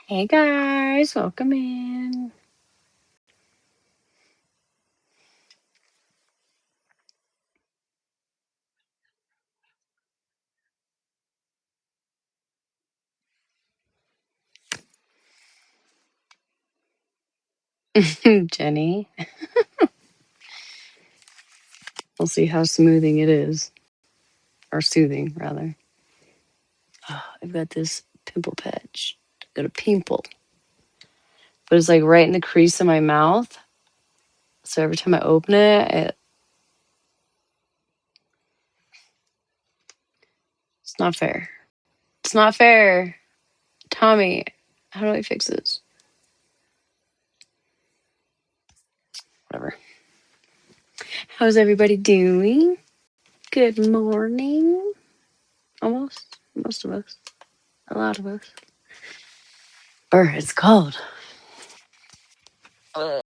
Hey guys, welcome in. Jenny. We'll see how smoothing it is. Or soothing, rather. Oh, I've got this pimple patch. I've got a pimple. But it's like right in the crease of my mouth. So every time I open it, it's not fair. It's not fair. Tommy, how do I fix this? Whatever. How's everybody doing? Good morning. Almost. Most of us. A lot of us. Or it's cold. Ugh.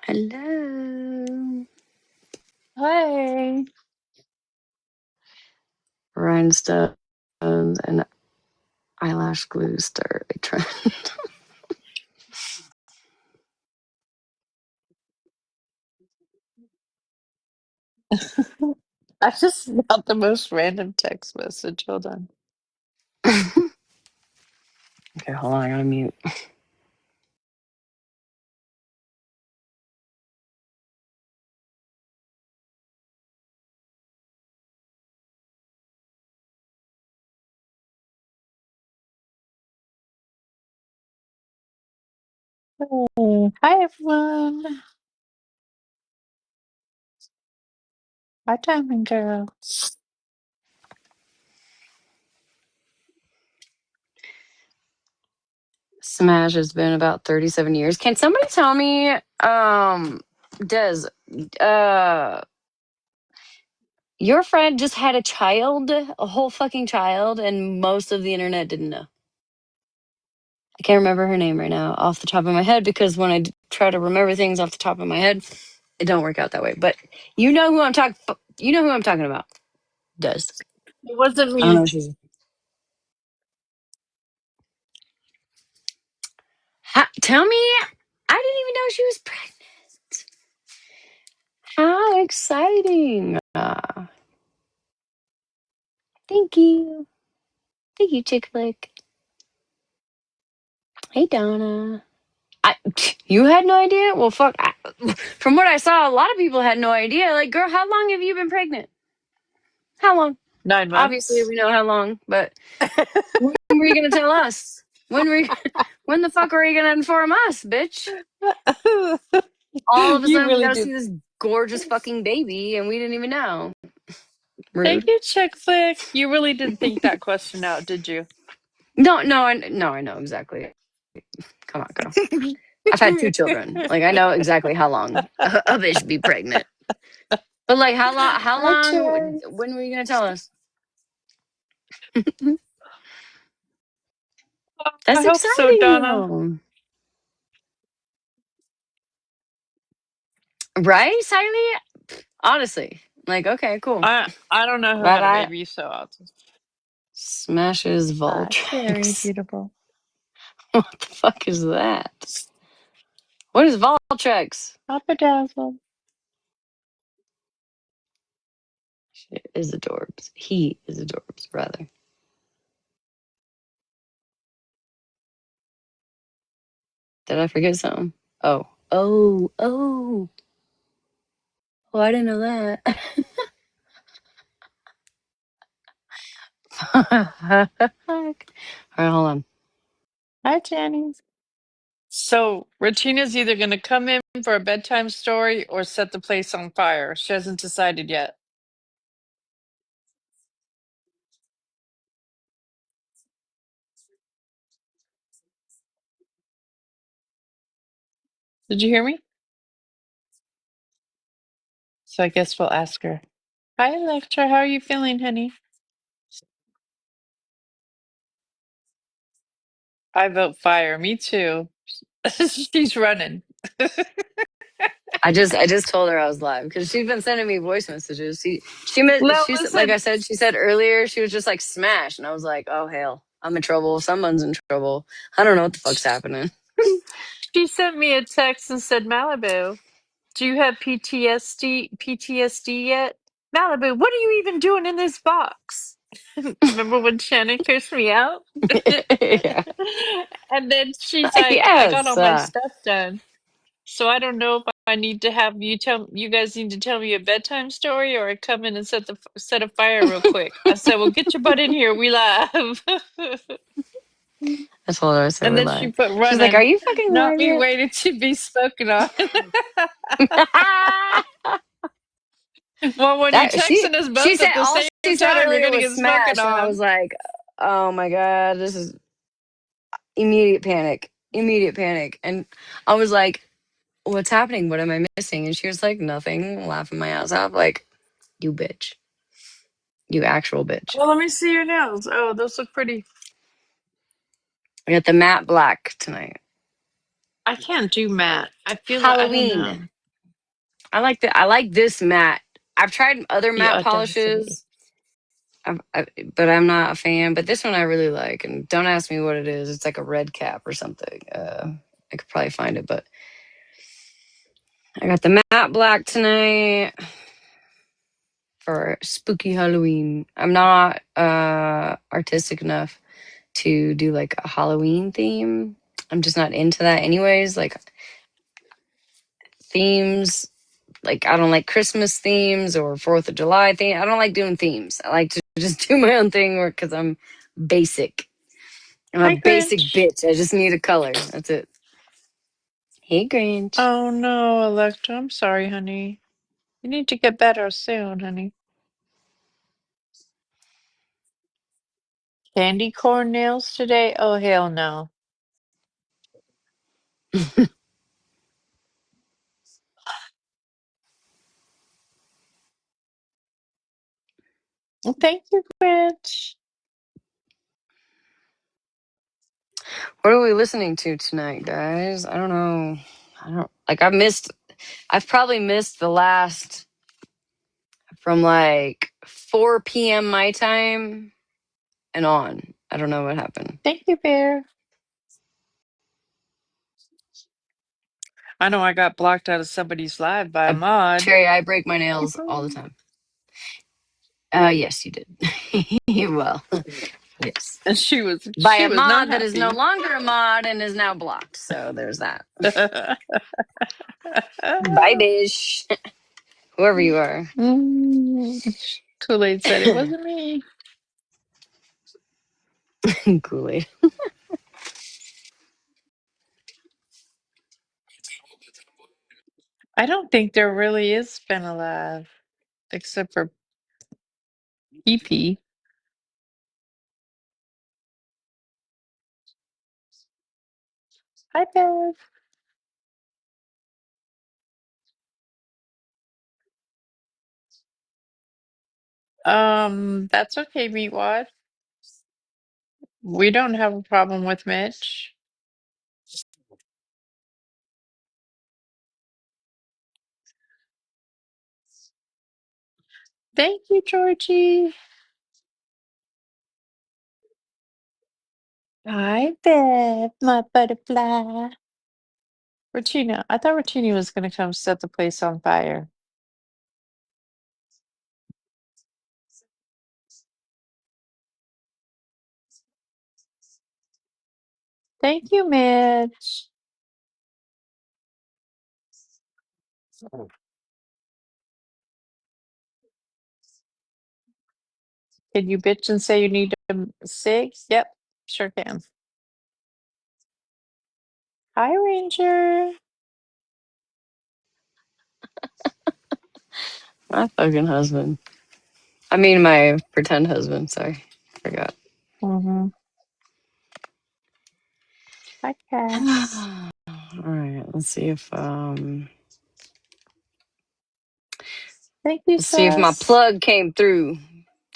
Hello. Hey. Rhinestones and eyelash glue start a trend. I just got the most random text message. Hold on. Okay, hold on, I gotta mute. Hey. Hi, everyone. Hi, Diamond Girl. Smash has been about 37 years. Can somebody tell me, Des, your friend just had a child, a whole fucking child, and most of the internet didn't know. I can't remember her name right now off the top of my head because when I try to remember things off the top of my head, it don't work out that way. But you know who I'm talking. You know who I'm talking about. Des. It wasn't I don't know. me. She's. Tell me. I didn't even know she was pregnant. How exciting! Thank you. Thank you, Chick Flick. Hey, Donna. I, you had no idea? Well, fuck. From what I saw, a lot of people had no idea. Like, girl, how long have you been pregnant? How long? 9 Obviously, months. we know how long, but when were you going to tell us? When the fuck were you going to inform us, bitch? All of a You sudden, we really got to did. see this gorgeous fucking baby, and we didn't even know. Thank Rude. you, Chick Flick. You really did think that question out, did you? No, I know exactly. Come on, girl. I've had two children. Like, I know exactly how long a bitch should be pregnant. But like, how long? How Hi, long? Cherry. When were you gonna tell us? I That's hope so, exciting, Donna. though, right, Siley? Honestly, like, okay, cool. I don't know who But had a I baby, so I'll just. smashes Hi, Cherry, Voltrex. beautiful. What the fuck is that? What is Voltrex? Papa Dazzle. She is adorbs. He is adorbs, rather. Did I forget something? Oh. Oh, I didn't know that. All right, hold on. Hi, Jenny. So Regina's either going to come in for a bedtime story or set the place on fire. She hasn't decided yet. Did you hear me? So I guess we'll ask her. Hi, Electra. How are you feeling, honey? I vote fire. Me too. She's running. I just told her I was live because she's been sending me voice messages. Well, She said, like I listen, said, she said earlier she was just like smash, and I was like, oh hell, I'm in trouble. Someone's in trouble. I don't know what the fuck's happening. she sent me a text and said, Malibu, do you have PTSD yet? Malibu, what are you even doing in this box? Remember when Shannon cursed me out? Yeah. And then she's like, I got Yes. all my stuff done. So I don't know if I need to have you guys need to tell me a bedtime story or I come in and set a fire real quick. I said, well, get your butt in here. We live. I told her I said And we're then she live. put She's like, "Are running, you fucking not live be yet?" waiting to be spoken on. Well, when you're That texting us she both said at the all same she said time, you're earlier gonna was get spoken smash, and I on. was like, "Oh my god, this is immediate panic, immediate panic." And I was like, "What's happening? What am I missing?" And she was like, "Nothing," laughing my ass off, like, "You bitch, you actual bitch." Well, let me see your nails. Oh, those look pretty. I got the matte black tonight. I can't do matte. I feel like I don't know. Halloween. I like this matte. I've tried other The matte audacity. polishes. But I'm not a fan. But this one I really like, and don't ask me what it is. It's like a red cap or something. I could probably find it, but I got the matte black tonight for spooky Halloween. I'm not artistic enough to do like a Halloween theme. I'm just not into that, anyways. Like themes, like I don't like Christmas themes or Fourth of July theme. I don't like doing themes. I like to just do my own thing, because I'm basic. I'm a Hi, basic Grinch. bitch. I just need a color. That's it. Hey, Grinch. Oh no, Electra. I'm sorry, honey. You need to get better soon, honey. Candy corn nails today? Oh, hell no. Well, thank you, Grinch. What are we listening to tonight, guys? I don't know. I don't like. I've probably missed the last from like 4 p.m. my time and on. I don't know what happened. Thank you, Bear. I know I got blocked out of somebody's live by a mod. Cherry, I break my nails all the time. Yes, you did. Well, yes. And By she a was not mod that is no happy. longer a mod and is now blocked. So there's that. Bye, bish. Whoever you are. Kool-Aid said it wasn't me. Kool-Aid. I don't think there really is been alive, except for PP. Hi, Bev. That's okay, Meatwad. We don't have a problem with Mitch. Thank you, Georgie. Hi, Bev, my butterfly. Regina, I thought Regina was going to come set the place on fire. Thank you, Mitch. Can you bitch and say you need a cig? Yep, sure can. Hi, Ranger. My fucking husband. I mean, my pretend husband. Sorry. Forgot. Mm-hmm. Hi, Cass. All right. Thank you, Let's see if my Sus. plug came through.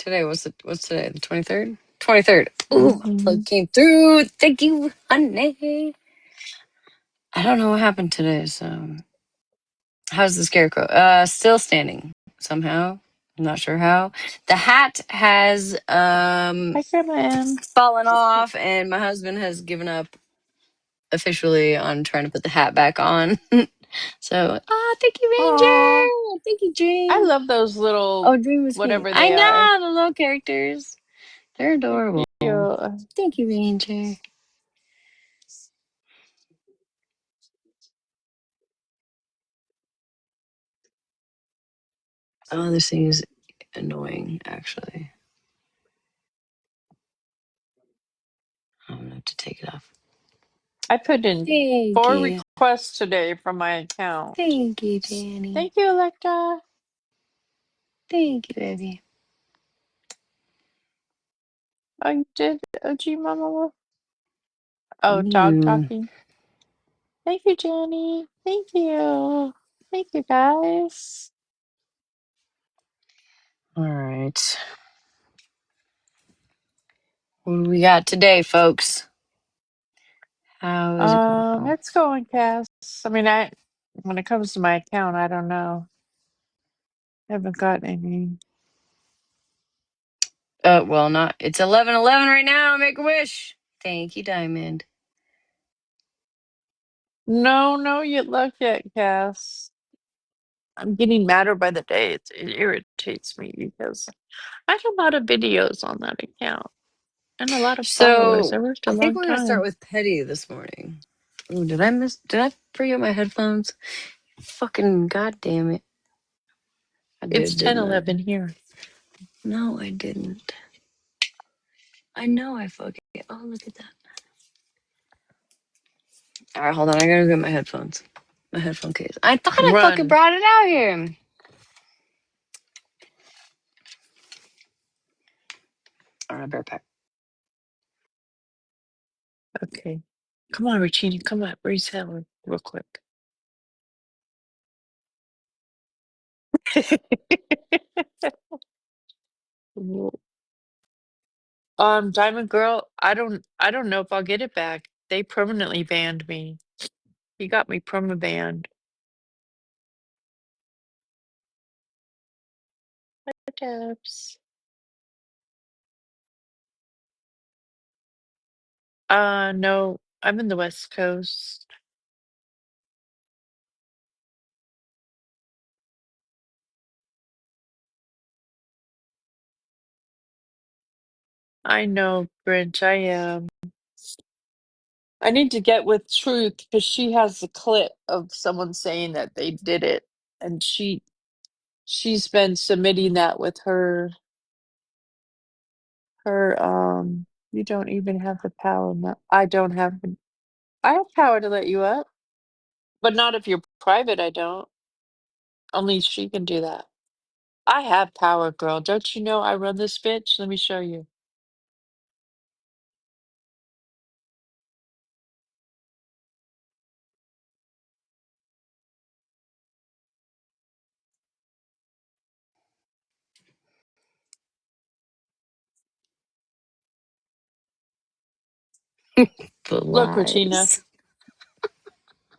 What's today? The 23rd? 23rd. Ooh, my Mm-hmm. plug came through. Thank you, honey. I don't know what happened today, so How's the scarecrow? Still standing somehow. I'm not sure how. The hat has Hi, Grandma M. fallen off, and my husband has given up officially on trying to put the hat back on. So, thank you, Aw, Ranger. Thank you, I Dream. love those Oh, little Dream was me. whatever I they are. know the little characters. They're They're adorable. cute. Thank you, Ranger. Oh, this thing is annoying, actually. I'm gonna have to take it off. I put in Thank 4 you. requests today from my account. Thank you, Danny. Thank you, Electra. Thank you, baby. Oh, you did, OG Mama? Oh, dog Ooh. talking. Thank you, Jenny. Thank you. Thank you, guys. All right. What do we got today, folks? How is it going? Oh. It's going, Cass. I mean, when it comes to my account, I don't know. I haven't got any. Well, not. It's 11:11 right now. Make a wish. Thank you, Diamond. No, no, you luck yet, Cass. I'm getting madder by the day. It irritates me because I have a lot of videos on that account and a lot of followers. So I worked a I think long we're gonna start time. with Petty this morning. Ooh, did I forget my headphones? Fucking goddamn it! I It's did, didn't I? 10:11 here. No, I didn't. I know I fucking. Oh, look at that. All right, hold on. I gotta get my headphones. My headphone case. I thought I fucking Run. brought it out here. All right, bear pack. Okay. Come on, Regina. Come on. Raise hell real quick. Diamond Girl, I don't know if I'll get it back. They permanently banned me. He got me perma banned. Debs. No, I'm in the West Coast. I know, Grinch, I am. I need to get with Truth because she has a clip of someone saying that they did it, and she's been submitting that with her. You don't even have the power. No, I don't have. I have power to let you up, but not if you're private. I don't. Only she can do that. I have power, girl. Don't you know I run this bitch? Let me show you. The Look, Regina, lies.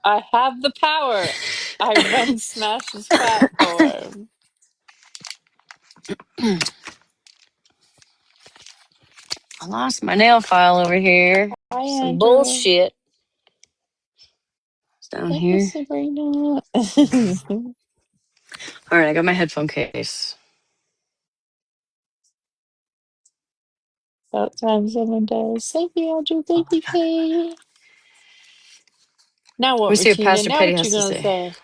I have the power. I run Smash's platform. I lost my nail file over here. Hi, Some Andrew. bullshit. It's down Hey, here. Sabrina. All right, I got my headphone case. About time someone does. Thank you, Andrew. Oh Thank my you, god. Kay. Now Let me what, see what Regina? Pastor Now Petty what you has to gonna say. say?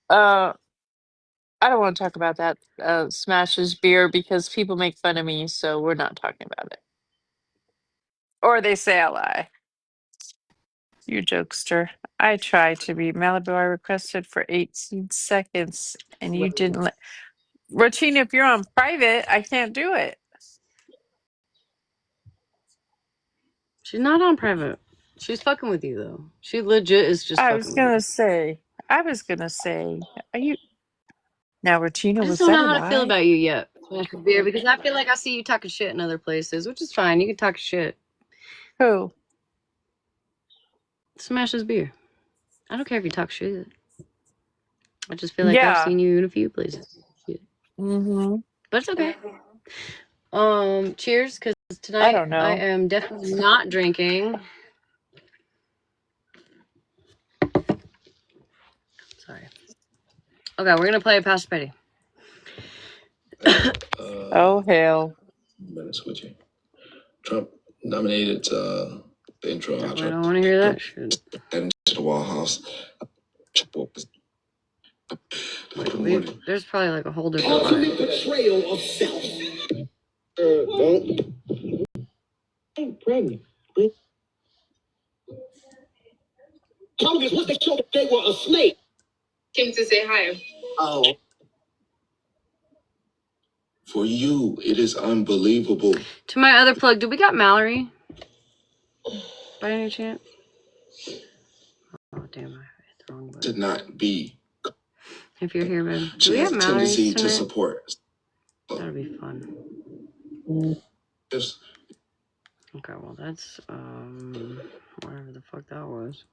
Uh, I don't want to talk about that Smash's beer because people make fun of me, so we're not talking about it. Or they say I lie. You jokester. I tried to be Malibu. I requested for 18 seconds and you didn't let. Rotina, if you're on private, I can't do it. She's not on private. She's fucking with you though. She legit is just I fucking was with you. gonna say, I was gonna say, are you now, Rotina? I just Was don't that know a how to feel lie? about you yet. Smash a beer because I feel like I see you talking shit in other places, which is fine. You can talk shit. Who? Smash this beer. I don't care if you talk shit. I just feel like I've Yeah. seen you in a few places. Shit. Mm-hmm. But it's okay. Cheers, because I tonight don't I know. am definitely not drinking. Sorry. Okay, we're gonna play Pass Petty. Oh, hell. Minutes with you. Trump nominated the intro I outro. don't want to hear that shit. Into the White House. Wait, there's probably like a whole different Ultimate betrayal of self. I'm pregnant. Congress, what they showed they were a snake. Came to say hi. Oh. For you, it is unbelievable. To my other plug, do we got Mallory? By any chance? Oh, damn, I hit the wrong button. To not be. If you're here, man. Do She we has have a Mallory tendency tonight? to support. That'll be fun. Yes. Okay, well, that's, whatever the fuck that was.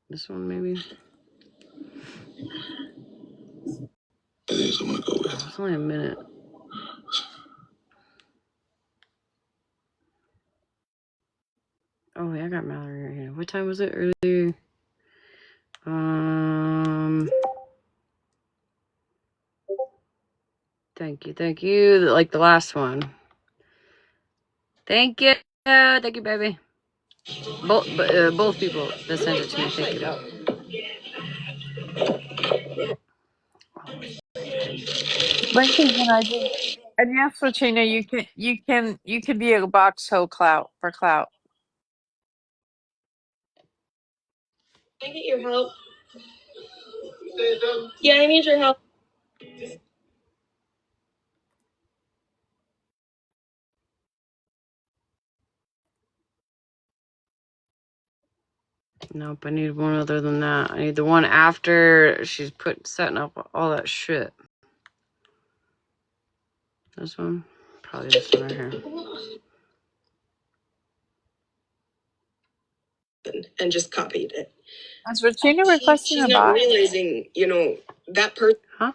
This one, maybe? It is, I'm gonna go with. It's only a minute. Oh, yeah, I got Mallory right here. What time was it earlier? Thank you. Like the last one. Thank you. Thank you, baby. Both people that sent it to me. Thank you. Lincoln, can I do? And yes, Latina, you can be a box hoe clout for clout. Can I get your help? Yeah, I need your help. Nope, I need one other than that. I need the one after she's setting up all that shit. This one? Probably this one right here. And just copied it. Is Regina requesting She's a not box? realizing, that person. Huh?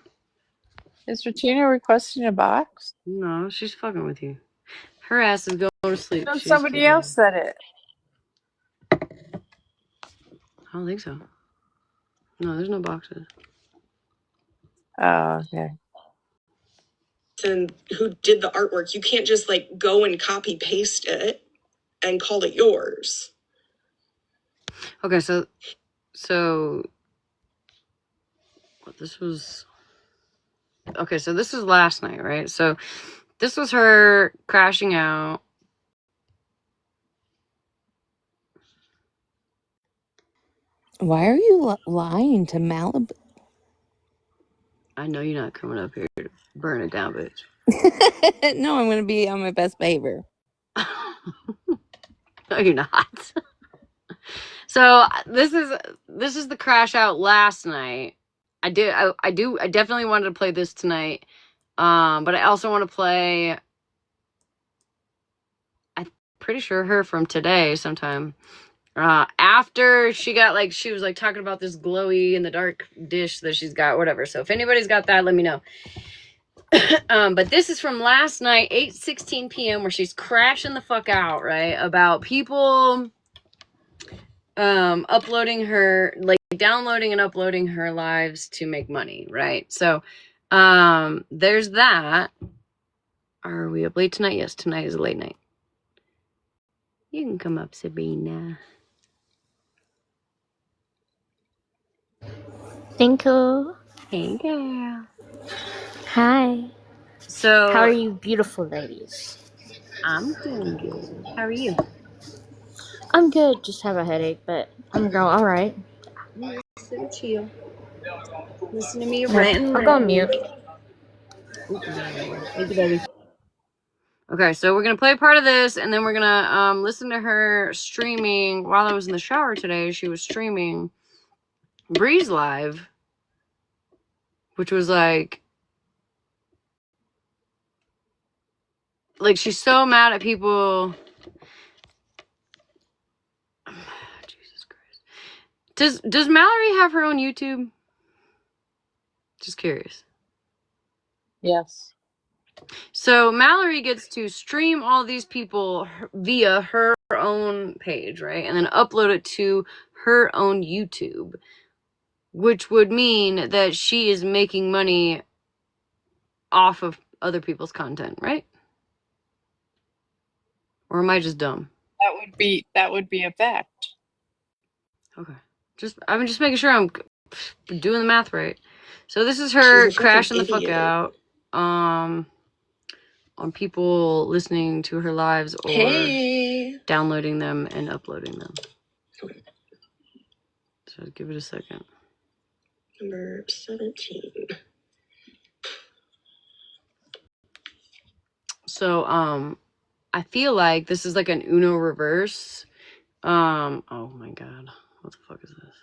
Is Regina requesting a box? No, she's fucking with you. Her ass is going to sleep. No, She's somebody fucking. else said it. I don't think so. No, there's no boxes. Oh, okay. And who did the artwork? You can't just go and copy paste it and call it yours. Okay, so this was okay. So this was last night, right? So this was her crashing out. Why are you lying to Malibu? I know you're not coming up here to burn it down, bitch. No, I'm going to be on my best behavior. No, you're not. So this is the crash out last night. I definitely wanted to play this tonight. But I also want to play, I'm pretty sure her from today sometime. After she got she was talking about this glowy in the dark dish that she's got, whatever. So if anybody's got that, let me know. But this is from last night, 8:16 p.m., where she's crashing the fuck out, right? About people uploading her, downloading and uploading her lives to make money, right? So there's that. Are we up late tonight? Yes, tonight is a late night. You can come up, Sabina. Thank you. Hey, girl. Hi. So How are you, beautiful ladies? I'm doing good. How are you? I'm good. Just have a headache, but I'm going all right. So chill. Listen to me Here, rant and I'll go on rave. mute. Thank you, baby. Okay, so we're gonna play part of this, and then we're gonna listen to her streaming while I was in the shower today. She was streaming Breeze Live, which was like she's so mad at people. Jesus Christ. Does Mallory have her own YouTube? Just curious. Yes. So Mallory gets to stream all these people via her own page, right? And then upload it to her own YouTube, which would mean that she is making money off of other people's content, right? Or am I just dumb? That would be a fact. Okay. I'm just making sure I'm doing the math right. So this is her crashing the fuck out on people listening to her lives or downloading them and uploading them. Okay. So give it a second. Number 17. So I feel like this is like an Uno reverse. Oh my god. What the fuck is this?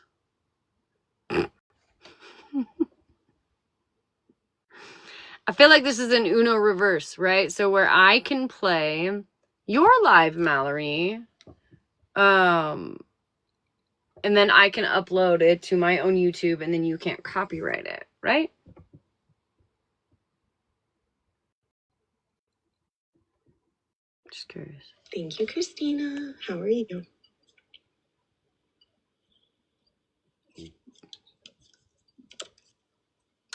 I feel like this is an Uno reverse, right? So where I can play your live, Mallory, and then I can upload it to my own YouTube, and then you can't copyright it, right? Just curious. Thank you, Christina. How are you?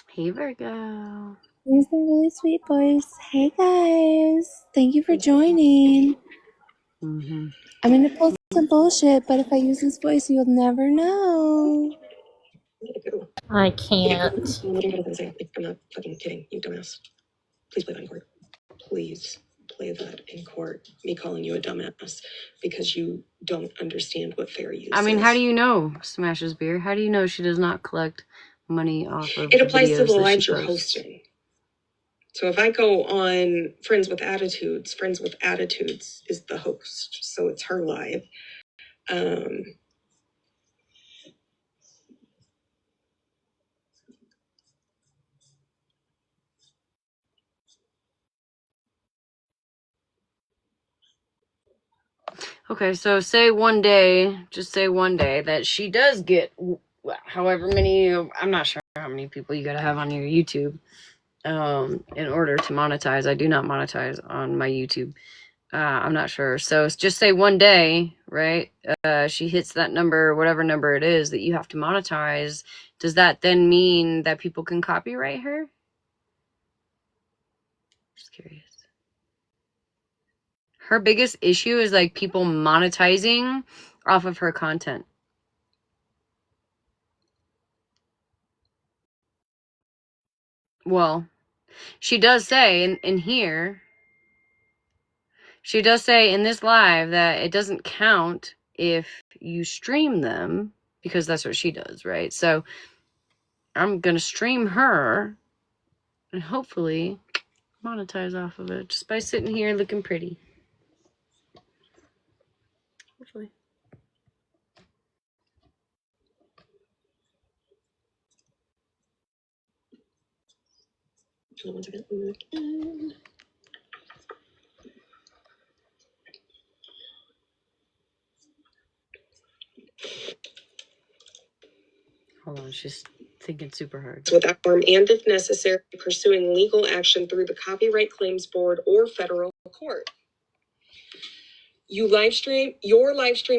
Hey, Virgo. Here's the really sweet voice. Hey guys, thank you for joining. Mm-hmm. I'm gonna pull some bullshit, but if I use this voice, you'll never know. I can't. I'm not fucking kidding, you dumbass. Please play that in court. Please play that in court. Me calling you a dumbass because you don't understand what fair use is. I mean, how do you know, Smashes Beer? How do you know she does not collect money off of it applies videos to the that lives she you're posts? hosting. So if I go on Friends with Attitudes is the host. So it's her live. Okay, so say one day, just say one day, that she does get however many, I'm not sure how many people you gotta have on your YouTube in order to monetize. I do not monetize on my YouTube. I'm not sure. So just say one day, right? She hits that number, whatever number it is that you have to monetize. Does that then mean that people can copyright her? Just curious. Her biggest issue is like people monetizing off of her content. Well, she does say in here, she does say in this live that it doesn't count if you stream them, because that's what she does, right? So I'm gonna stream her and hopefully monetize off of it just by sitting here looking pretty. Hopefully. Hold on 1 second. Hold on, she's thinking super hard. Without harm, and if necessary, pursuing legal action through the Copyright Claims Board or federal court. Your live stream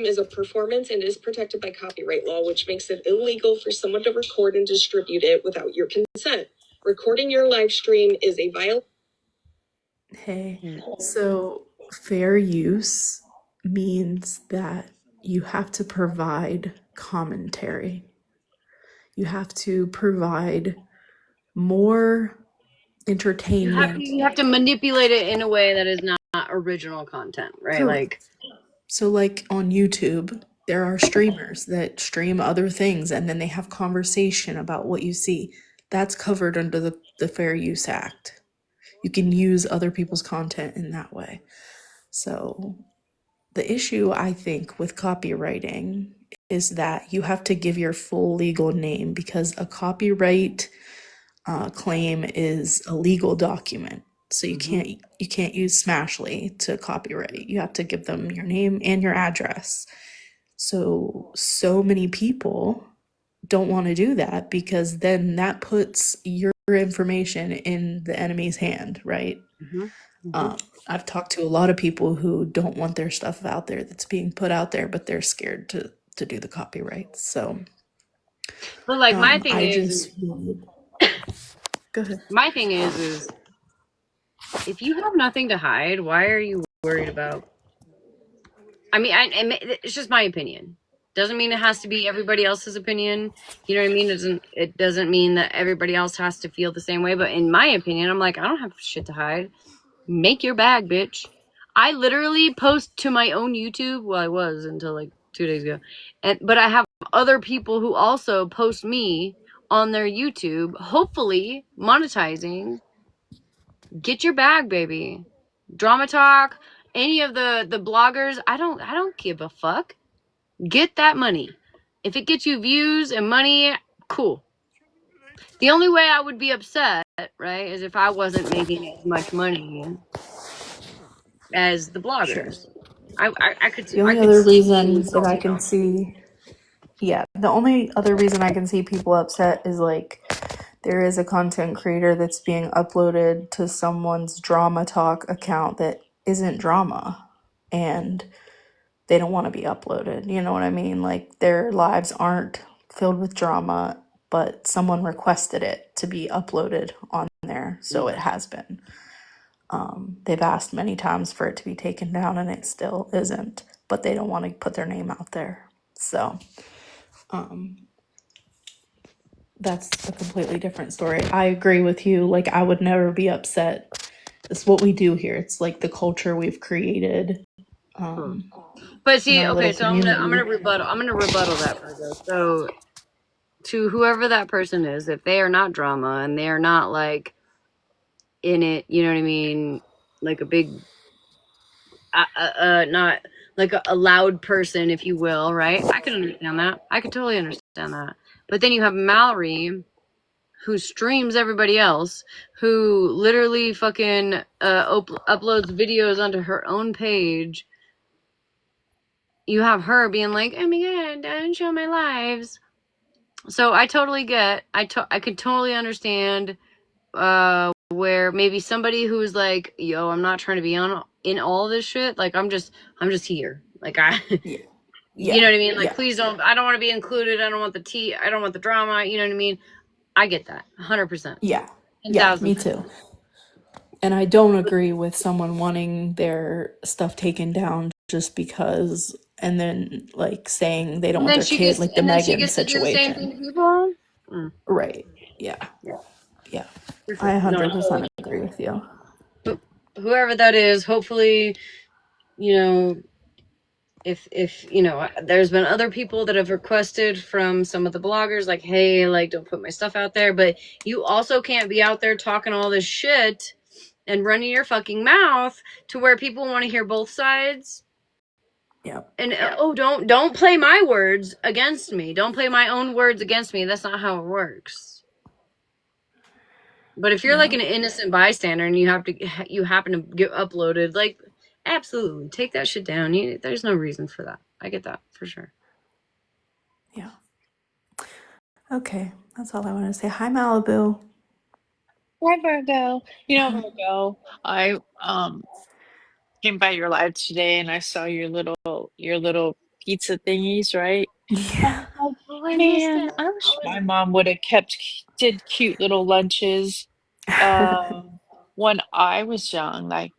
is a performance and is protected by copyright law, which makes it illegal for someone to record and distribute it without your consent. Recording your live stream is a violation. Hey, so fair use means that you have to provide commentary. You have to provide more entertainment. You have to manipulate it in a way that is not original content, right? Correct. So like on YouTube, there are streamers that stream other things and then they have conversation about what you see. That's covered under the Fair Use Act. You can use other people's content in that way. So the issue, I think, with copywriting is that you have to give your full legal name, because a copyright claim is a legal document. So you can't use Smashleigh to copyright. You have to give them your name and your address. So many people don't want to do that because then that puts your information in the enemy's hand, right? I've talked to a lot of people who don't want their stuff out there that's being put out there, but they're scared to do the copyrights. So, But like my thing I is, just go ahead. my thing is if you have nothing to hide, why are you worried about? I mean, it's just my opinion. Doesn't mean it has to be everybody else's opinion. You know what I mean? It doesn't mean that everybody else has to feel the same way. But in my opinion, I'm like, I don't have shit to hide. Make your bag, bitch. I literally post to my own YouTube. Well, I was until like 2 days ago. But I have other people who also post me on their YouTube, hopefully monetizing. Get your bag, baby. Drama Talk, any of the bloggers, I don't give a fuck. Get that money. If it gets you views and money, cool. The only way I would be upset, right, is if I wasn't making as much money as the bloggers. Sure. I could The only I could other see being reason that I salty can about that. see, yeah, the only other reason I can see people upset is like there is a content creator that's being uploaded to someone's Drama Talk account that isn't drama, and they don't want to be uploaded. You know what I mean? Like their lives aren't filled with drama, but someone requested it to be uploaded on there, so it has been. They've asked many times for it to be taken down, and it still isn't. But they don't want to put their name out there, so that's a completely different story. I agree with you. Like I would never be upset. It's what we do here. It's like the culture we've created But in see, our okay, little so I'm gonna community. rebuttal that for this. So to whoever that person is, if they are not drama and they are not like in it, you know what I mean, like a big not like a loud person, if you will, right? I could understand that. I could totally understand that. But then you have Mallory, who streams everybody else, who literally fucking uploads videos onto her own page. You have her being like, "Oh my god, don't show my lives." So I totally get. I could totally understand where maybe somebody who's like, yo, I'm not trying to be on in all this shit, like I'm just here, like I Yeah, you know yeah, what I mean, like yeah, please don't, I don't want to be included, I don't want the tea, I don't want the drama, you know what I mean. I get that 100%, yeah, yeah. Me 10,000%. too. And I don't agree with someone wanting their stuff taken down just because, and then like saying they don't And want then their she kid, gets like the Megan to do the same thing situation. to people. Mm, Right. Yeah. yeah, Yeah. for I sure. No, I totally 100% get agree with you. that. Whoever that is, hopefully, you know, if you know, there's been other people that have requested from some of the bloggers like, hey, like don't put my stuff out there, but you also can't be out there talking all this shit and running your fucking mouth to where people want to hear both sides. Yep. And oh, don't play my words against me, don't play my own words against me. That's not how it works. But if you're like Yeah. an innocent bystander and you happen to get uploaded, like absolutely take that shit down. There's no reason for that. I get that for sure. Yeah. Okay. That's all I want to say. Hi, Malibu. Hi, Virgo. You know, Virgo, I came by your live today and I saw your little pizza thingies, right? I Yeah. was like, man, I wish my mom would have did cute little lunches when I was young. Like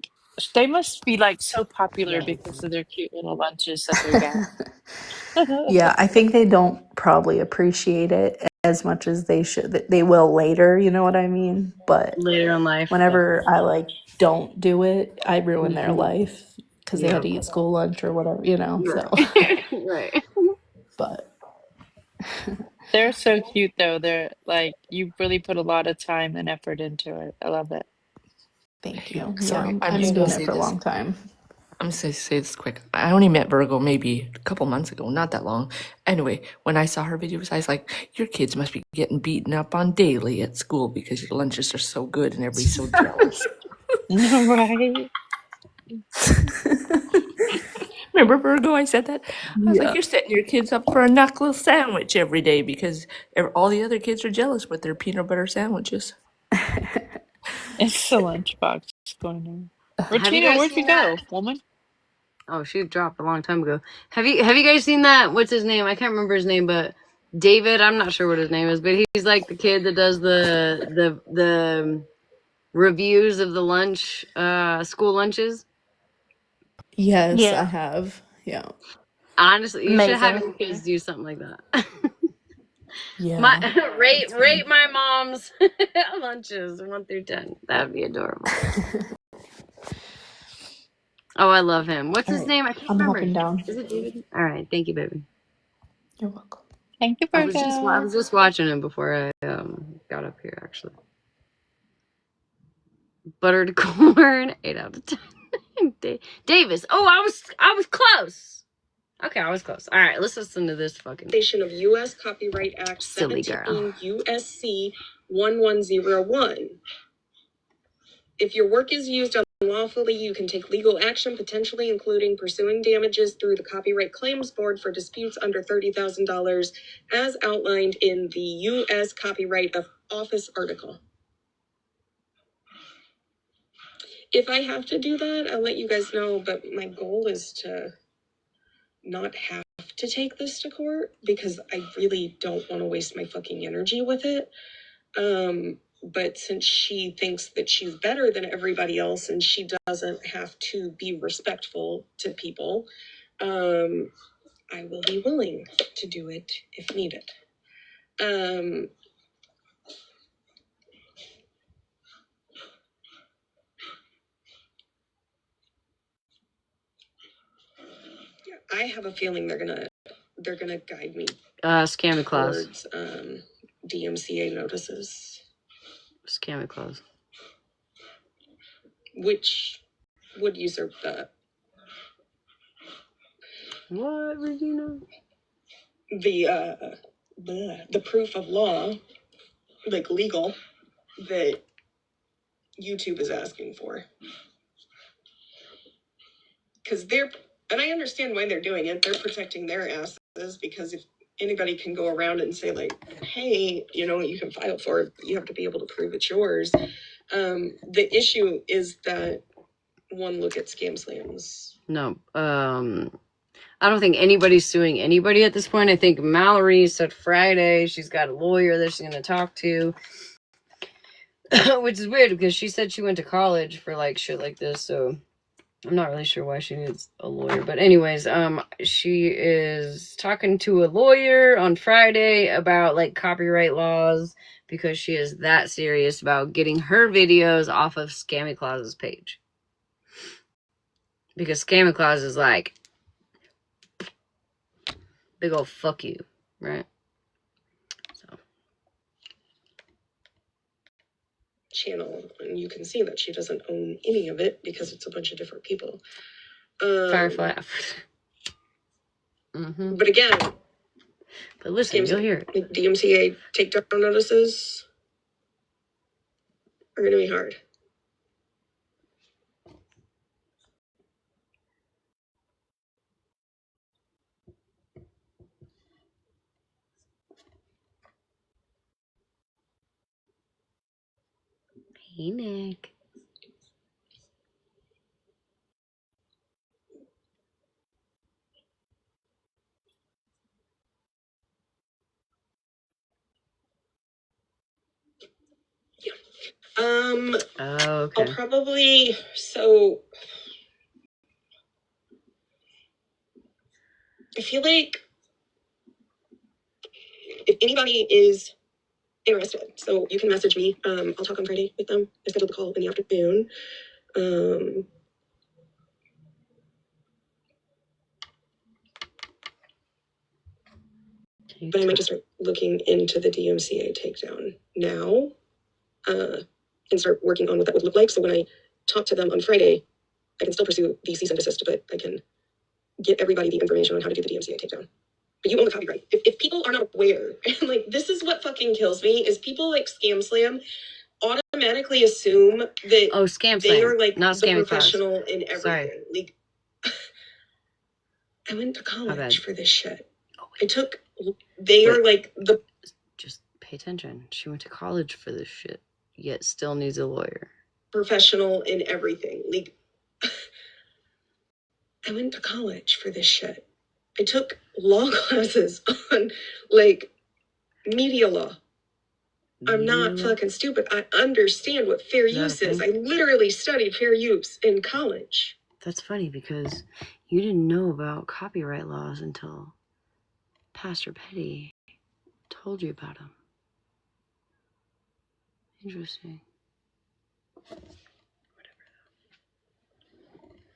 they must be like so popular because of their cute little lunches that they're getting. Yeah, I think they don't probably appreciate it as much as they should. They will later, you know what I mean? But Later in life, whenever I like don't do it, I ruin their mm-hmm. life because they Yeah. had to eat school lunch or whatever, you know. So, Right. Right. but They're so cute though. They're like you really put a lot of time and effort into it. I love it. thank you. Yeah, Sorry, I'm I've been just gonna doing it say for a this. long time. I'm just gonna say this quick. I only met Virgo maybe a couple months ago, not that long. Anyway, when I saw her videos, I was like, "Your kids must be getting beaten up on daily at school because your lunches are so good and everybody's so jealous." Right. Remember, Virgo, I said that? I was like, Yeah. you're setting your kids up for a knuckle sandwich every day because all the other kids are jealous with their peanut butter sandwiches. It's the lunchbox going on. Have you Martina, guys where'd you seen that? go, woman? Oh, she dropped a long time ago. Have you guys seen that? What's his name? I can't remember his name, but David. I'm not sure what his name is, but he's like the kid that does the reviews of the lunch school lunches. Yes, I Yeah. have. Yeah. Honestly, you should have Amazing. your kids do something like that. My Yeah. rate That's funny. my mom's lunches 1 through 10. That'd be adorable. Oh, I love him. What's All his right. name? I can't I'm remember. hopping down. Is it David? All right, thank you, baby. You're welcome. Thank you, I was Virgo. just watching him before I got up here. Actually, buttered corn, 8 out of 10. Davis. Oh, I was close. Okay, I was close. All right, let's listen to this fucking Of U.S. Copyright Act silly 17 girl. USC 1101. If your work is used unlawfully, you can take legal action, potentially including pursuing damages through the Copyright Claims Board for disputes under $30,000, as outlined in the U.S. Copyright Office article. If I have to do that, I'll let you guys know, but my goal is to not have to take this to court because I really don't want to waste my fucking energy with it. But since she thinks that she's better than everybody else and she doesn't have to be respectful to people, I will be willing to do it if needed. I have a feeling they're gonna guide me Scammy clause. towards DMCA notices. Scammy clause. Which would usurp What, Regina? the proof of law, like legal, that YouTube is asking for. Because and I understand why they're doing it. They're protecting their asses because if anybody can go around and say like, hey, you can file for it, you have to be able to prove it's yours. The issue is that one look at scam slams. No. I don't think anybody's suing anybody at this point. I think Mallory said Friday she's got a lawyer that she's going to talk to, which is weird because she said she went to college for like shit like this. So I'm not really sure why she needs a lawyer. But anyways, she is talking to a lawyer on Friday about like copyright laws because she is that serious about getting her videos off of Scammy Claus's page. Because Scammy Claus is like, big ol' fuck you, right? So Channel, and you can see that she doesn't own any of it because it's a bunch of different people. Firefly. But again, but listen, you'll hear it. DMCA takedown notices are going to be hard. Hey, Nick. Okay. I'll probably I feel like if anybody is interested, so you can message me. I'll talk on Friday with them. I scheduled the call in the afternoon. But I might just start looking into the DMCA takedown now, and start working on what that would look like. So when I talk to them on Friday, I can still pursue the cease and desist, but I can get everybody the information on how to do the DMCA takedown. But you own the copyright. If people are not aware, like this is what fucking kills me, is people like Scam Slam automatically assume that Scam they Slam, are like not the Scammy Paws. professional in everything. Sorry. Like, I went to bad. college for this shit. Oh, They are like the. Just pay attention. She went to college for this shit, yet still needs a lawyer. Professional in everything. Like, I went to college for this shit. I took law classes on like media law. I'm not fucking stupid. I understand what fair use is. I literally studied fair use in college. That's funny because you didn't know about copyright laws until Pastor Petty told you about them. Interesting.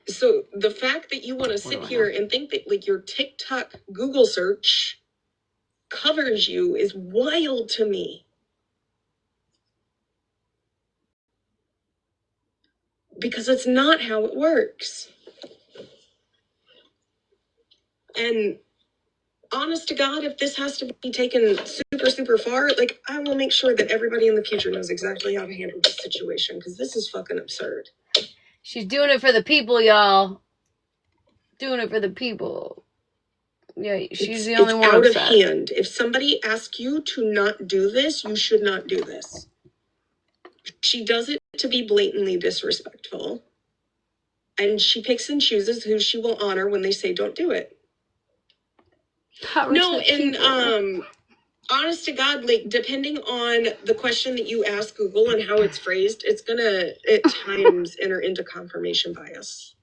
So the fact that you want to sit here and think that like your TikTok Google search covers you is wild to me. Because it's not how it works. And honest to God, if this has to be taken super, super far, like I will make sure that everybody in the future knows exactly how to handle this situation because this is fucking absurd. She's doing it for the people, y'all. Doing it for the people. Yeah, she's the only one out upset. of hand. If somebody asks you to not do this, you should not do this. She does it to be blatantly disrespectful. And she picks and chooses who she will honor when they say don't do it. Power No, to and people. honest to God, like depending on the question that you ask Google and how it's phrased, it's gonna at times enter into confirmation bias.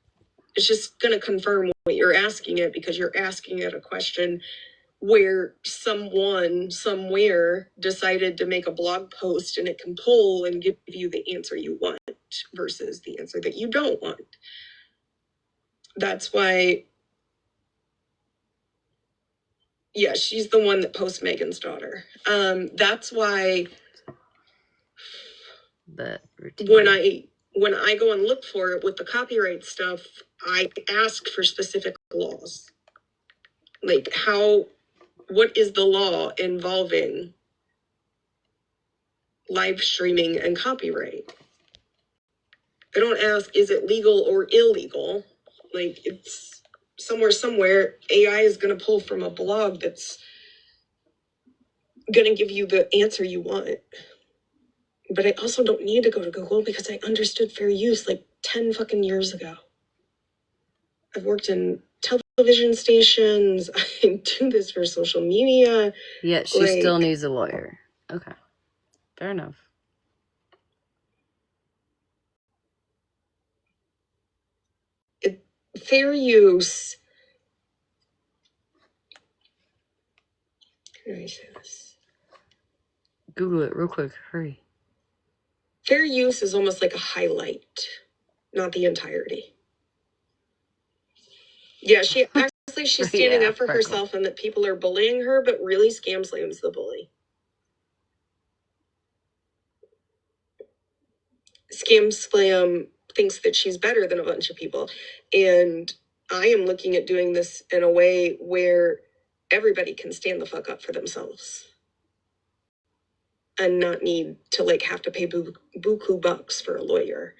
It's just gonna confirm what you're asking it because you're asking it a question where someone somewhere decided to make a blog post and it can pull and give you the answer you want versus the answer that you don't want. That's why, yeah, she's the one that posts Megan's daughter. That's why when I go and look for it with the copyright stuff, I ask for specific laws. Like what is the law involving live streaming and copyright? I don't ask, is it legal or illegal? Like it's somewhere AI is going to pull from a blog that's going to give you the answer you want. But I also don't need to go to Google because I understood fair use like 10 fucking years ago. I've worked in television stations. I do this for social media. Yet she still needs a lawyer. Okay. Fair enough. Fair use. How do I say this? Google it real quick. Hurry. Fair use is almost like a highlight, not the entirety. Yeah, she's standing up for herself and that people are bullying her, but really Scamslam's the bully. Scamslam thinks that she's better than a bunch of people. And I am looking at doing this in a way where everybody can stand the fuck up for themselves. And not need to like have to pay buku bucks for a lawyer.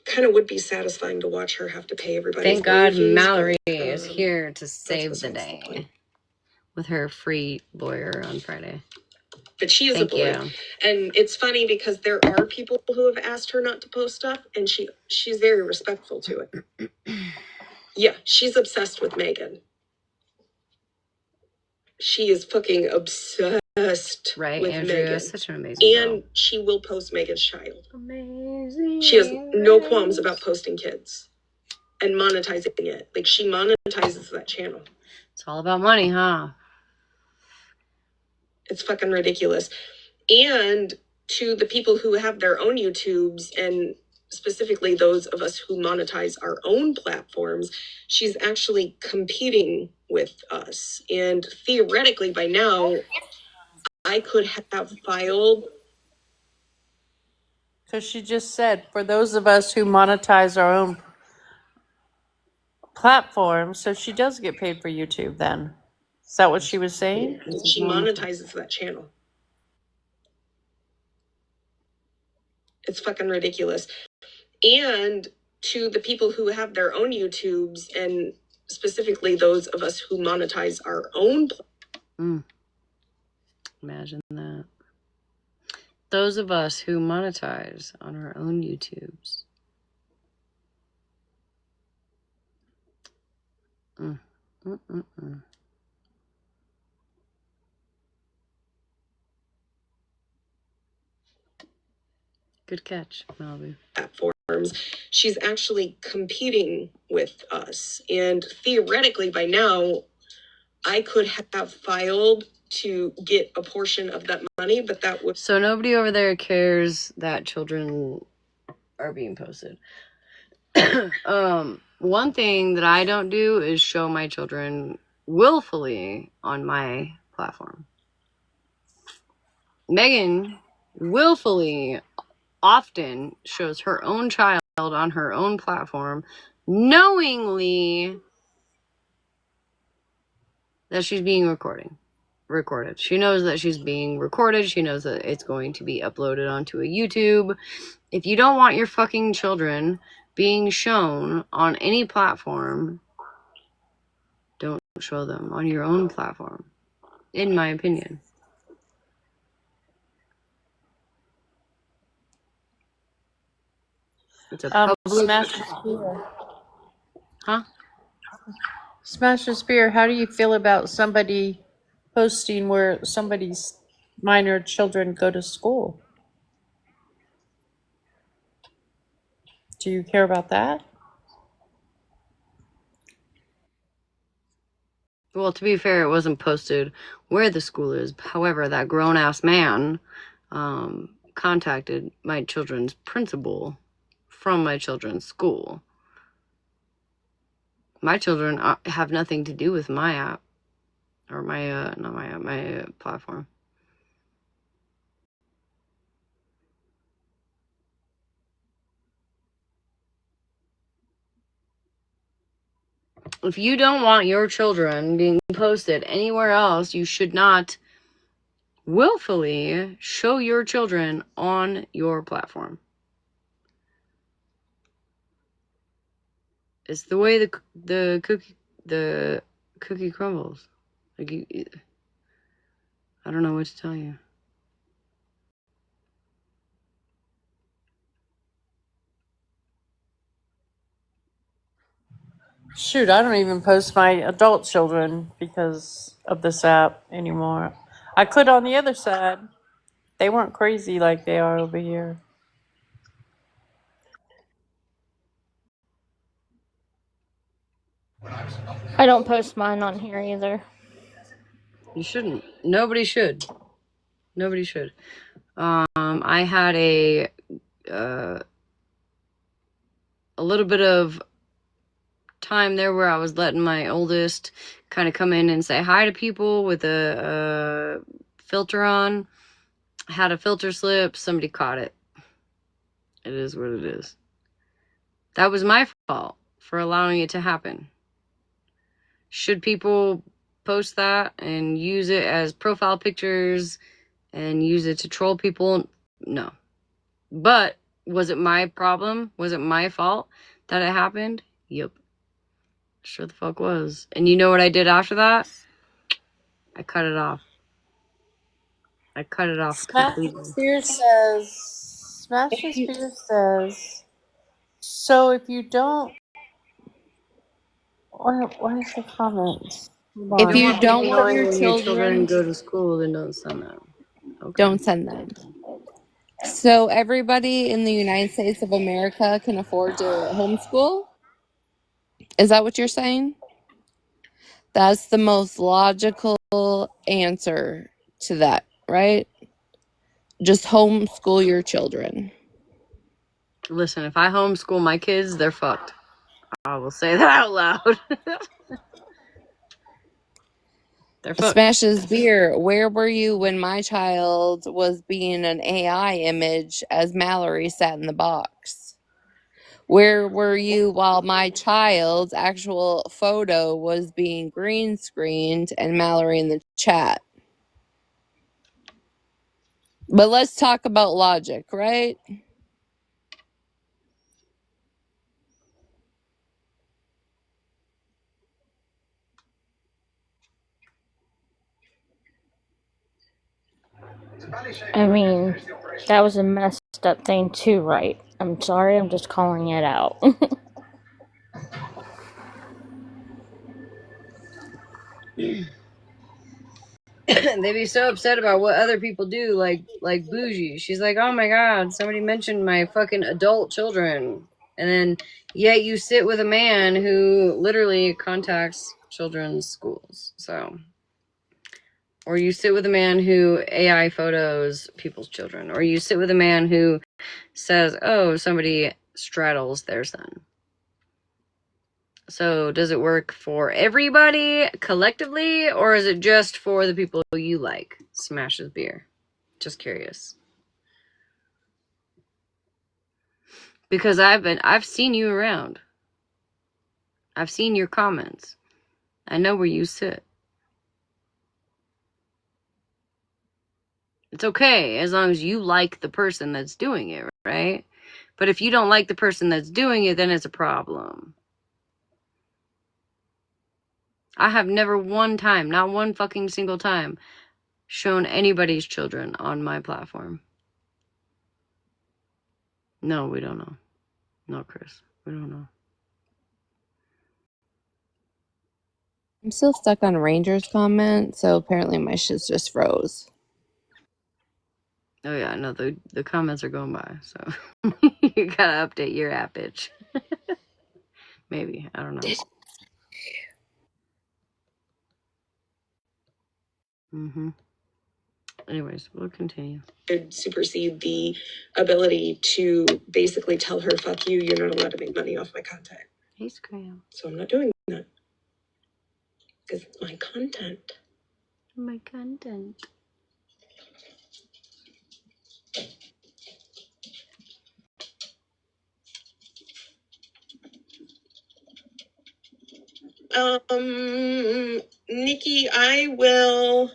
Kind of would be satisfying to watch her have to pay everybody. Thank God Mallory is here to save the day with her free lawyer on Friday. But she is a bully. And it's funny because there are people who have asked her not to post stuff and she's very respectful to it. Yeah, she's obsessed with Megan. She is fucking obsessed with Andrea Megan. Is such an amazing girl. And she will post Megan's child. Amazing. She has no qualms about posting kids and monetizing it. Like she monetizes that channel. It's all about money, huh? It's fucking ridiculous. And to the people who have their own YouTubes and specifically those of us who monetize our own platforms, she's actually competing with us. And theoretically by now, I could have filed. Because she just said, for those of us who monetize our own platform, so she does get paid for YouTube then. Is that what she was saying? She monetizes that channel. It's fucking ridiculous. And to the people who have their own YouTubes, and specifically those of us who monetize our own. Imagine that. Those of us who monetize on our own YouTubes. Good catch, Malibu. Platforms. She's actually competing with us. And theoretically, by now, I could have filed to get a portion of that money, but that would. So nobody over there cares that children are being posted. One thing that I don't do is show my children willfully on my platform. Megan willfully often shows her own child on her own platform, knowingly that she's being recorded. She knows that she's being recorded. She knows that it's going to be uploaded onto a YouTube. If you don't want your fucking children being shown on any platform, don't show them on your own platform, in my opinion. It's a public... Smash the spear. Huh? Smash the spear. How do you feel about somebody posting where somebody's minor children go to school? Do you care about that? Well, to be fair, it wasn't posted where the school is. However, that grown-ass man contacted my children's principal from my children's school. My children have nothing to do with my app. Or my, not my app, my platform. If you don't want your children being posted anywhere else, you should not willfully show your children on your platform. It's the way the cookie crumbles. Like I don't know what to tell you. Shoot, I don't even post my adult children because of this app anymore. I could on the other side. They weren't crazy like they are over here. I don't post mine on here either. You shouldn't. Nobody should. Nobody should. I had a little bit of time there where I was letting my oldest kind of come in and say hi to people with a filter on. I had a filter slip. Somebody caught it. It is what it is. That was my fault for allowing it to happen. Should people post that and use it as profile pictures and use it to troll people? No. But was it my problem? Was it my fault that it happened? Yep. Sure the fuck was. And you know what I did after that? I cut it off. I cut it off completely. Smash the Spear says, so if you don't, what is the comment? If you Want people don't want knowing your when your children children, go to school, then don't send them. Okay. don't send them. So everybody in the United States of America can afford to homeschool? Is that what you're saying? That's the most logical answer to that, right? Just homeschool your children. Listen, if I homeschool my kids, they're fucked. I will say that out loud. They're fucked. Smashes beer. Where were you when my child was being an AI image as Mallory sat in the box? Where were you while my child's actual photo was being green screened and Mallory in the chat? But let's talk about logic, right? I mean, that was a messed up thing too, right? I'm sorry, I'm just calling it out. They'd be so upset about what other people do, like Bougie. She's like, oh my god, somebody mentioned my fucking adult children. And then, yet you sit with a man who literally contacts children's schools. So, or you sit with a man who AI photos people's children. Or you sit with a man who says, oh, somebody straddles their son. So does it work for everybody collectively, or is it just for the people you like? Smashes beer. Just curious. Because I've seen you around. I've seen your comments. I know where you sit. It's okay as long as you like the person that's doing it, right? But if you don't like the person that's doing it, then it's a problem. I have never one time, not one fucking single time, shown anybody's children on my platform. No, we don't know. No, Chris, we don't know. I'm still stuck on Ranger's comment, so apparently my shit's just froze. Oh yeah, no, the comments are going by, so you gotta update your app, bitch. Maybe, I don't know. Mm-hmm. Anyways, we'll continue. Should supersede the ability to basically tell her, fuck you, you're not allowed to make money off my content. Hey, Scram. So I'm not doing that. Because it's my content. My content. Nikki, I will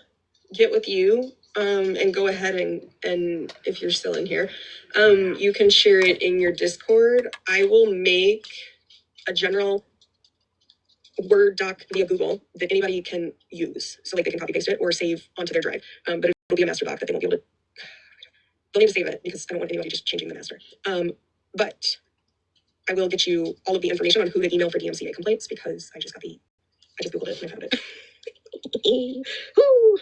get with you and go ahead and if you're still in here, you can share it in your Discord. I will make a general Word doc via Google that anybody can use, so like they can copy paste it or save onto their drive, but it'll be a master doc that they won't be able to, they'll need to save it because I don't want anybody just changing the master. But I will get you all of the information on who to email for DMCA complaints, because I just Googled it and I found it. Woo!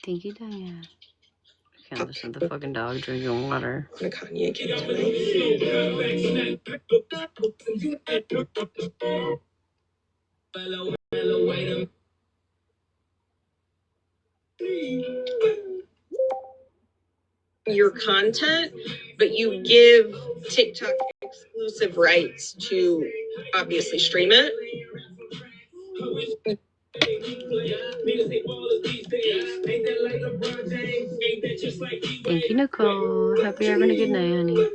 Thank you, Diane. I can't listen to the fucking dog drinking water. I'm a Kanye kid tonight. Your content, but you give TikTok exclusive rights to obviously stream it. Thank you, Nicole. Hope you're having a good night, honey.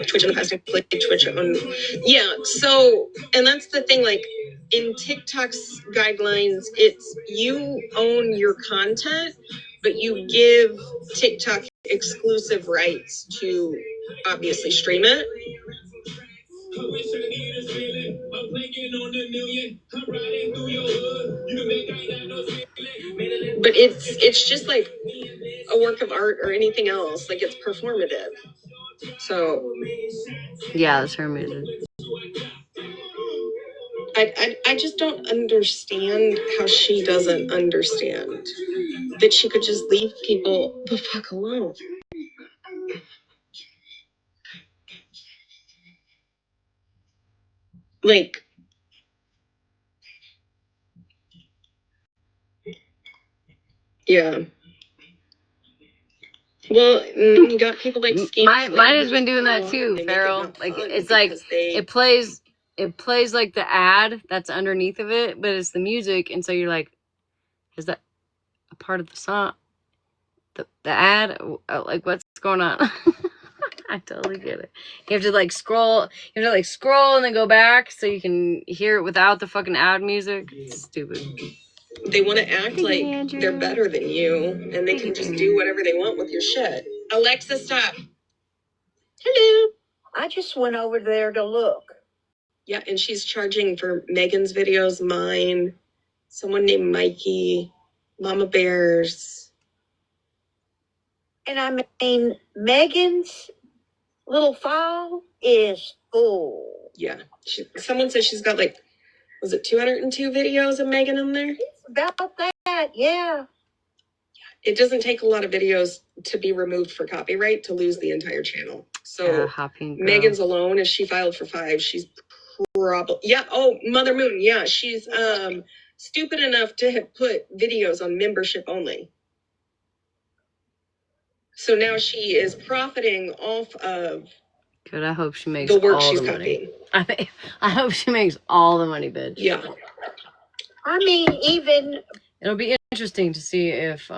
Twitch in the past, like Twitch on, yeah. So, and that's the thing, like in TikTok's guidelines, it's you own your content, but you give TikTok exclusive rights to obviously stream it. But it's just like a work of art or anything else. Like it's performative. So yeah, that's her music. I just don't understand how she doesn't understand that she could just leave people the fuck alone. Like, yeah. Well, you got people like mine has been doing that too, Farrell. Like it's like it plays like the ad that's underneath of it, but it's the music, and so you're like, is that a part of the song? The ad? Like what's going on? I totally get it. You have to like scroll. You have to like scroll and then go back so you can hear it without the fucking ad music. It's stupid. They want to act like they're better than you, and they can just do whatever they want with your shit. Alexa, stop. Hello. I just went over there to look. Yeah, and she's charging for Megan's videos, mine, someone named Mikey, Mama Bear's. And I mean, Megan's little file is full. Yeah. Someone said she's got like, was it 202 videos of Megan in there? It's about that, yeah. It doesn't take a lot of videos to be removed for copyright to lose the entire channel. So Megan's alone, if she filed for 5, she's probably, yeah. Oh, Mother Moon. Yeah. She's stupid enough to have put videos on membership only. So now she is profiting off of Good. I hope she makes the work all she's the money. copying. I hope she makes all the money, bitch. Yeah. I mean, even it'll be interesting to see if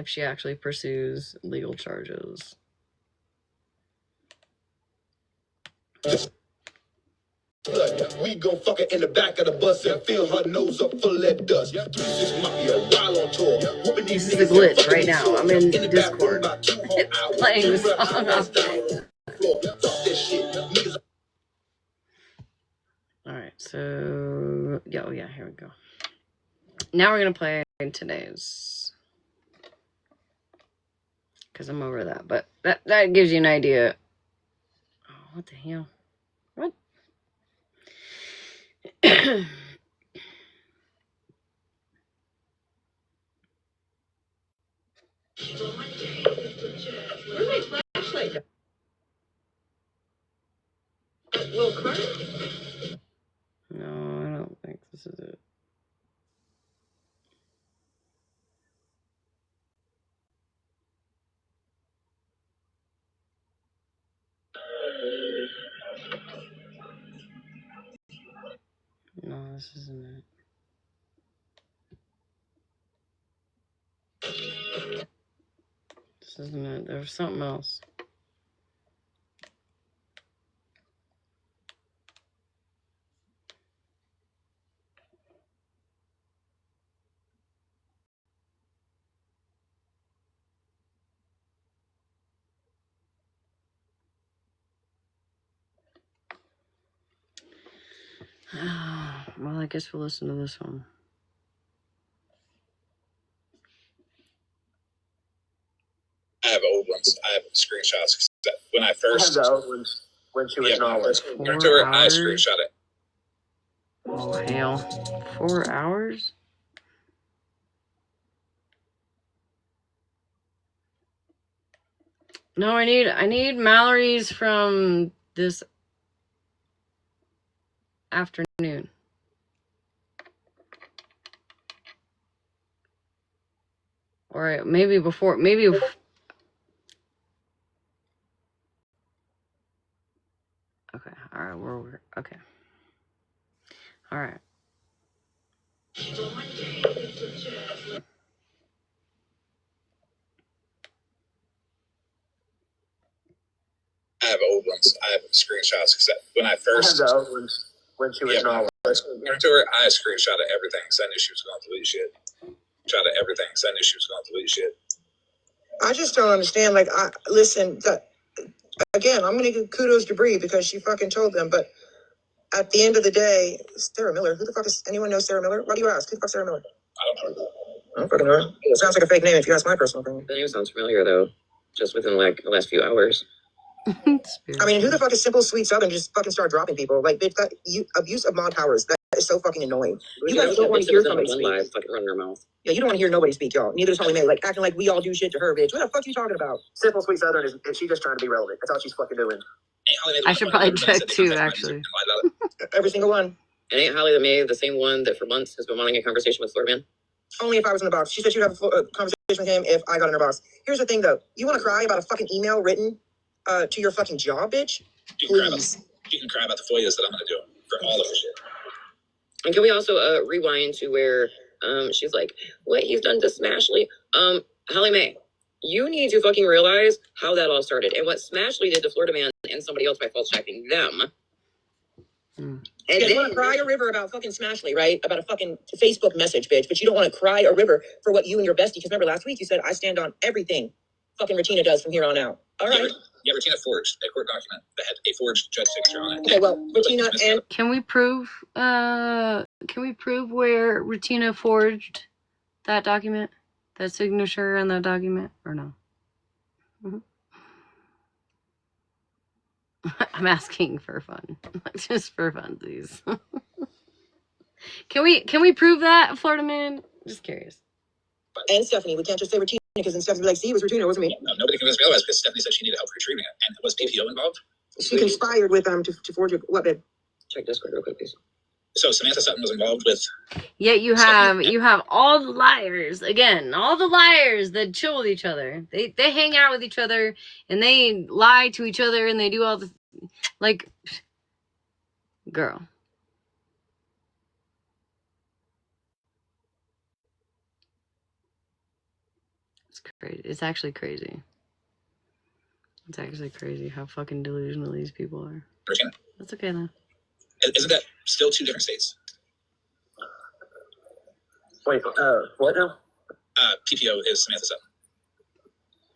she actually pursues legal charges. We gon' fuck her in the back of the bus and fill her nose up full of that dust. 3-6 Mafia, while on tour. This is the glitch right now. I'm in Discord. It's playing the song. Alright, so yeah, here we go. Now we're gonna play today's, because I'm over that, but that gives you an idea. Oh, what the hell? What? No, I don't think this is it. No, this isn't it. This isn't it. There's something else. Well, I guess we'll listen to this one. I have old ones. I have screenshots. When I first, I have the old ones when she was knowledge. I screenshot it. Oh hell, 4 hours? No, I need Mallory's from this afternoon. Or maybe before, maybe. Okay, all right, we're okay. All right. I have old ones. I have screenshots because when I first, I have the old ones when she was knowledge. To her, I screenshotted everything because I knew she was going to delete shit. I just don't understand. Like, listen. Again, I'm gonna give kudos to Bree because she fucking told them. But at the end of the day, Sarah Miller. Who the fuck is anyone know Sarah Miller? Why do you ask? Who the fuck's Sarah Miller? I don't know. I don't fucking know. It sounds like a fake name if you ask my personal opinion. The name sounds familiar though, just within like the last few hours. I mean, who the fuck is Simple Sweet Southern just fucking start dropping people? Like, bitch, abuse of mod powers. That is so fucking annoying. You guys don't want to hear somebody speak. Fucking run your mouth. Yeah, you don't want to hear nobody speak, y'all. Neither does Holly Mae. Like, acting like we all do shit to her, bitch. What the fuck are you talking about? Simple Sweet Southern is she just trying to be relevant. That's all she's fucking doing. I should probably check too, actually. Every single one. And ain't Holly Mae the same one that for months has been wanting a conversation with Florida Man? Only if I was in the box. She said she'd have a conversation with him if I got in her box. Here's the thing, though. You want to cry about a fucking email written to your fucking job, bitch? Please. You can cry about the FOIAs that I'm going to do for all of the shit. And can we also rewind to where she's like, what he's done to Smashleigh? Holly Mae, you need to fucking realize how that all started and what Smashleigh did to Florida Man and somebody else by false checking them. And you want to cry a river about fucking Smashleigh, right? About a fucking Facebook message, bitch. But you don't want to cry a river for what you and your bestie. Because remember last week you said I stand on everything fucking Regina does from here on out. All right. Yeah, Regina forged a court document that had a forged judge signature on it. Okay, well, Regina and Can we prove where Regina forged that document? That signature on that document or no? I'm asking for fun. Just for funsies. Can we prove that, Florida man? Just curious. and Stephanie, we can't just say Regina because then Stephanie will be like, see, it was Regina, it wasn't me. No, nobody convinced me otherwise because Stephanie said she needed help retrieving it. And was PPO involved? She conspired with to forge it. What, babe? Check Discord real quick, please. So Samantha Sutton was involved with. Yet you have all the liars again, all the liars that chill with each other. They hang out with each other and they lie to each other and they do all the like. Girl, it's crazy. It's actually crazy. It's actually crazy how fucking delusional these people are. Regina. That's okay though. Isn't that still two different states? Wait, what now? PPO is Samantha Sutton.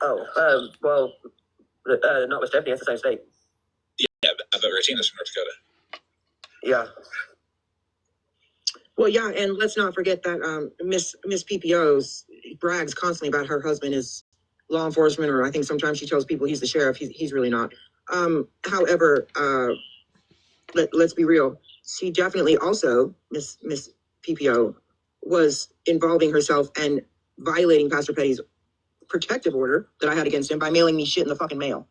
Oh, well, not with Stephanie, it's the same state. Yeah, but Regina's from North Dakota. Yeah. Well, yeah, and let's not forget that Miss PPO's brags constantly about her husband is law enforcement, or I think sometimes she tells people he's the sheriff. He's really not. However, let's be real. She definitely also, Miss PPO, was involving herself and violating Pastor Petty's protective order that I had against him by mailing me shit in the fucking mail,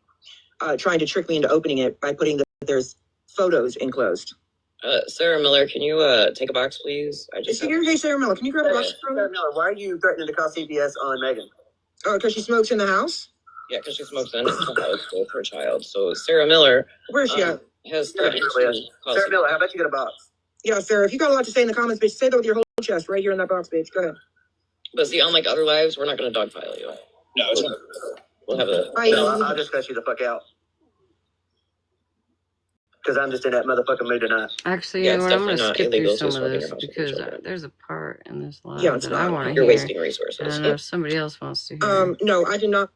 trying to trick me into opening it by putting that there's photos enclosed. Sarah Miller, can you take a box, please? Is she here? Hey, Sarah Miller, can you grab a box from Sarah Miller, why are you threatening to call CPS on Megan? Oh, because she smokes in the house? Yeah, because she smokes in the house with her child. So Sarah Miller, where is she at? Has threatened to call Sarah Miller, how about you get a box? Yeah, Sarah, if you got a lot to say in the comments, bitch, say that with your whole chest right here in that box, bitch. Go ahead. But see, unlike other lives, we're not going to dogpile you. No, it's not. We'll have a. No, I'll just cut you the fuck out. Because I'm just in that motherfucking mood tonight. Actually, Yeah, I'm going to skip illegal through to some of smoke in this your house with because children. there's a part in this live Yeah, it's that not. I want to You're hear. wasting resources. And I know somebody else wants to hear. No, I did not.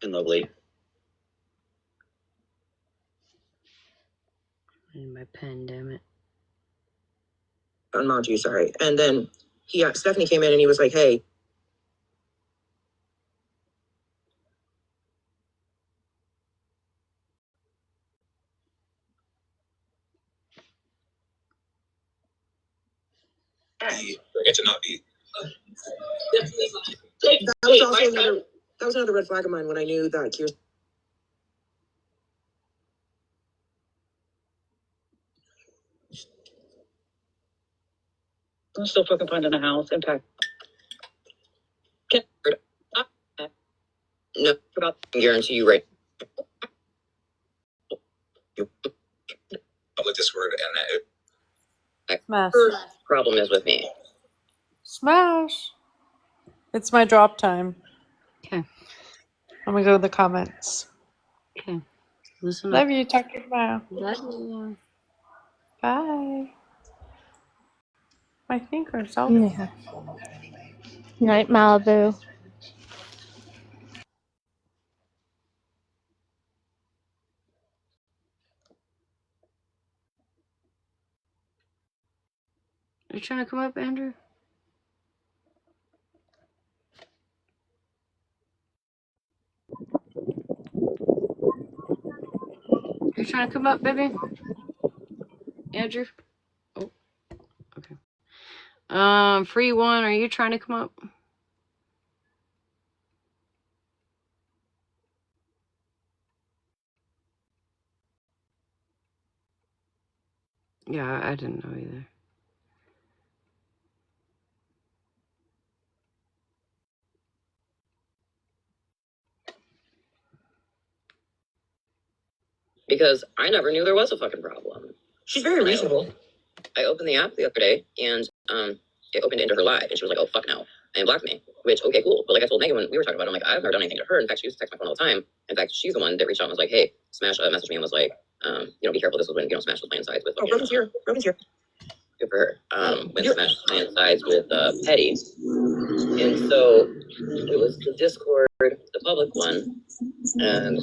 And lovely. I need my pen, damn it. On Monty, sorry. And then Stephanie came in and he was like, hey. Forget to not be. That was another red flag of mine when I knew that Kirsten. I'm still fucking finding a house. Impact. No, I guarantee you right. Public discord and that. Smash. Problem is with me. Smash. It's my drop time. Okay. I'm gonna go to the comments. Okay. Listen Love up. you. Talk to you tomorrow. Love you. Bye. My fingers all. Yeah. Night, Malibu. Are you trying to come up, Andrew? Are you trying to come up, baby? Andrew? Oh, okay. Free one, are you trying to come up? Yeah, I didn't know either. Because I never knew there was a fucking problem. She's very reasonable. I opened the app the other day and it opened into her live, and she was like, "Oh fuck no," and blocked me. Which, okay, cool. But like I told Megan when we were talking about it, I'm like, I've never done anything to her. In fact, she used to text my phone all the time. In fact, she's the one that reached out and was like, "Hey, Smash messaged me and was like, be careful. This was when Smash was playing sides with." Oh, Brogan's here. Brogan's here. Good for her. When Smash was playing sides with Petty, and so it was the Discord, the public one, and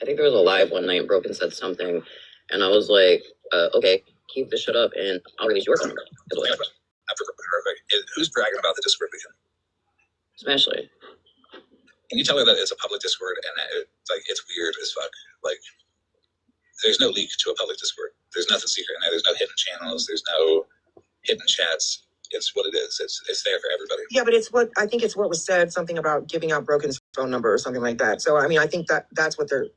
I think there was a live one night. Broken said something, and I was like, "Okay, keep this shit up, and I'll release your phone number." Who's bragging about the Discord weekend? Smashleigh. Can you tell her that it's a public Discord and that it's weird as fuck? Like, there's no leak to a public Discord. There's nothing secret in there. There's no hidden channels. There's no hidden chats. It's what it is. It's there for everybody. Yeah, but it's what was said, something about giving out Broken's phone number or something like that. So I mean, I think that's what the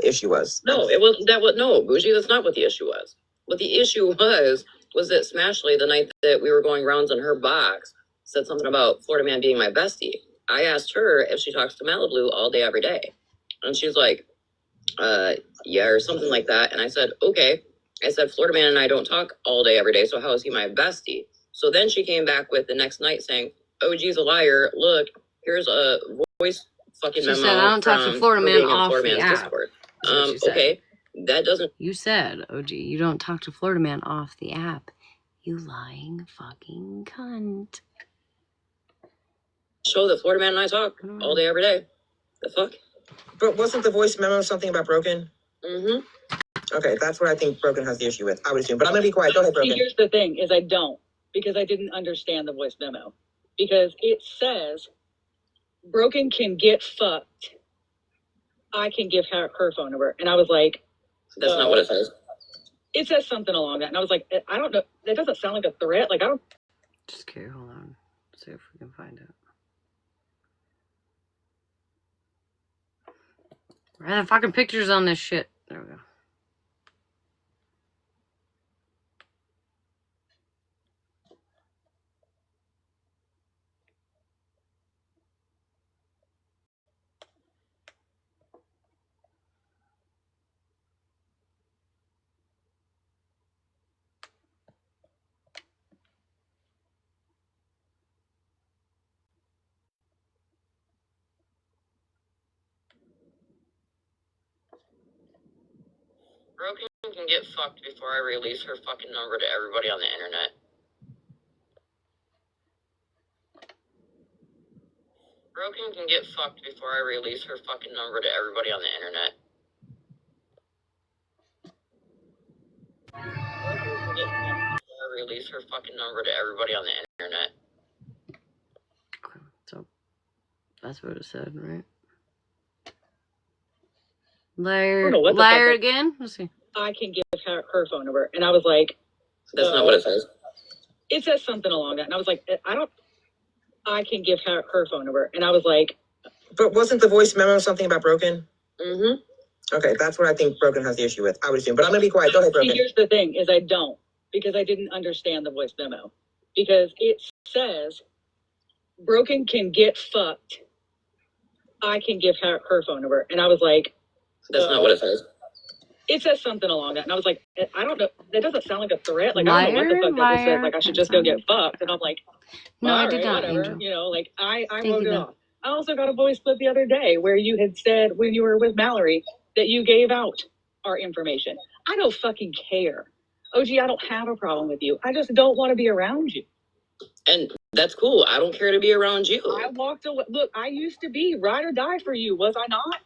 issue was. No, it wasn't that. What? No, Bougie. That's not what the issue was. What the issue was that Smashleigh, the night that we were going rounds on her box, said something about Florida Man being my bestie. I asked her if she talks to Malibu all day, every day, and she's like, yeah, or something like that. And I said, okay. I said, Florida Man and I don't talk all day, every day, so how is he my bestie? So then she came back with the next night saying, OG's a liar. Look, here's a voice fucking memo. She said, I don't talk to Florida Man off the app. Discord. Okay, that doesn't... You said, OG, you don't talk to Florida Man off the app. You lying fucking cunt. Show that Florida Man and I talk all day, every day. The fuck? But wasn't the voice memo something about Broken? Mm-hmm. Okay, that's what I think Broken has the issue with, I would assume. But I'm going to be quiet. Go ahead, Broken. Here's the thing, is I don't, because I didn't understand the voice memo. Because it says, Broken can get fucked. I can give her phone number. And I was like... That's not what it says. It says something along that. And I was like, I don't know. That doesn't sound like a threat. Like, I don't... Just kidding, hold on. See if we can find it. Where are the fucking pictures on this shit? There we go. Broken can get fucked before I release her fucking number to everybody on the internet. Broken can get fucked before I release her fucking number to everybody on the internet. Broken can get fucked before I release her fucking number to everybody on the internet. So, that's what it said, right? Liar again? Let's see. I can give her phone number. And I was like... That's not what it says. It says something along that. And I was like, I can give her phone number. And I was like... But wasn't the voice memo something about Broken? Mm-hmm. Okay, that's what I think Broken has the issue with, I would assume. But I'm going to be quiet. Go ahead, Broken. Here's the thing, is I don't. Because I didn't understand the voice memo. Because it says, Broken can get fucked. I can give her phone number. And I was like... That's not what it says. It says something along that. And I was like, I don't know. That doesn't sound like a threat. Like, I don't know what the fuck that just said. Like, I should just go get fucked. And I'm like, no, I did right, not, whatever. Angel. You know, like, I wrote it off. I also got a voice clip the other day where you had said when you were with Mallory that you gave out our information. I don't fucking care. OG, I don't have a problem with you. I just don't want to be around you. And that's cool. I don't care to be around you. I walked away. Look, I used to be ride or die for you. Was I not?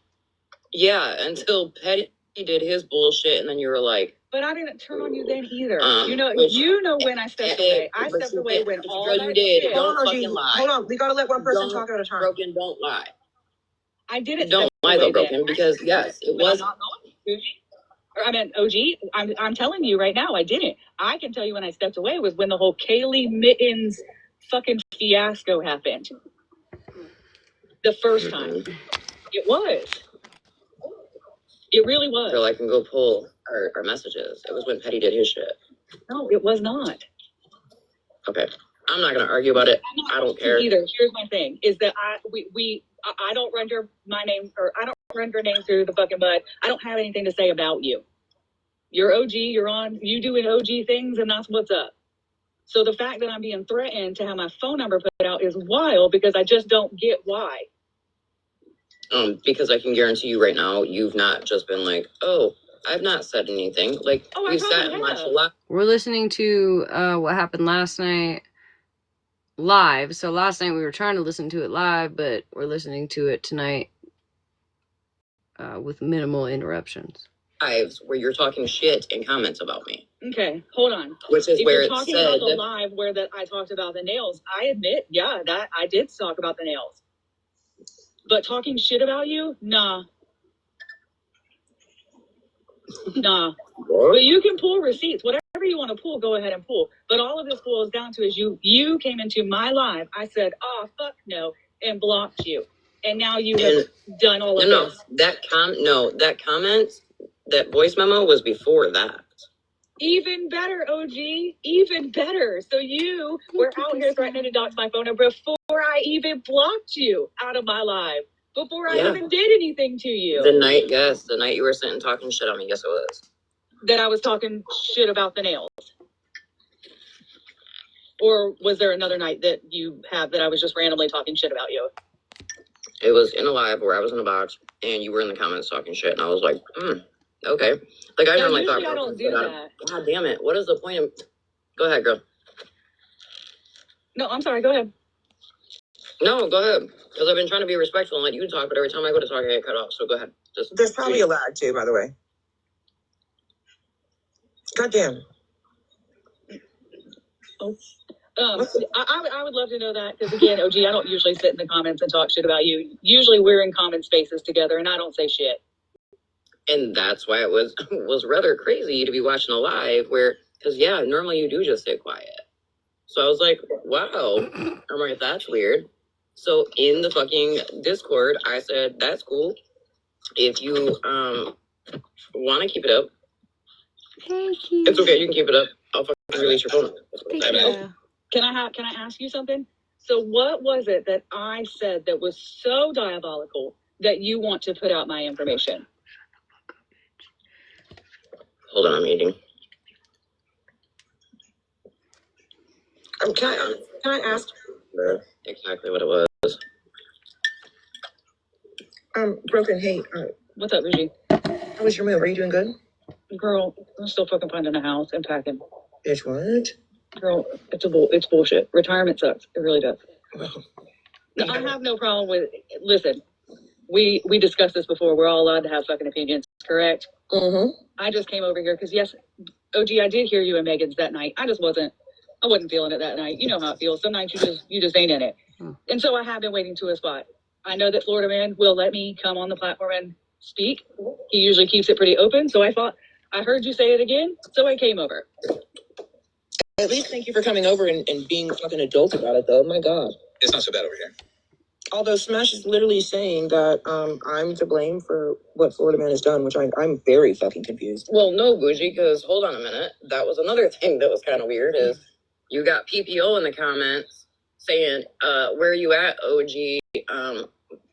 Yeah, until Petty did his bullshit, and then you were like... But I didn't turn on you then either. You know when I stepped away. I stepped away when all that you did. shit. Don't fucking lie. Hold on, we gotta let one person talk at a time. Broken, don't lie. I didn't. Don't lie though, Broken, because yes, it was. I'm not going to. I mean, OG, I'm telling you right now, I didn't. I can tell you when I stepped away was when the whole Kaylee Mittens fucking fiasco happened. The first time. It was. It really was. So I can go pull our messages. It was when Petty did his shit. No, it was not. Okay. I'm not going to argue about it. I don't care. Either. Here's my thing, is that I don't render my name, or I don't render names through the fucking mud. I don't have anything to say about you. You're OG, you're on, you doing OG things, and that's what's up. So the fact that I'm being threatened to have my phone number put out is wild because I just don't get why. Because I can guarantee you right now, you've not just been like, oh, I've not said anything. Like, we sat and watched a lot. We're listening to what happened last night live. So last night we were trying to listen to it live, but we're listening to it tonight with minimal interruptions. Lives where you're talking shit in comments about me. Okay, hold on. Which is if where you're talking about the live where that I talked about the nails, I admit, yeah, that I did talk about the nails. But talking shit about you, nah. Nah. What? But you can pull receipts. Whatever you want to pull, go ahead and pull. But all of this boils down to is you came into my live. I said, oh, fuck no, and blocked you. And now you have done all of this. That comment, that voice memo was before that. Even better, OG. Even better. So you were out here threatening to dox my phone number before I even blocked you out of my live. Before I even did anything to you. The night you were sitting talking shit on me, yes it was. That I was talking shit about the nails. Or was there another night that you have that I was just randomly talking shit about you? It was in a live where I was in a box and you were in the comments talking shit and I was like, okay. Like I normally talk about I don't do that. God damn it. What is the point of Go ahead, girl. No, I'm sorry, go ahead. No, go ahead. Because I've been trying to be respectful and let you talk, but every time I go to talk, I get cut off. So go ahead. There's probably a lag too, by the way. Goddamn. Oh. I would love to know that because again, OG, I don't usually sit in the comments and talk shit about you. Usually we're in common spaces together and I don't say shit. And that's why it was rather crazy to be watching a live where, because normally you do just stay quiet. So I was like, wow. I'm like, that's weird. So in the fucking Discord, I said, that's cool. If you want to keep it up, Thank you. it's okay. You can keep it up. I'll fucking release your phone. Yeah. Can I ask you something? So what was it that I said that was so diabolical that you want to put out my information? Hold on, I'm eating. Can I ask? Exactly what it was. Broken, hey, What's up, Reggie? how was your move? Are you doing good? Girl, I'm still fucking finding a house and packing. Bitch, what? Girl, it's bullshit. Retirement sucks. It really does. Well, No, I have no problem with. Listen, we discussed this before. We're all allowed to have fucking opinions, correct? mm-hmm. I just came over here because yes, OG, I did hear you and Megan's that night. I wasn't feeling it that night. You know how it feels. Some nights you just ain't in it. And so I have been waiting to a spot. I know that Florida Man will let me come on the platform and speak. He usually keeps it pretty open. So I thought I heard you say it again, so I came over. At least thank you for coming over and being fucking adult about it, though. My God. It's not so bad over here. Although Smash is literally saying that I'm to blame for what Florida Man has done, which I'm very fucking confused. Well, no, Bougie, because hold on a minute. That was another thing that was kind of weird is you got PPO in the comments saying, where you at, OG?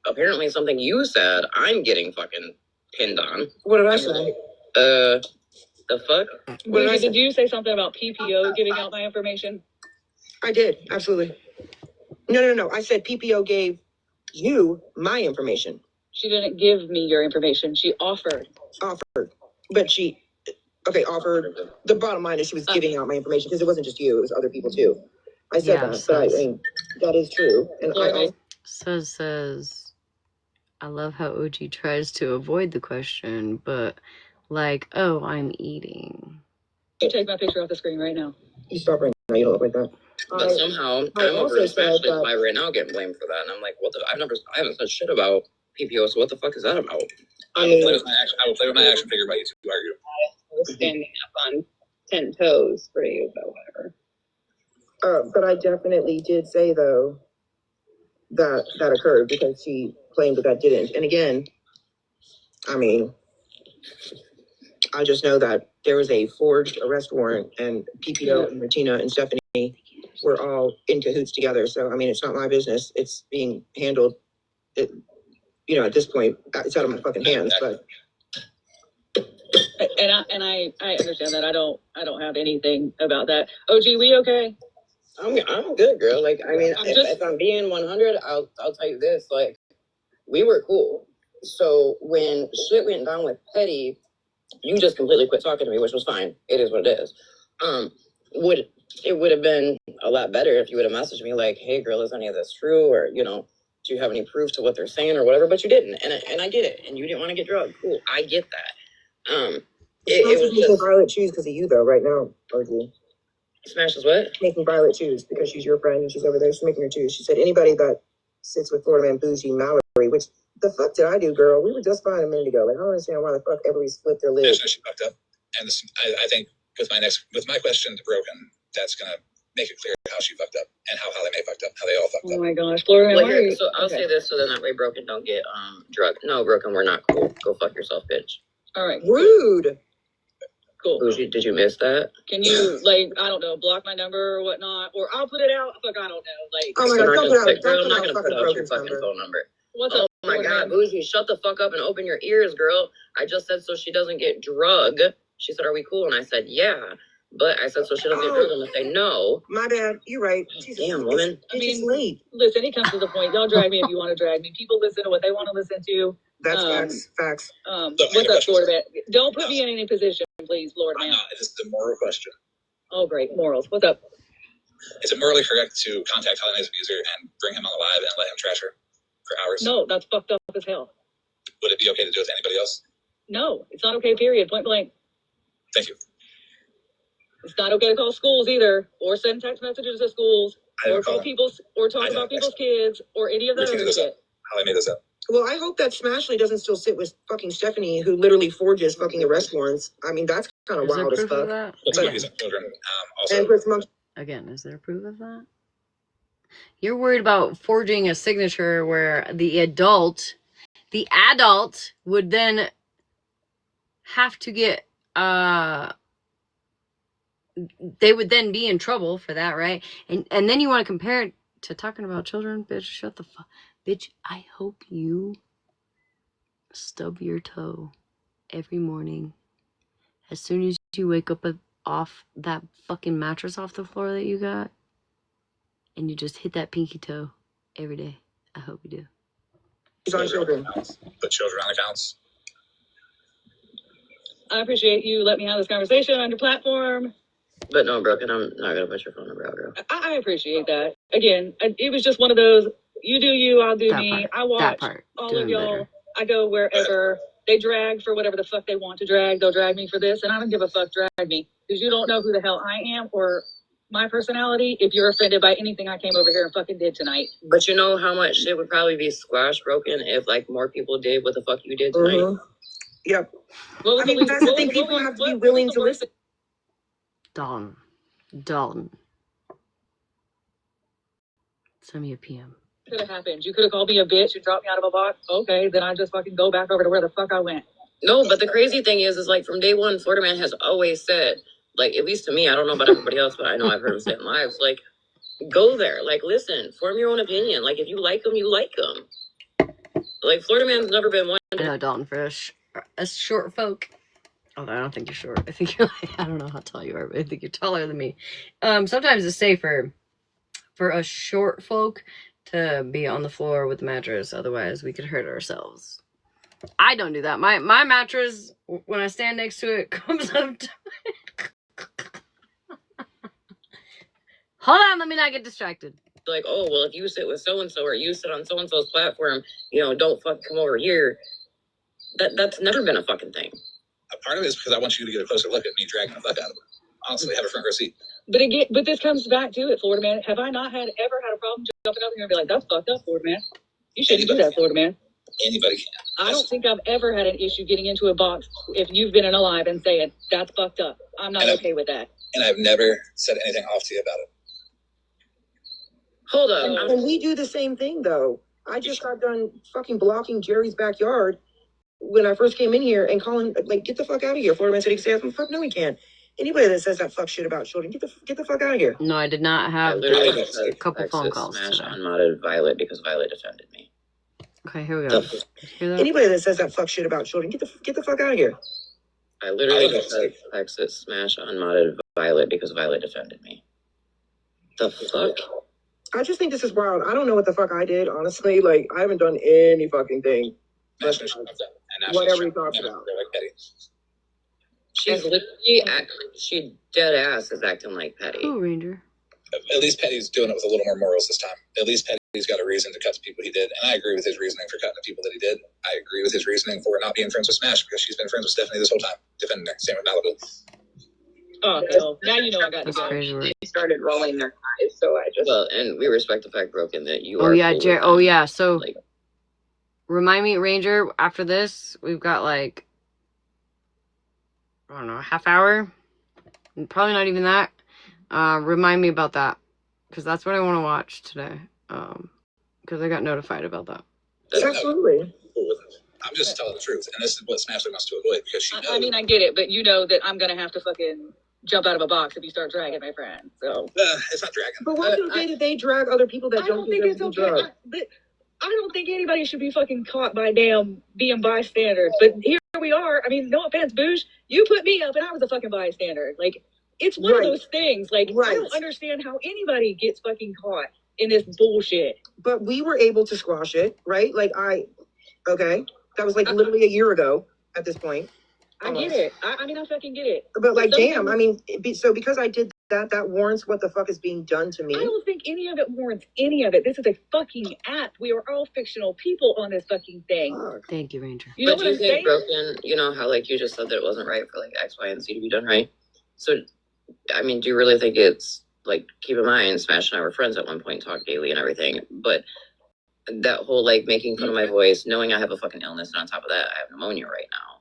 Apparently something you said, I'm getting fucking pinned on. What did I say? The fuck? Did you say something about PPO giving out my information? I did, absolutely. No. I said PPO gave you my information. She didn't give me your information. She offered. But she, offered. The bottom line is she was giving out my information because it wasn't just you, it was other people too. I said that, but I mean, that is true. And says, I love how OG tries to avoid the question, but like, oh, I'm eating. You take my picture off the screen right now. You stop right now, you don't look like that. But somehow, I'm over in Smashleigh live right now getting blamed for that. And I'm like, what the? I haven't said shit about PPO, so what the fuck is that about? I will play with my action figure about you two argue. I was standing up on 10 toes for you, but whatever. But I definitely did say, though, that occurred because she claimed that didn't. And again, I mean, I just know that there was a forged arrest warrant and PPO and Regina and Stephanie were all in cahoots together. So, I mean, it's not my business. It's being handled, at this point, it's out of my fucking hands, but. And I understand that. I don't have anything about that. OG, we okay? I'm good, girl. Like, I mean, if I'm being 100, I'll tell you this. Like, we were cool. So when shit went down with Petty, you just completely quit talking to me, which was fine. It is what it is. It would have been a lot better if you would have messaged me like, "Hey, girl, is any of this true?" Or, you know, do you have any proof to what they're saying or whatever? But you didn't, and I get it. And you didn't want to get drugged. Cool, I get that. It was making just Violet choose because of you, though. Right now, OG. Smashes what? Making Violet choose because she's your friend and she's over there. She's making her choose. She said anybody that sits with Florida Man Bougie Mallory, which the fuck did I do, girl? We were just fine a minute ago. Like, I don't understand why the fuck everybody split their lips. She fucked up, and this, I think with my question to Broken, that's gonna make it clear how she fucked up and how Holly Mae fucked up, how they all fucked up. Oh my gosh, Florida Man. Well, so I'll say this so then that way Broken don't get drugged. No, Broken, we're not cool. Go fuck yourself, bitch. All right. Rude. Cool. Bougie, did you miss that? Can you, like, I don't know, block my number or whatnot? Or I'll put it out. Fuck, I don't know. Like, Oh my God, I'm not gonna put out your fucking phone number. What's up? Oh my God, Bougie, shut the fuck up and open your ears, girl. I just said so she doesn't get drugged. She said, "Are we cool?" And I said, "Yeah." But I said so she doesn't get drugged. And I say no. My bad. You're right. Jesus, damn, woman. It's late. Listen, it comes to the point. Y'all drag me if you want to drag me. People listen to what they want to listen to. That's facts. What's up, Florida Man? Don't put me in any position, please, Florida Man. It is a moral question. Oh, great. Morals. What's up? Is it morally correct to contact Holly Mae's abuser and bring him on the live and let him trash her for hours? No, that's fucked up as hell. Would it be okay to do it to anybody else? No, it's not okay, period. Point blank. Thank you. It's not okay to call schools either, or send text messages to schools, or call people, or talk about people's kids, or any of that other shit. Holly made this up. Well, I hope that Smashleigh doesn't still sit with fucking Stephanie, who literally forges fucking arrest warrants. I mean, that's kind of wild as fuck. Children, also. And Chris Monk. Again, is there proof of that? You're worried about forging a signature where the adult would then have to get, they would then be in trouble for that, right? And then you want to compare it to talking about children? Bitch, shut the fuck. Bitch, I hope you stub your toe every morning as soon as you wake up off that fucking mattress off the floor that you got, and you just hit that pinky toe every day. I hope you do. On children. Put children on accounts. I appreciate you letting me have this conversation on your platform. But no, Broken, I'm not gonna put your phone number out, girl. I appreciate that. Again, it was just one of those, you do you, I'll do me. I watch all of y'all. Better. I go wherever. They drag for whatever the fuck they want to drag. They'll drag me for this, and I don't give a fuck, drag me. Because you don't know who the hell I am or my personality if you're offended by anything I came over here and fucking did tonight. But you know how much shit would probably be squashed, Broken, if, like, more people did what the fuck you did tonight? Mm-hmm. Yep. I mean, that's the thing. People have to be willing to listen. Dalton. Send me a PM. Could have happened. You could have called me a bitch and dropped me out of a box. Okay, then I just fucking go back over to where the fuck I went. No, but the crazy thing is like from day one, Florida Man has always said, like, at least to me, I don't know about everybody else, but I know I've heard him say it in lives, like, go there. Like, listen, form your own opinion. Like, if you like them, you like them. Like, Florida Man's never been one. I know, Dalton, for us short folk. Although I don't think you're short. I think you're like, I don't know how tall you are, but I think you're taller than me. Sometimes it's safer for us short folk to be on the floor with the mattress. Otherwise, we could hurt ourselves. I don't do that. My mattress, when I stand next to it, comes up to Hold on, let me not get distracted. Like, oh, well, if you sit with so-and-so or you sit on so-and-so's platform, you know, don't fucking come over here. That's never been a fucking thing. A part of it is because I want you to get a closer look at me dragging the fuck out of her. Honestly, have a front row seat. But this comes back to it, Florida Man. Have I not ever had a problem jumping up here and be like, that's fucked up, Florida Man? You shouldn't do that, Florida Man. Anybody can. I don't think I've ever had an issue getting into a box if you've been in a live and saying, that's fucked up. I'm not okay with that. And I've never said anything off to you about it. Hold up. And we do the same thing, though. I just got done fucking blocking Jerry's backyard when I first came in here and calling, like, get the fuck out of here. Florida Man said he can say, fuck, no, he can't. Anybody that says that fuck shit about children, get the fuck out of here. No, I did not have a couple phone calls Smash today. unmodded Violet because Violet defended me. Okay, here we go. Hear that? Anybody that says that fuck shit about children, get the fuck out of here. I literally just said exit Smash unmodded Violet because Violet defended me. The fuck? I just think this is wild. I don't know what the fuck I did, honestly. Like, I haven't done any fucking thing. Whatever he talks about. She's literally she dead ass is acting like Petty. Who, Ranger? At least Petty's doing it with a little more morals this time. At least Petty's got a reason to cut the people he did, and I agree with his reasoning for cutting the people that he did. I agree with his reasoning for not being friends with Smash because she's been friends with Stephanie this whole time, defending her. Same with Malibu. Oh, no. Now you know I got to That's go. crazy. They started rolling their eyes, so I just. Well, and we respect the fact, Broken, that you Oh are. yeah, Cool oh yeah. So like, remind me, Ranger. After this, we've got like I don't know, a half hour. Probably not even that. Remind me about that because that's what I want to watch today. Because I got notified about that. Absolutely. I'm just telling the truth, and this is what Smashleigh wants to avoid because she knows. I mean, I get it, but you know that I'm gonna have to fucking jump out of a box if you start dragging my friend. So It's not dragging. But why do they that they drag other people that I don't think it's okay. I don't think anybody should be fucking caught by damn being bystanders. But here we are. I mean, no offense, Boosh. You put me up and I was a fucking bystander. Like, it's one of those things. Like, I don't understand how anybody gets fucking caught in this bullshit. But we were able to squash it, right? Like, okay. That was like literally a year ago at this point. I get it. I mean, I fucking get it. But like, damn, I mean, so because I did that warrants what the fuck is being done to me. I don't think any of it warrants any of it. This is a fucking app. We are all fictional people on this fucking thing. Thank you, Ranger. You know but what do you I'm think, saying? Broken, you know how like you just said that it wasn't right for like X, Y, and Z to be done right? So, I mean, do you really think it's like, keep in mind, Smash and I were friends at one point, talk daily and everything, but that whole like making fun of my voice, knowing I have a fucking illness, and on top of that, I have pneumonia right now.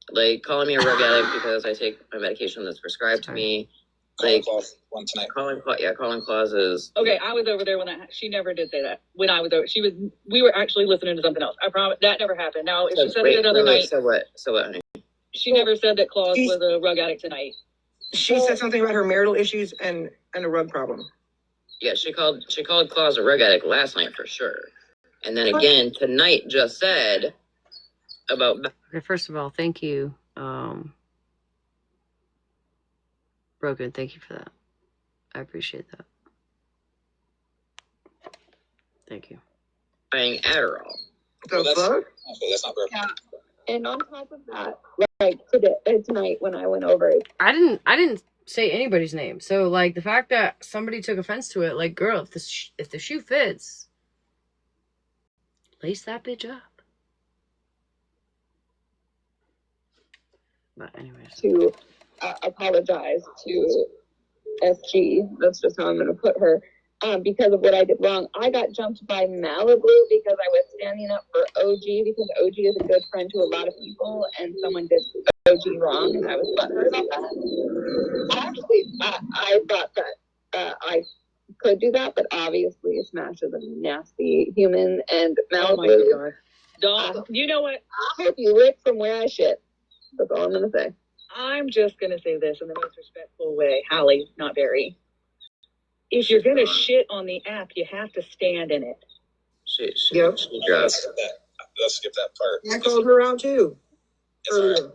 Like, calling me a drug addict because I take my medication that's prescribed to me. Like, one tonight. Calling clauses. Okay, I was over there when she never did say that. When I was over, we were actually listening to something else. I promise that never happened. Now, if she said it another night. So what, honey? She never said that Claus was a rug addict tonight. She said something about her marital issues and a rug problem. Yeah, she called Claus a rug addict last night for sure. And then again, tonight just said about... Okay, first of all, thank you. Broken, thank you for that. I appreciate that. Thank you. Buying Adderall. The fuck? That's not broken. Yeah. And on top of that, like tonight when I went over it. I didn't say anybody's name. So like the fact that somebody took offense to it, like, girl, if the shoe fits, lace that bitch up. But anyways, to apologize to SG. That's just how I'm going to put her. Because of what I did wrong. I got jumped by Malibu because I was standing up for OG because OG is a good friend to a lot of people and someone did OG wrong and I was butthurt about that. I thought that I could do that, but obviously Smash is a nasty human and Malibu. Oh my God. Don't, you know what? I hope you lick from where I shit. That's all I'm going to say. I'm just going to say this in the most respectful way. Hallie, not Barry. If you're going to shit on the app, you have to stand in it. She Yep. Let's skip that part. I called her out too. Earlier.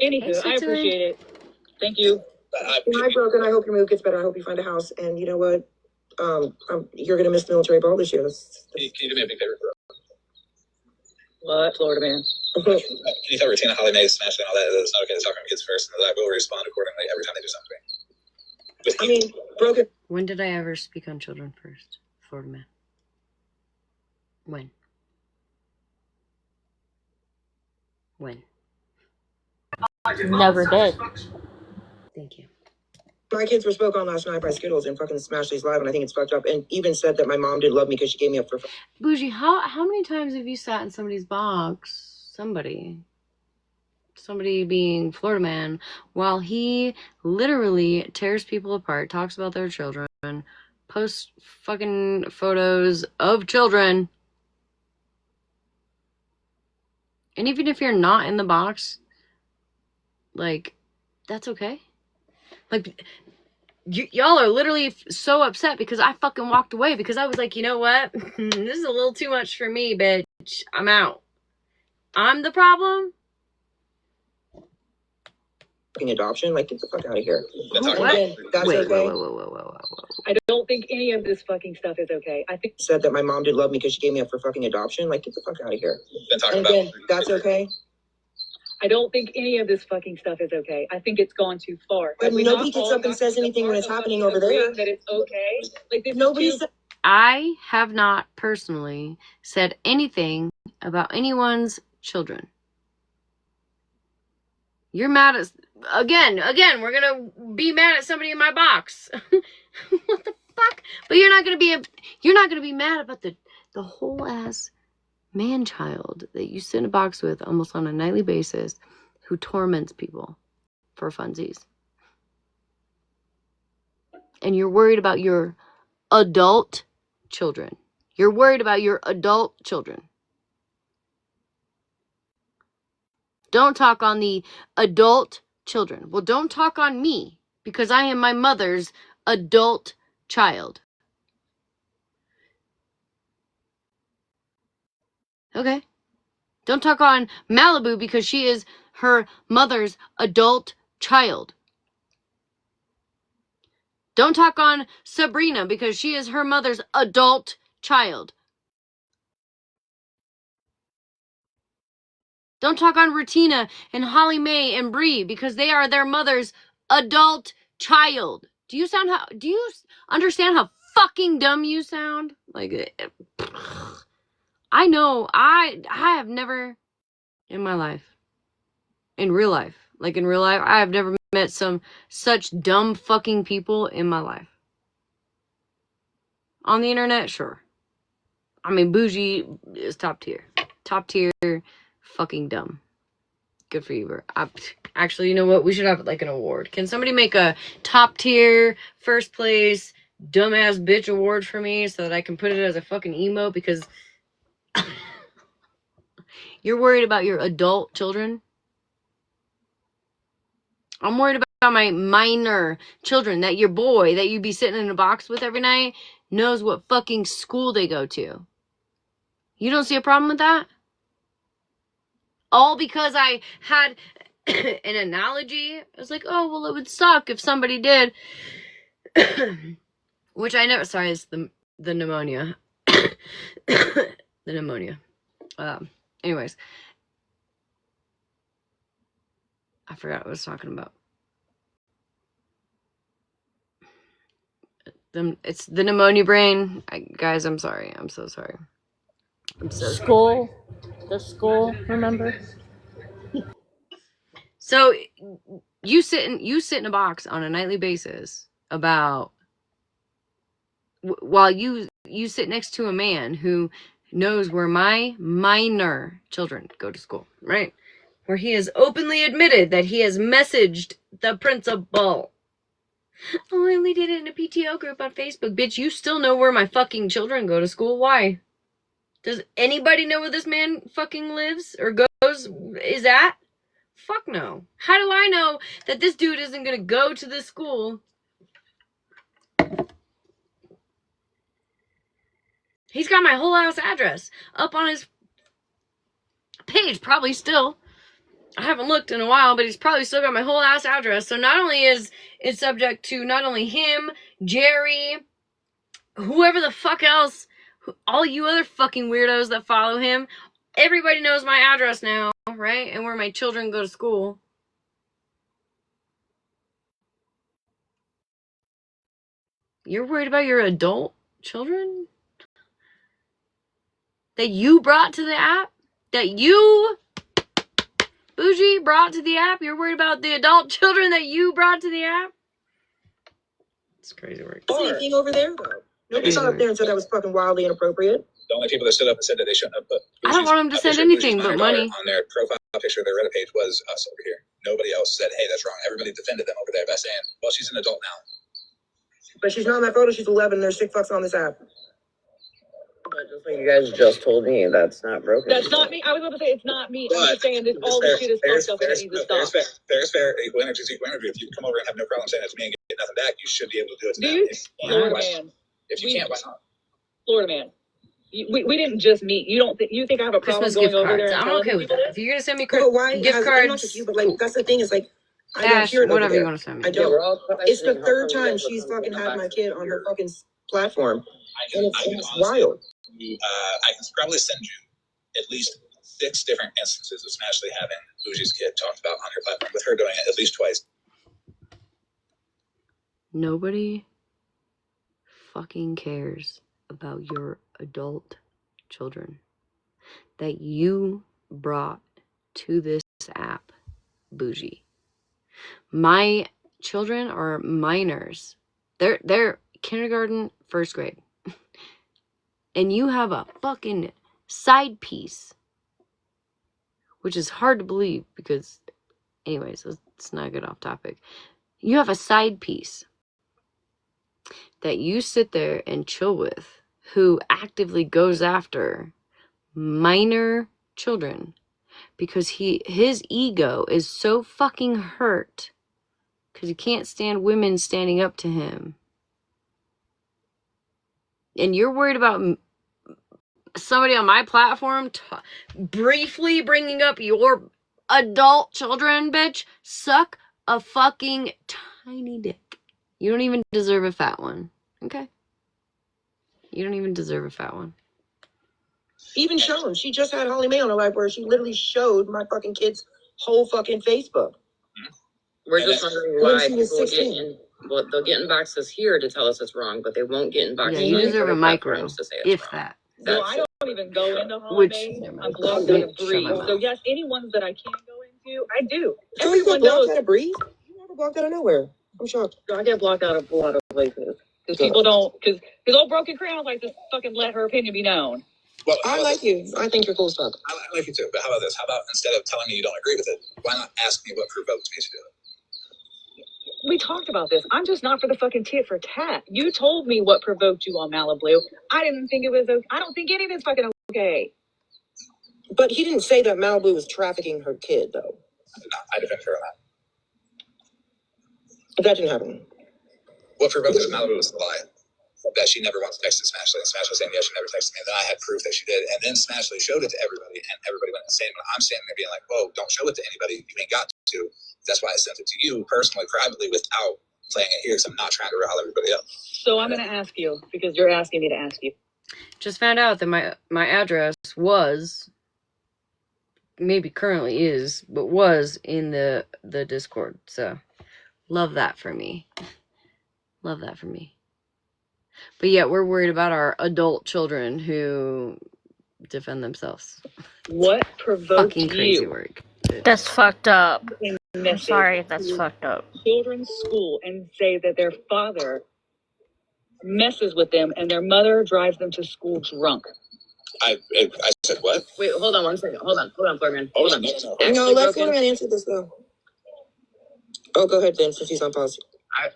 Anywho, I appreciate it. Thank you. Hi, Broken. I hope your mood gets better. I hope you find a house. And you know what? You're going to miss the military ball this year. Can you do me a big favor, bro? What, Florida man? Can you tell Regina, Holly Mae, Smash, and all that it's not okay to talk on kids first, and that I will respond accordingly every time they do something to me. Broken. when did I ever speak on children first, Florida man? When? Never did. Thank you. My kids were spoke on last night by Skittles and fucking Smashleigh's live, and I think it's fucked up. And even said that my mom didn't love me because she gave me up for. Bougie, how many times have you sat in somebody's box? Somebody being Florida man, while he literally tears people apart, talks about their children, posts fucking photos of children. And even if you're not in the box, like, that's okay. Like, y'all are literally so upset because I fucking walked away because I was like, you know what? This is a little too much for me, bitch. I'm out. I'm the problem? adoption. Like, get the fuck out of here. What? That's Wait, okay. whoa. I don't think any of this fucking stuff is okay. I think said that my mom didn't love me because she gave me up for fucking adoption. Like, get the fuck out of here. And again, that's okay. I don't think any of this fucking stuff is okay. I think it's gone too far. But nobody gets up and says anything when it's happening over there. That it's okay. Like, this nobody said. I have not personally said anything about anyone's children. You're mad at again, we're gonna be mad at somebody in my box. What the fuck? But you're not gonna be mad about the whole ass man child that you sit in a box with almost on a nightly basis who torments people for funsies. And you're worried about your adult children. You're worried about your adult children. Don't talk on the adult children. Well, don't talk on me because I am my mother's adult child. Okay? Don't talk on Malibu because she is her mother's adult child. Don't talk on Sabrina because she is her mother's adult child. Don't talk on Rutina and Holly Mae and Bree because they are their mother's adult child. Do you understand how fucking dumb you sound? Like, I know, I have never in my life, in real life, I have never met such dumb fucking people in my life. On the internet, sure. I mean, Bougie is top tier. Top tier, fucking dumb. Good for you, bro. Actually, you know what? We should have like an award. Can somebody make a top tier, first place, dumbass bitch award for me so that I can put it as a fucking emote? Because you're worried about your adult children. I'm worried about my minor children, that your boy that you be sitting in a box with every night knows what fucking school they go to. You don't see a problem with that? All because I had an analogy. I was like, oh, well, it would suck if somebody did. Which I never, sorry, it's the pneumonia. The pneumonia. Anyways. I forgot what I was talking about. It's the pneumonia brain. Guys, I'm sorry. I'm so sorry. I'm so School. The school, remember? So you sit in a box on a nightly basis about while you sit next to a man who knows where my minor children go to school, right? Where he has openly admitted that he has messaged the principal. Oh, I only did it in a PTO group on Facebook. Bitch, you still know where my fucking children go to school. Why? Does anybody know where this man fucking lives or goes? Is that? Fuck no. How do I know that this dude isn't gonna go to this school? He's got my whole house address up on his page, probably still. I haven't looked in a while, but he's probably still got my whole house address. So not only is it subject to not only him, Jerry, whoever the fuck else, all you other fucking weirdos that follow him, everybody knows my address now, right? And where my children go to school. You're worried about your adult children? That you brought to the app? That you, Bougie, brought to the app? You're worried about the adult children that you brought to the app? It's crazy work. Anything over there, though? Nobody got up there and said that was fucking wildly inappropriate. The only people that stood up and said that they shouldn't have put I don't want them to send anything but money on their profile picture, their Reddit page was us over here. Nobody else said, hey, that's wrong. Everybody defended them over there by saying, well, she's an adult now. But she's not in that photo. She's 11. There's sick fucks on this app. But just like you guys just told me, that's not broken. That's not me. I was about to say it's not me. I'm just saying that all this shit is fucked up and it needs to stop. Fair's fair. Equal energy is equal energy. If you come over and have no problem saying it's me and get nothing back, you should be able to do it to them. Florida man. If you can't, why not? Florida man. We didn't just meet. You think I have a problem Christmas going gift over cards. there? I'm okay with that. If you're gonna send me But why? gift cards, not just you, but like that's the thing is like I don't Ash, hear it over whatever you there. want to send I me. Yeah, don't. we're all It's the questioning how third come you time guys she's listen to fucking no had my back kid to on your- her fucking platform. I can It's honestly, wild. I can probably send you at least 6 different instances of Smashleigh having Bougie's kid talked about on her platform, with her doing it at least twice. Nobody fucking cares about your adult children that you brought to this app, Bougie. My children are minors. They're kindergarten, first grade. And you have a fucking side piece, which is hard to believe because, anyways, let's not get off topic. You have a side piece that you sit there and chill with who actively goes after minor children because his ego is so fucking hurt because he can't stand women standing up to him. And you're worried about somebody on my platform briefly bringing up your adult children, bitch? Suck a fucking tiny dick. You don't even deserve a fat one, okay? You don't even deserve a fat one. Even shown. She just had Holly Mae on her live where she literally showed my fucking kid's whole fucking Facebook. We're just wondering When why she was people get 16. in. Well, they'll get in boxes here to tell us it's wrong, but they won't get in boxes. Yeah, you on deserve other a micro, platforms to say it's if wrong. that. Well, That's I don't even go into Which, holidays. never I'm mind. blocked out of Shut Breeze. my mouth. So yes, any ones that I can go into, I do. So you got Everyone blocked knows. out of Breeze? You never blocked out of nowhere. I'm shocked. I get blocked out of a lot of places. Because people don't, because old broken crowns like to fucking let her opinion be known. Well, I like you. I think you're cool stuff. I like you too, but how about this? How about instead of telling me you don't agree with it, why not ask me what provoked me to do it? We talked about this. I'm just not for the fucking tit for tat. You told me what provoked you on Malibu. I didn't think it was okay. I don't think any of it's fucking okay. But he didn't say that Malibu was trafficking her kid, though. No, I defend her on that. That didn't happen. What provoked us Malibu was the lie that she never once texted Smashleigh, and Smashleigh saying, yes, she never texted me. And then I had proof that she did. And then Smashleigh showed it to everybody, and everybody went insane. When I'm standing there being like, whoa, don't show it to anybody. You ain't got to. That's why I sent it to you personally, privately, without playing it here, because I'm not trying to rile everybody up. So I'm going to ask you, because you're asking me to ask you. Just found out that my address was, maybe currently is, but was in the Discord. So, love that for me. Love that for me. But yeah, we're worried about our adult children who defend themselves. What provoked Fucking crazy you? work. That's fucked up. I'm Message sorry if that's to fucked up. children's school and say that their father messes with them and their mother drives them to school drunk. I said, what? Wait, hold on 1 second. Hold on, Florian. Hold on. No, let Florian answer this, though. Oh, go ahead, then, since he's on pause.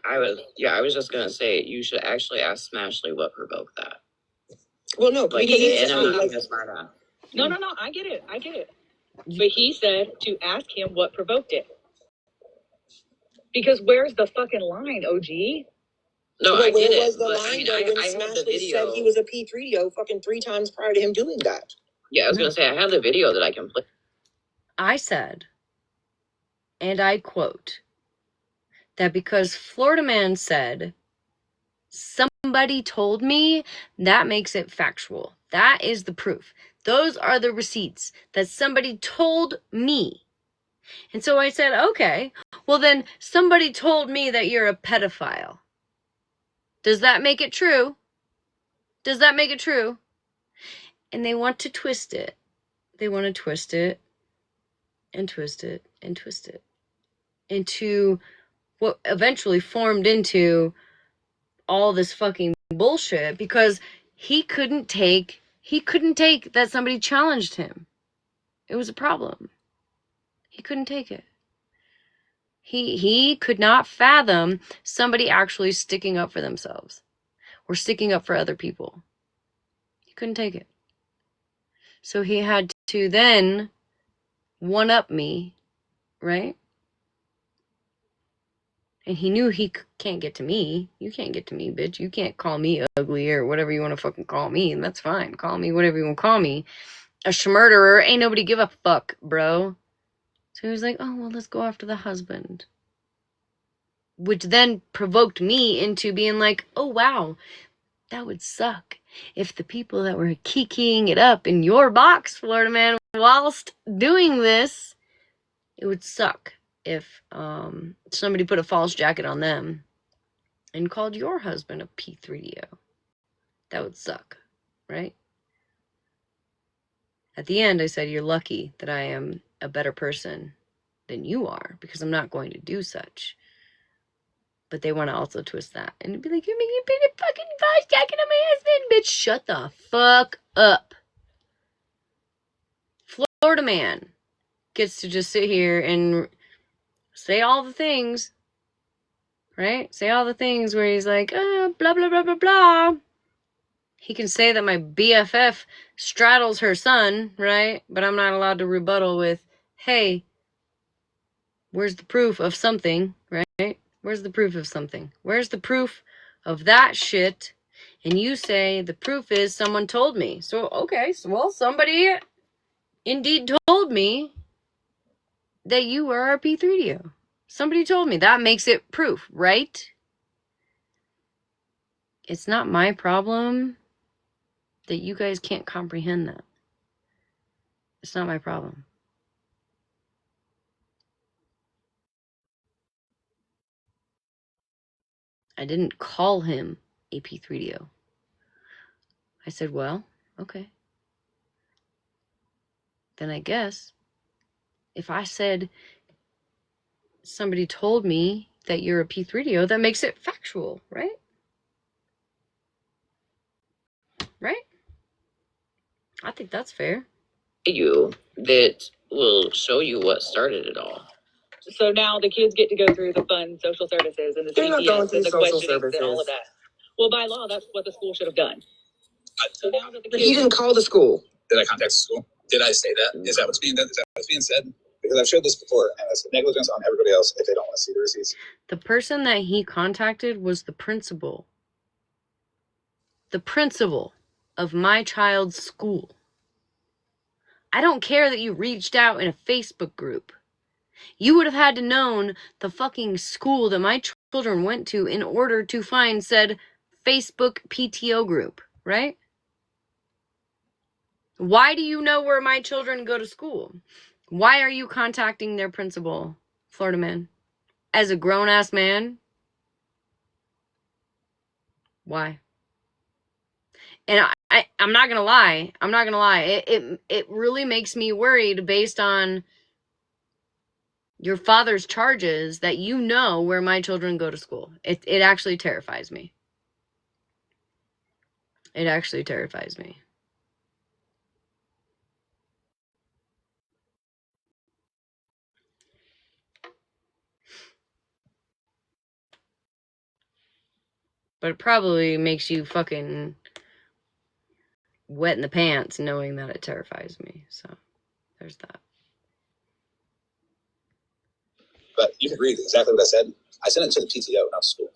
I was just gonna say you should actually ask Smashleigh what provoked that. Well, no, Like, because and I'm not being a smart ass. No, I get it. But he said to ask him what provoked it. Because where's the fucking line, OG? No, well, I get where it. was the But line, I mean, though, when I have the Smashleigh said video. he was a P3DO fucking 3 times prior to him doing that? Yeah, I was gonna say I have the video that I can play. I said, and I quote, that because Florida Man said, somebody told me, that makes it factual. That is the proof. Those are the receipts that somebody told me. And so I said, okay, well then somebody told me that you're a pedophile. Does that make it true? Does that make it true? And they want to twist it. They want to twist it and twist it and twist it into what eventually formed into all this fucking bullshit because he couldn't take that somebody challenged him. It was a problem. He couldn't take it. He could not fathom somebody actually sticking up for themselves or sticking up for other people. He couldn't take it. So he had to then one-up me, right? And he knew he can't get to me. You can't get to me, bitch. You can't call me ugly or whatever you want to fucking call me. And that's fine. Call me whatever you want to call me. A schmurderer. Ain't nobody give a fuck, bro. So he was like, oh, well, let's go after the husband. which then provoked me into being like, oh, wow, that would suck if the people that were kikiing it up in your box, Florida man, whilst doing this, it would suck if somebody put a false jacket on them and called your husband a P3DO. That would suck, right? At the end, I said, you're lucky that I am a better person than you are, because I'm not going to do such. But they want to also twist that and be like, you're making a fucking false jacket on my husband. Bitch, shut the fuck up. Florida man gets to just sit here and say all the things, right? Say all the things where he's like, oh, blah, blah, blah, blah, blah. He can say that my BFF straddles her son, right? But I'm not allowed to rebuttal with, hey, where's the proof of something, right? Where's the proof of something? Where's the proof of that shit? And you say the proof is someone told me. So, okay, so, well, somebody indeed told me that you were a P3DO. Somebody told me. That makes it proof, right? It's not my problem that you guys can't comprehend that. It's not my problem. I didn't call him a P3DO. I said, well, okay. Then I guess if I said somebody told me that you're a P3DO, that makes it factual, right? Right? I think that's fair. You that will show you what started it all. So now the kids get to go through the fun social services and the CPS and the questioning and all of that. Well, by law, that's what the school should have done. So now that the But he didn't call the school. Did I contact the school? Did I say that? Is that what's being done? Is that what's being said? Because I've showed this before, and it's negligence on everybody else if they don't want to see the receipts. The person that he contacted was the principal. The principal of my child's school. I don't care that you reached out in a Facebook group. You would have had to known the fucking school that my children went to in order to find said Facebook PTO group, right? Why do you know where my children go to school? Why are you contacting their principal, Florida man? As a grown-ass man? Why? And I'm not gonna lie. I'm not gonna lie. It really makes me worried based on your father's charges that you know where my children go to school. It actually terrifies me. It actually terrifies me. But it probably makes you fucking wet in the pants knowing that it terrifies me. So there's that. But you can read exactly what I said. I sent it to the PTO, not school.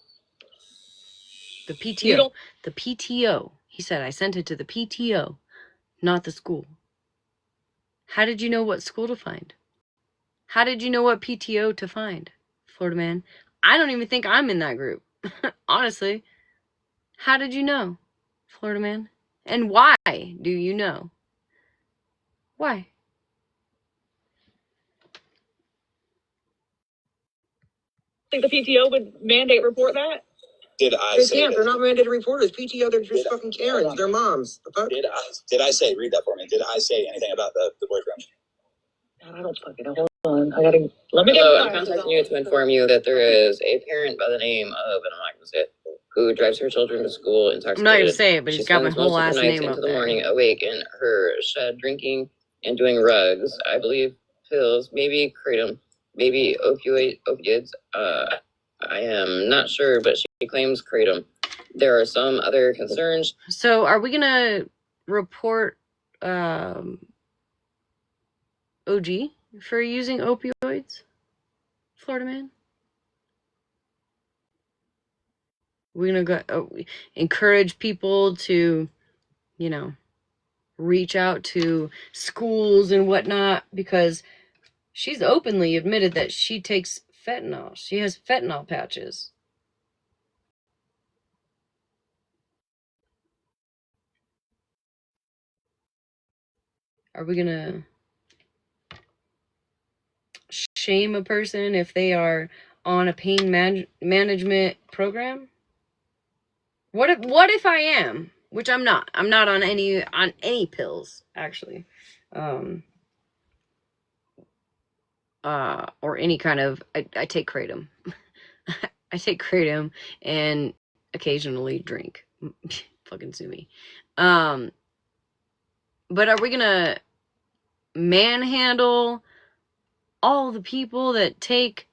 The PTO. The PTO. He said, I sent it to the PTO, not the school. How did you know what school to find? How did you know what PTO to find, Florida man? I don't even think I'm in that group. Honestly. How did you know, Florida man? And why do you know? Why? think the PTO would mandate report that? Did I They say can't. that? They're not mandated reporters. PTO, they're just fucking Karens. They're moms. The fuck? Did I say, read that for me, did I say anything about the boyfriend? God, I don't fucking know. Hold on. I gotta, let me get Hello, I'm contacting you to inform you that there is a parent by the name of, and I'm not going to say it, who drives her children to school intoxicated. I'm not going to say it, but he's got my whole ass name up into the there. morning awake in her shed drinking and doing rugs, I believe pills, maybe kratom, maybe opiates. I am not sure, but she claims kratom. There are some other concerns. So are we going to report OG for using opioids, Florida man? We're going to go encourage people to, you know, reach out to schools and whatnot, because she's openly admitted that she takes fentanyl. She has fentanyl patches. Are we gonna shame a person if they are on a pain management program? What if I am? Which I'm not. I'm not on any pills, actually. Or any kind of I take kratom. I take kratom and occasionally drink. Fucking sue me. But are we gonna manhandle all the people that take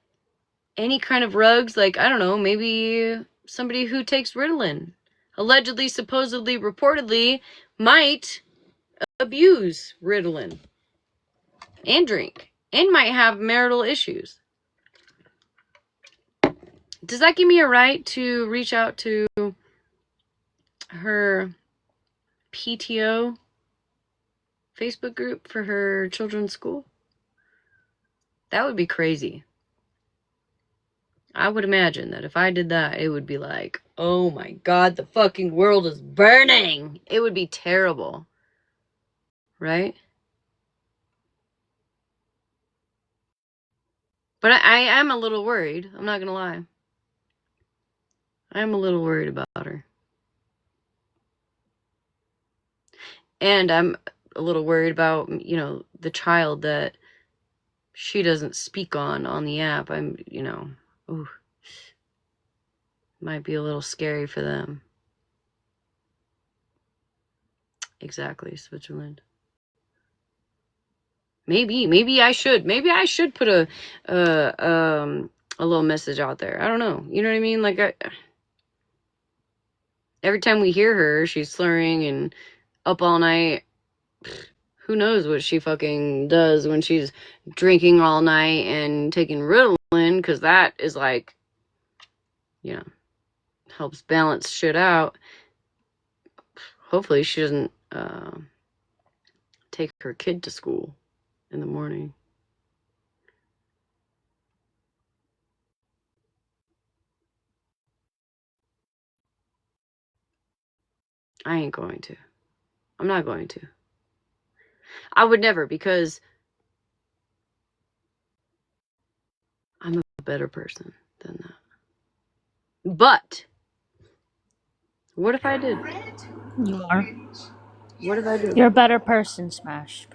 any kind of drugs? Like, I don't know, maybe somebody who takes Ritalin, allegedly, supposedly, reportedly, might abuse Ritalin and drink and might have marital issues. Does that give me a right to reach out to her PTO Facebook group for her children's school? That would be crazy. I would imagine that if I did that, it would be like, oh my God, the fucking world is burning. It would be terrible. Right? But I am a little worried. I'm not going to lie. I'm a little worried about her. And I'm a little worried about, the child that she doesn't speak on the app. Ooh, might be a little scary for them. Exactly, Switzerland. Maybe I should put a little message out there. I don't know. You know what I mean? Like, every time we hear her, she's slurring and up all night. Who knows what she fucking does when she's drinking all night and taking Ritalin, because that is like, helps balance shit out. Hopefully she doesn't take her kid to school in the morning. I ain't going to. I'm not going to. I would never, because I'm a better person than that. But what if I did? You are. What if I did? You're a better person, Smash.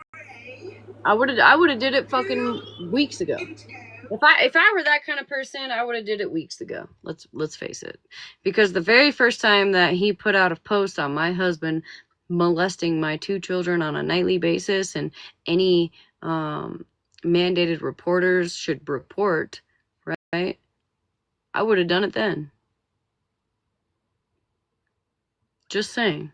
I would have did it fucking weeks ago. If I were that kind of person, I would have did it weeks ago. Let's face it. Because the very first time that he put out a post on my husband molesting my 2 children on a nightly basis, and any mandated reporters should report, right? I would have done it then. Just saying.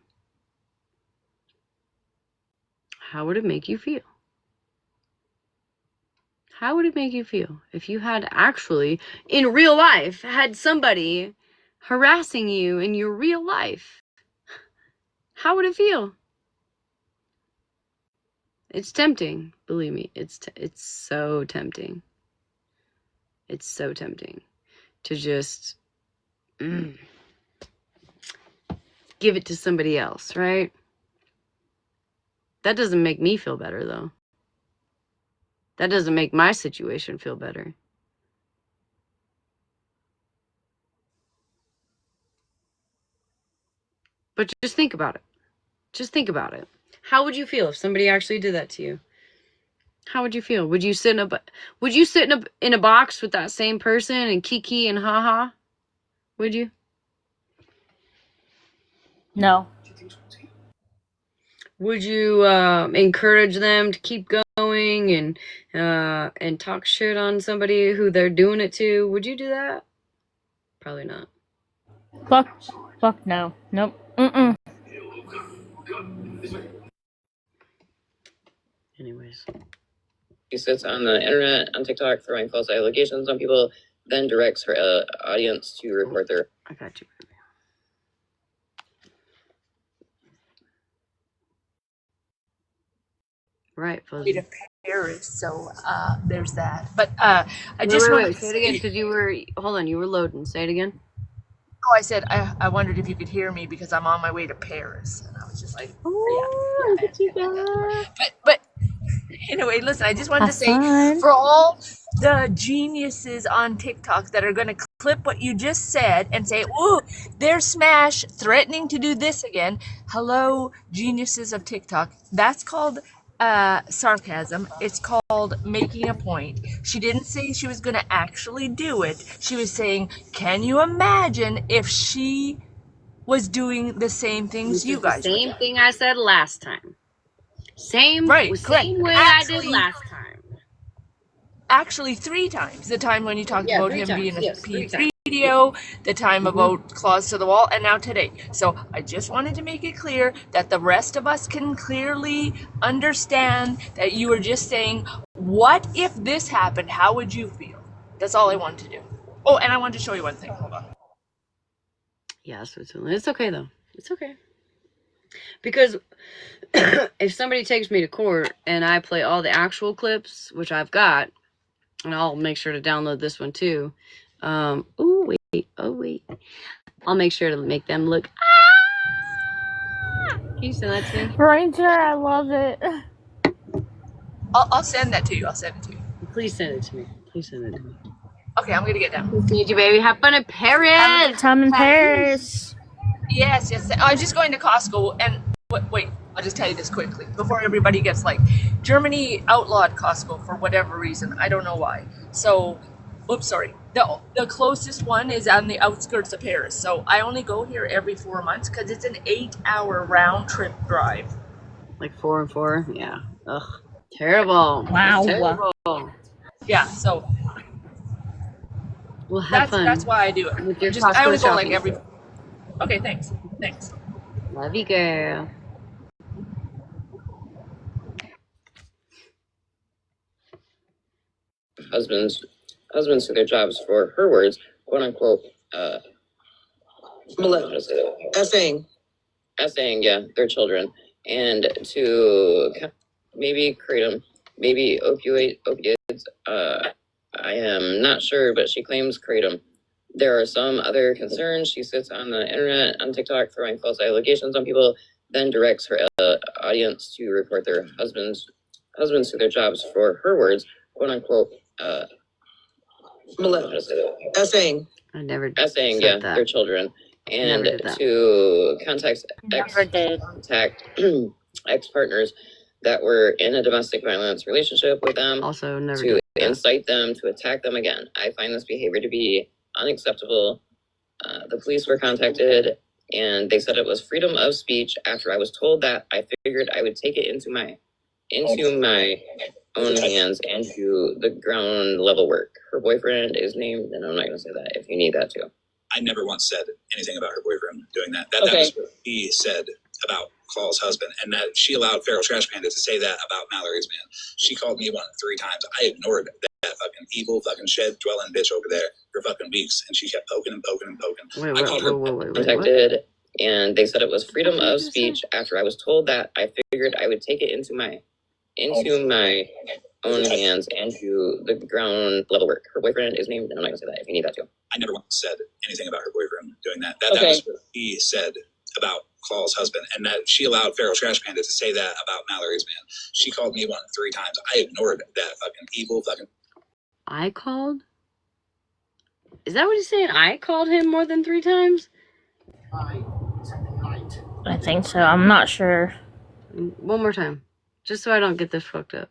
How would it make you feel? How would it make you feel if you had actually, in real life, had somebody harassing you in your real life? How would it feel? It's tempting, believe me. It's so tempting. It's so tempting to just give it to somebody else, right? That doesn't make me feel better, though. That doesn't make my situation feel better. But just think about it. Just think about it. How would you feel if somebody actually did that to you? How would you feel? Would you sit in a box with that same person and kiki and haha? Would you? No. Would you encourage them to keep going and talk shit on somebody who they're doing it to? Would you do that? Probably not. Fuck no. Nope. Mm-mm. Anyways. She sits on the internet, on TikTok, throwing false allegations on people, then directs her audience to report their... I got you. Right, Fuzzy. Paris, so there's that. But I just wanted to Say it again, because you were, hold on, you were loading. Say it again. Oh, I said I wondered if you could hear me because I'm on my way to Paris, and I was just like, Oh, look at you go. but anyway, listen, I just wanted to Have say fun. for all the geniuses on TikTok that are going to clip what you just said and say, ooh, there's Smash threatening to do this again. Hello, geniuses of TikTok. That's called sarcasm. It's called making a point. She didn't say she was going to actually do it. She was saying, can you imagine if she was doing the same things Which you is the guys were same doing? thing I said last time. Right, correct. Same way I did last time. Actually 3 times. The time when you talked Yeah, about 3 him being times. a Yes, 3 times. P3 video, the time Mm-hmm. about claws to the wall, and now today. So I just wanted to make it clear that the rest of us can clearly understand that you were just saying, what if this happened? How would you feel? That's all I wanted to do. Oh, and I wanted to show you one thing. Hold on. Yeah, Switzerland. It's okay, though. It's okay. Because if somebody takes me to court and I play all the actual clips, which I've got, and I'll make sure to download this one too. Oh wait. I'll make sure to make them look. Can you send that to me? Ranger, I love it. I'll send that to you. I'll send it to you. Please send it to me. Okay, I'm gonna get down. Need you, baby. Have fun in Paris. Have a good time in Paris. Yes. I'm just going to Costco and wait, I'll just tell you this quickly before everybody gets like, Germany outlawed Costco for whatever reason. I don't know why. So, oops, sorry. The closest one is on the outskirts of Paris. So I only go here every 4 months because it's an 8-hour round trip drive. Like 4 and 4. Yeah. Ugh. Terrible. Wow. Terrible. Yeah. So Well, have fun. That's why I do it. With your I only Costco go like shopping. every. Okay. Thanks. Love you, girl. Husbands to their jobs for her words, quote unquote, essaying, yeah, their children, and to maybe kratom, maybe opiates. I am not sure, but she claims kratom. There are some other concerns. She sits on the internet, on TikTok, throwing false allegations on people, then directs her audience to report their husbands to their jobs for her words, quote unquote, essaying, yeah, that. their children, and to contact ex-partners that were in a domestic violence relationship with them, Also, never to incite them to attack them again. I find this behavior to be unacceptable. The police were contacted and they said it was freedom of speech. After I was told that, I figured I would take it into my own hands and do the ground level work. Her boyfriend is named, and I'm not going to say that if you need that too. I never once said anything about her boyfriend doing that. That was what he said about Claw's husband, and that she allowed Feral Trash Panda to say that about Mallory's man. She called me 3 times. I ignored that fucking evil fucking shed dwelling bitch over there for fucking weeks, and she kept poking. Wait, I called her. Contacted, and they said it was freedom of speech. After I was told that, I figured I would take it into my own hands and do the ground level work. Her boyfriend is named, and I'm not going to say that if you need that too. I never once said anything about her boyfriend doing that. That was what he said about Claw's husband, and that she allowed Feral Trash Panda to say that about Mallory's man. She called me 3 times. I ignored that fucking evil fucking. I called? Is that what he's saying? I called him more than 3 times? I think so. I'm not sure. One more time. Just so I don't get this fucked up.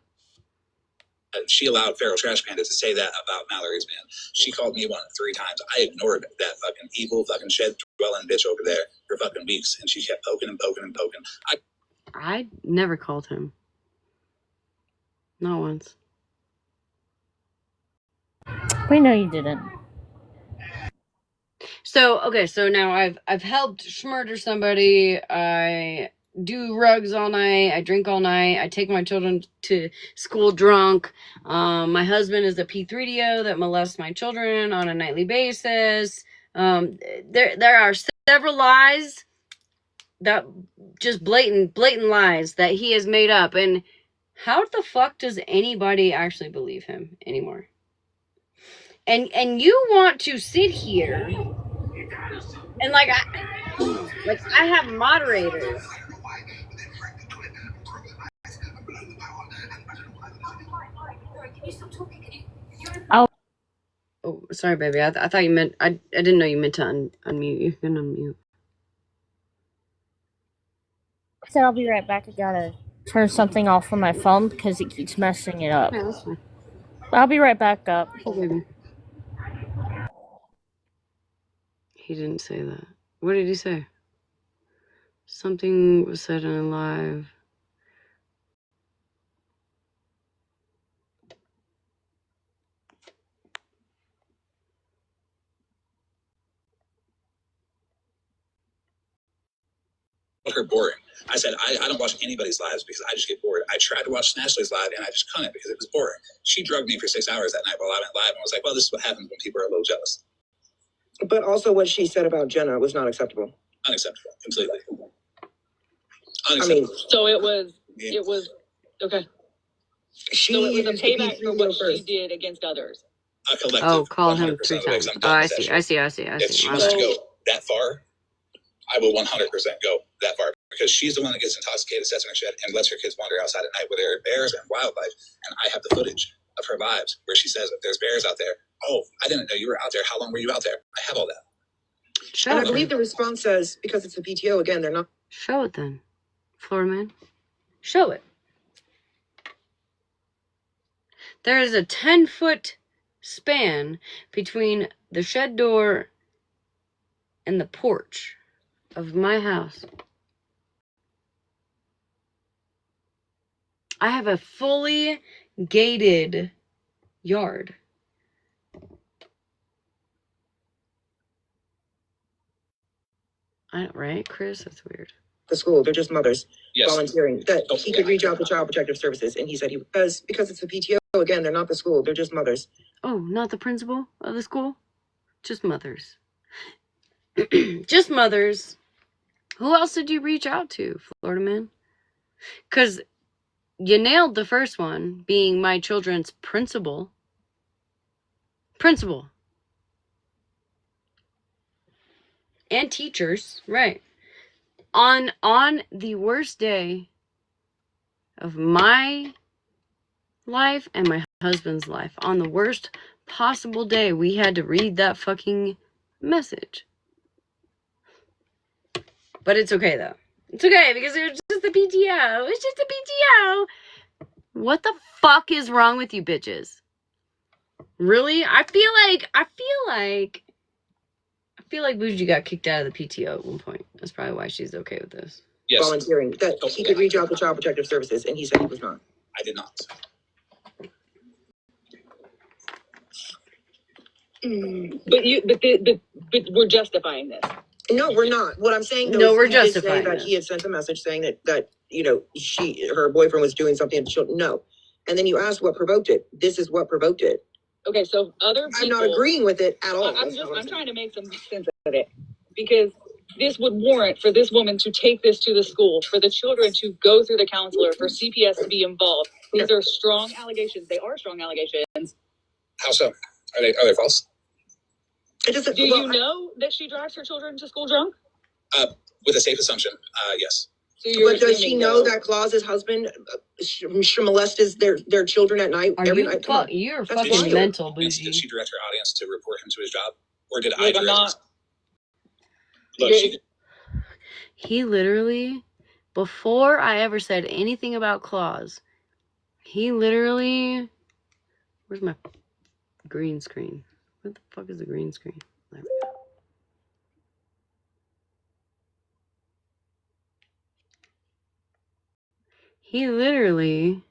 She allowed Feral Trash Panda to say that about Mallory's man. She called me 3 times. I ignored that fucking evil fucking shed dwelling bitch over there for fucking weeks, and she kept poking. I never called him. Not once. We know you didn't. So, okay, so now I've helped murder somebody. I do rugs all night. I drink all night. I take my children to school drunk. My husband is a P3DO that molests my children on a nightly basis. There are several lies that just blatant lies that he has made up. And How the fuck does anybody actually believe him anymore? And you want to sit here and like I have moderators. Oh, sorry, baby. I thought you meant I didn't know you meant to unmute. You can unmute. I said I'll be right back. I gotta turn something off on my phone because it keeps messing it up. Yeah, that's fine. I'll be right back up. Okay, baby. He didn't say that. What did he say? Something was said in a live. Her boring. I said, I don't watch anybody's lives because I just get bored. I tried to watch Smashleigh's live and I just couldn't because it was boring. She drugged me for 6 hours that night while I went live and was like, well, this is what happens when people are a little jealous. But also what she said about Jenna was not acceptable. Unacceptable. Completely. Unacceptable. I mean, so it was, okay. So it was a payback for what she did against others. A collective. Oh, call him 3 times. Oh, I see. If she wants to go that far, I will 100% go that far because she's the one that gets intoxicated, sets in her shed, and lets her kids wander outside at night where there are bears and wildlife. And I have the footage of her lives where she says, there's bears out there. Oh, I didn't know you were out there. How long were you out there? I have all that. And I believe the response says, because it's a PTO, again, they're not. Show it then, Florida man. Show it. There is a 10-foot span between the shed door and the porch of my house. I have a fully gated yard. Right, Chris? That's weird. The school, they're just mothers volunteering that he could reach out to Child Protective Services, and he said he was because it's a PTO. Again, they're not the school; they're just mothers. Oh, not the principal of the school? Just mothers. Just mothers. Who else did you reach out to, Florida man? Because you nailed the first one, being my children's principal. And teachers, right. On the worst day of my life and my husband's life, on the worst possible day, we had to read that fucking message. But it's okay, though. It's okay, because it was just the PTO. It's just a PTO. What the fuck is wrong with you bitches? Really? I feel like Bougie got kicked out of the PTO at one point. That's probably why she's okay with this. Yes. Volunteering that he could reach out to Child Protective Services, and he said he was not. I did not. But we're justifying this. No, we're not. What I'm saying, though, no, we're he did justifying say that he had sent a message saying that her boyfriend was doing something and she'll no. And then you asked what provoked it. This is what provoked it. Okay, so other people, I'm not agreeing with it at all. I'm trying to make some sense of it because this would warrant for this woman to take this to the school, for the children to go through the counselor, for CPS to be involved. These are strong allegations. They are strong allegations. How so? Are they false? Do you know that she drives her children to school drunk? With a safe assumption, yes. So but does she know that Claus's husband molested their children at night? Every night? You're fucking mental, Bougie. Did she direct her audience to report him to his job? Or did I direct not? Look, he literally, before I ever said anything about Claus, he literally... Where's my green screen? What the fuck is the green screen? There we go. He literally...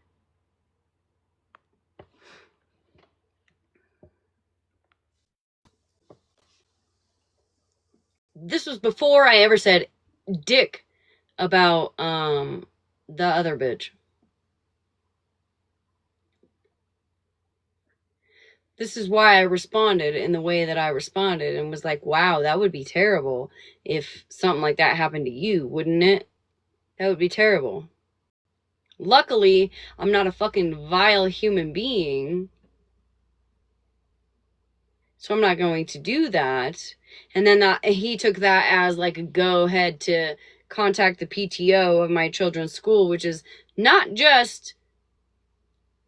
This was before I ever said dick about the other bitch. This is why I responded in the way that I responded and was like, wow, that would be terrible if something like that happened to you, wouldn't it? That would be terrible. Luckily, I'm not a fucking vile human being, so I'm not going to do that. And then he took that as like a go ahead to contact the PTO of my children's school, which is not just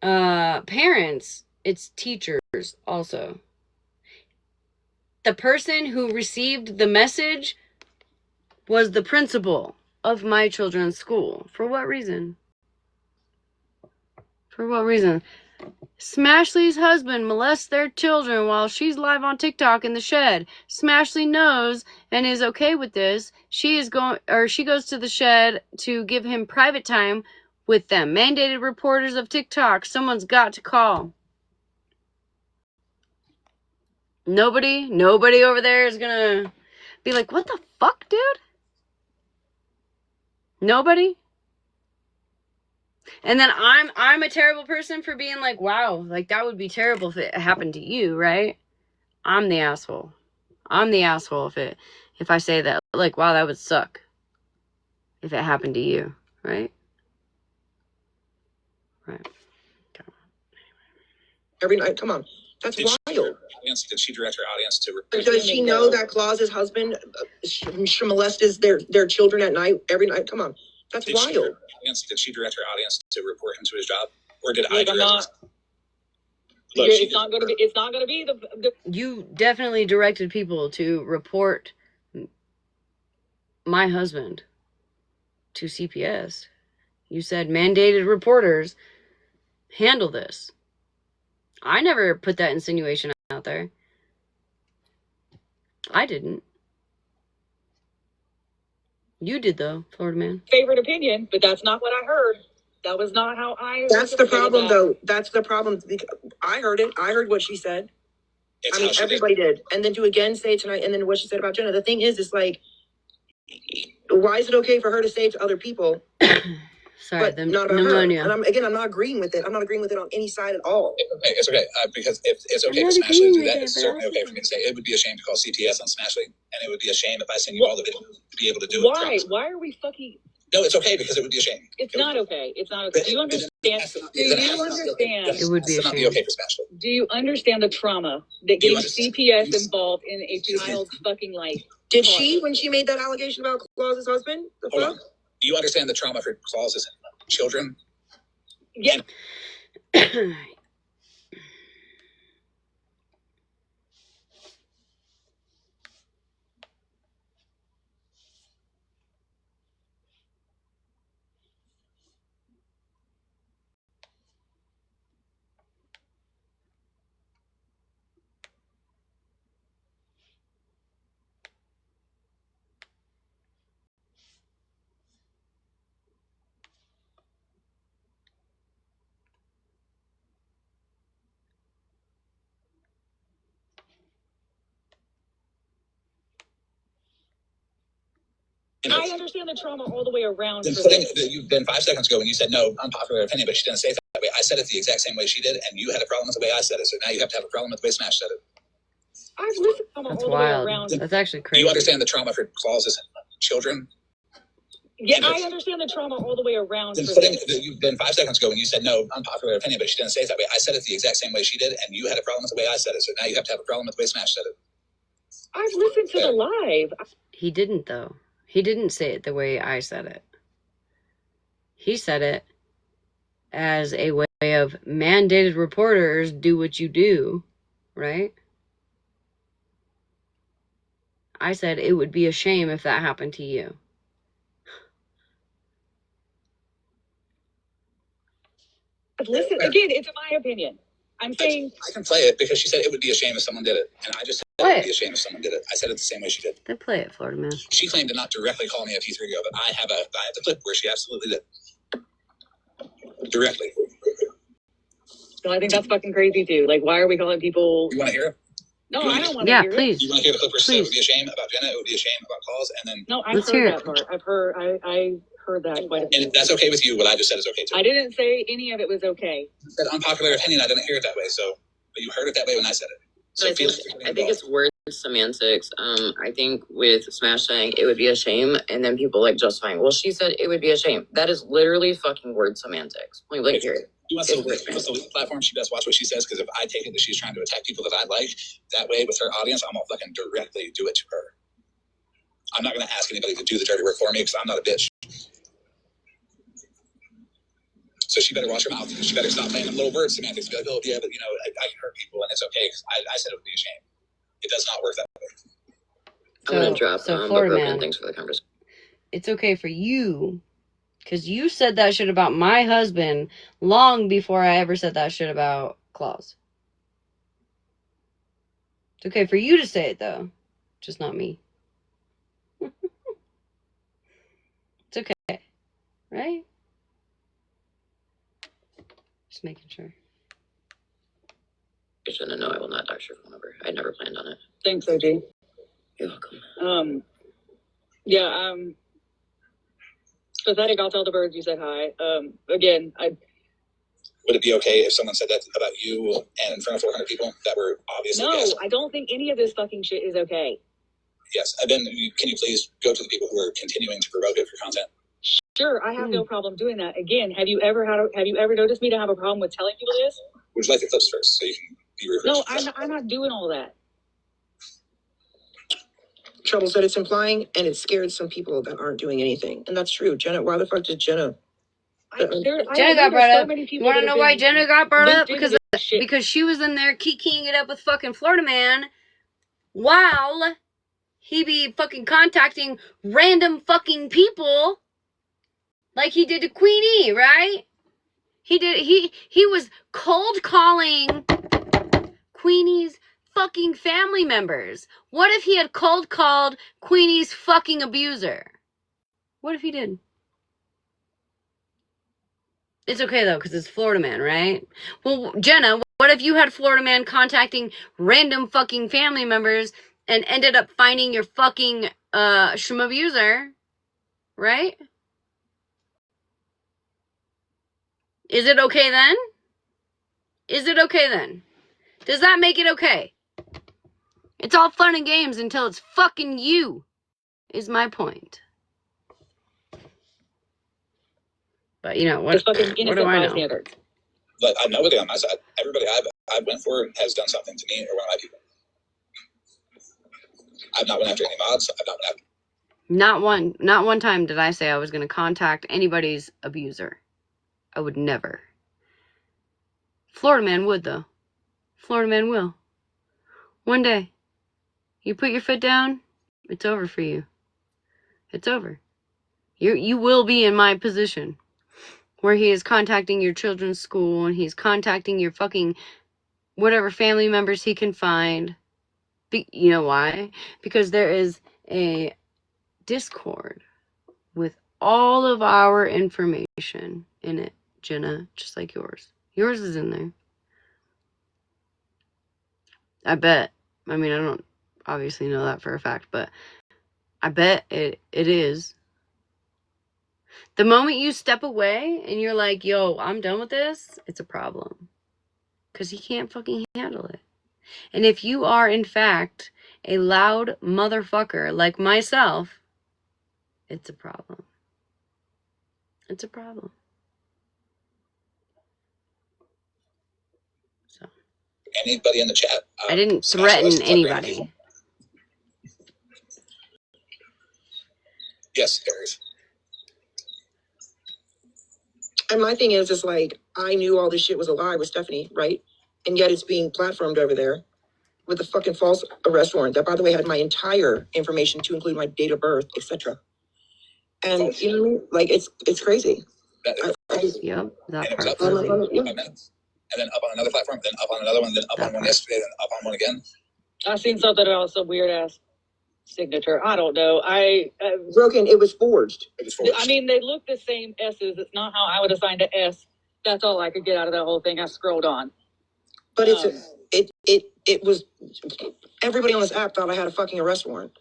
parents, it's teachers also. The person who received the message was the principal of my children's school. For what reason? For what reason? Smashley's husband molests their children while she's live on TikTok in the shed. Smashleigh knows and is okay with this. She goes to the shed to give him private time with them. Mandated reporters of TikTok. Someone's got to call. Nobody over there is gonna be like, what the fuck, dude? Nobody? And then I'm a terrible person for being like, wow, like that would be terrible if it happened to you, right? I'm the asshole. I'm the asshole if I say that. Like, wow, that would suck if it happened to you, right? Right. Okay. Every night, come on. That's wild. Did she direct her audience to... Does she know that Claus's husband molested their children at night, every night? Come on. That's wild. Did she direct her audience to report him to his job? Or did I Look, direct him? Look, it's not going to be the... You definitely directed people to report my husband to CPS. You said mandated reporters handle this. I never put that insinuation out there. I didn't. You did, though, Florida man. Favorite opinion, but that's not what I heard. That was not how I... That's the problem, though. That's the problem. I heard it. I heard what she said. I mean, everybody did. And then to again say tonight, and then what she said about Jenna. The thing is like, why is it okay for her to say it to other people? Sorry, but not about her. And I'm not agreeing with it. I'm not agreeing with it on any side at all. It's okay. Because if it's okay for Smashleigh to do that, it's certainly okay for me to say it would be a shame to call CPS on Smashleigh, and it would be a shame if I send you all the videos to be able to do it. Why? Why are we fucking... No, it's okay because it would be a shame. It's not okay. It's not okay. Do you understand? It would be a shame. Be okay for Smashleigh. Do you understand the trauma that getting CPS involved in a child's fucking life? Did she, when she made that allegation about Claus's husband? The fuck? Do you understand the trauma for Claus's children? Yeah. I understand the trauma all the way around. Then 5 seconds ago when you said no, unpopular opinion, but she didn't say it that way. I said it the exact same way she did, and you had a problem with the way I said it. So now you have to have a problem with the way Smash said it. I've listened to That's all wild. the way around. That's actually crazy. Do you understand the trauma for Claus's children? Yeah, I understand the trauma all the way around. Then 5 seconds ago when you said no, unpopular opinion, but she didn't say it that way. I said it the exact same way she did, and you had a problem with the way I said it. So now you have to have a problem with the way Smash said it. I've listened to the live. He didn't, though. He didn't say it the way I said it. He said it as a way of mandated reporters do what you do, right? I said it would be a shame if that happened to you. Listen, again, it's my opinion. I'm saying... I can play it because she said it would be a shame if someone did it. And I just said it would be a shame if someone did it. I said it the same way she did. Then play it, Florida man. She claimed to not directly call me a T3 ago, but I have the clip where she absolutely did. Directly. So I think that's fucking crazy too. Like, why are we calling people... You want to hear it? No, I don't want to hear please. it. You want to hear the clip where she said it would be a shame about Jenna, it would be a shame about calls, and then... No, I've heard that part. I heard that quite a bit. And if that's okay with you, what I just said is okay too. I didn't say any of it was okay. That unpopular opinion, I didn't hear it that way, so... But you heard it that way when I said it. So I think it's word semantics. I think with Smash saying it would be a shame, and then people like justifying, well, she said it would be a shame. That is literally fucking word semantics. Like period. She wants to leave the platform. She best watch what she says, because if I take it that she's trying to attack people that I like, that way with her audience, I'm gonna fucking directly do it to her. I'm not gonna ask anybody to do the dirty work for me because I'm not a bitch. So she better watch her mouth. She better stop playing them little word semantics. Be like, oh yeah, but you know, I can hurt people and it's okay because I said it would be a shame. It does not work that way. I'm gonna drop Florida man, thanks for the conversation. It's okay for you, because you said that shit about my husband long before I ever said that shit about Claus. It's okay for you to say it, though. Just not me. It's okay. Right? Just making sure. No, I will not dox your phone number. I never planned on it. Thanks, OG. You're welcome. Yeah, pathetic, I'll tell the birds you said hi. Again, Would it be okay if someone said that about you and in front of 400 people that were obviously guests? I don't think any of this fucking shit is okay. Yes, and then can you please go to the people who are continuing to promote it for content? Sure, I have no problem doing that. Again, have you ever noticed me to have a problem with telling people this? Would you like the clips first so you can be reversed? No, I'm not doing all that. Trouble said it's implying, and it scared some people that aren't doing anything. And that's true. Jenna, why the fuck did Jenna? Jenna got brought up. You want to know why Jenna got brought up? Because she was in there kikiing it up with fucking Florida man while he be fucking contacting random fucking people like he did to Queenie, right? He was cold calling Queenie's fucking family members. What if he had cold called Queenie's fucking abuser? What if he did? It's okay, though, because it's Florida man, right? Well, Jenna, what if you had Florida man contacting random fucking family members and ended up finding your fucking abuser, right? Is it okay then? Is it okay then? Does that make it okay? It's all fun and games until it's fucking you, is my point. But, you know, what do I know? But I'm nobody on my side. Everybody I went for has done something to me or one of my people. I've not went after any mods. I've not went after. Not one time did I say I was going to contact anybody's abuser. I would never. Florida man would, though. Florida man will. One day. You put your foot down, it's over for you. It's over. You will be in my position where he is contacting your children's school and he's contacting your fucking whatever family members he can find. You know why? Because there is a Discord with all of our information in it, Jenna, just like yours. Yours is in there. I bet. I mean, I don't obviously know that for a fact, but I bet it is. The moment you step away and you're like, yo, I'm done with this, it's a problem. Because he can't fucking handle it. And if you are, in fact, a loud motherfucker like myself, it's a problem. It's a problem. So. Anybody in the chat? I didn't threaten anybody. Yes, there is. And my thing is like, I knew all this shit was a lie with Stephanie, right? And yet it's being platformed over there with a fucking false arrest warrant that, by the way, had my entire information to include my date of birth, etc. And you know what I mean? Like, it's crazy. Yep, that and part. It was up for 5 minutes. And then up on another platform, then up on another one, then up on one yesterday, then up on one again. I seen something about some weird ass signature. I don't know. Broken. It was forged. I mean, they look the same S's. It's not how I would assign an S. That's all I could get out of that whole thing. I scrolled on. But it was, everybody on this app thought I had a fucking arrest warrant.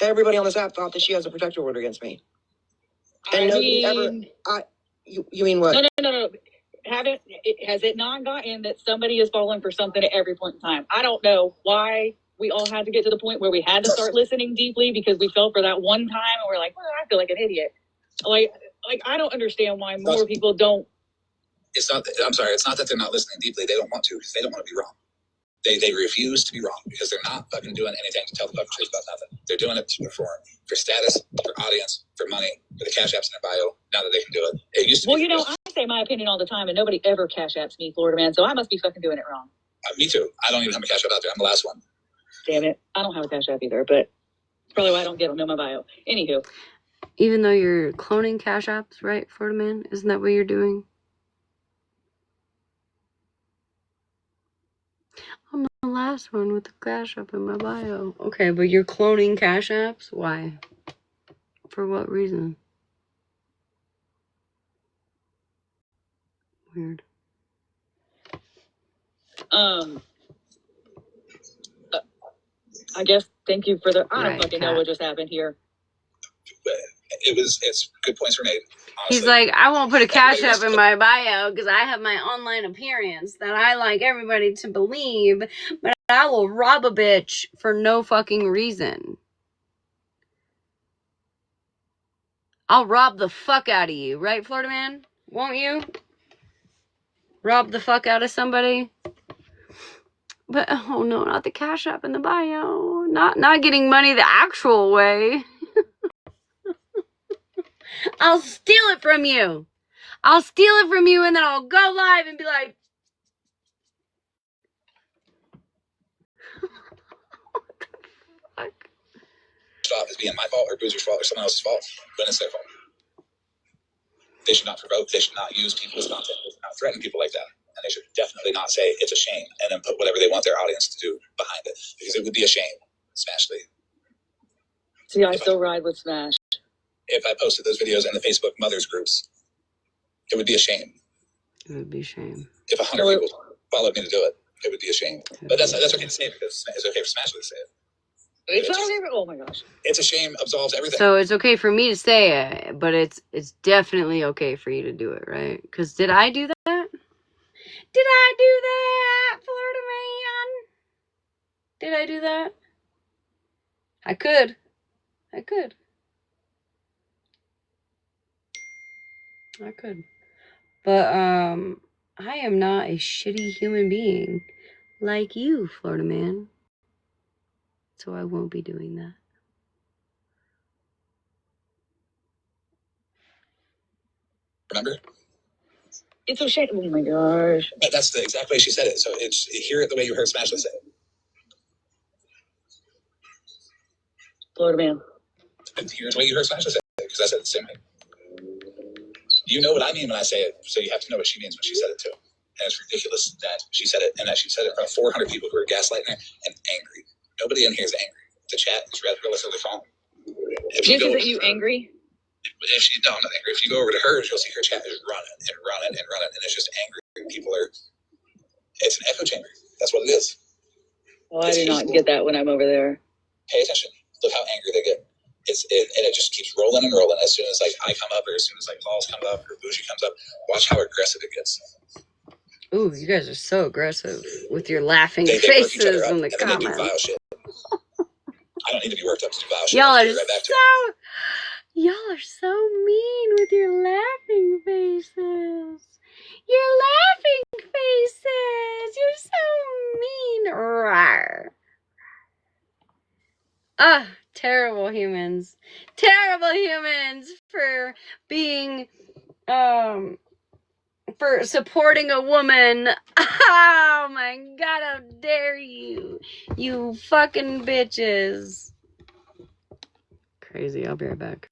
Everybody on this app thought that she has a protective order against me. And you mean what? No. has it not gotten that somebody is falling for something at every point in time? I don't know why we all had to get to the point where we had to start listening deeply because we fell for that one time and we're like, well, I feel like an idiot. Like I don't understand why more people don't. It's not. I'm sorry. It's not that they're not listening deeply. They don't want to because they don't want to be wrong. They refuse to be wrong because they're not fucking doing anything to tell the fucking truth about nothing. They're doing it to perform for status, for audience, for money, for the cash apps in their bio. Now that they can do it, it used to. Well, I say my opinion all the time, and nobody ever cash apps me, Florida man. So I must be fucking doing it wrong. Me too. I don't even have a cash app out there. I'm the last one. Damn it! I don't have a cash app either, but probably why I don't get them in my bio. Anywho, Even though you're cloning cash apps, right, Florida man? Isn't that what you're doing? I'm the last one with the cash app in my bio. Okay, but you're cloning cash apps? Why? For what reason? Weird. I guess thank you for the. I don't Right, fucking know what just happened here. It's good points were made. Honestly. He's like, I won't put a cash app in my bio because I have my online appearance that I like everybody to believe, but I will rob a bitch for no fucking reason. I'll rob the fuck out of you, right, Florida man? Won't you? Rob the fuck out of somebody? But oh no, not the cash app in the bio. Not getting money the actual way. I'll steal it from you. I'll steal it from you and then I'll go live and be like, fuck. Stop as being my fault or Boozer's fault or someone else's fault when it's their fault. They should not provoke. They should not use people as content. They should not threaten people like that. And they should definitely not say it's a shame and then put whatever they want their audience to do behind it. Because it would be a shame, Smashleigh. See, I still ride with Smash. If I posted those videos in the Facebook mothers groups, it would be a shame. It would be a shame. If 100 people followed me to do it, it would be a shame. But that's okay to say because it's okay for Smashleigh to say it. It's not okay. Oh my gosh. It's a shame absolves everything. So it's okay for me to say it, but it's definitely okay for you to do it, right? Because did I do that? Did I do that, Florida man? Did I do that? I could. But I am not a shitty human being like you, Florida man. So I won't be doing that. Remember? It's a shame. Oh my gosh. But that's the exact way she said it. So it's hear it the way you heard Smashleigh say it. Florida man. Here's the way you heard Smashleigh say it because I said it the same way. You know what I mean when I say it, so you have to know what she means when she said it too. And it's ridiculous that she said it and that she said it in front of 400 people who are gaslighting her and angry. Nobody in here is angry. The chat is relatively calm. Is you angry? If she don't, not angry. If you go over to hers, you'll see her chat is running and running and running, and it's just angry. People are. It's an echo chamber. That's what it is. Oh, I do not get that when I'm over there. Pay attention. Look how angry they get. And it just keeps rolling and rolling. As soon as like I come up, or as soon as like Paul's come up, or Bougie comes up, watch how aggressive it gets. Ooh, you guys are so aggressive with your laughing faces in the comments. They do vile shit. I don't need to be worked up to do vile shit. Y'all are so mean with your laughing faces. Your laughing faces. You're so mean. Rawr. Terrible humans. Terrible humans for being, for supporting a woman. Oh my god, how dare you. You fucking bitches. Crazy, I'll be right back.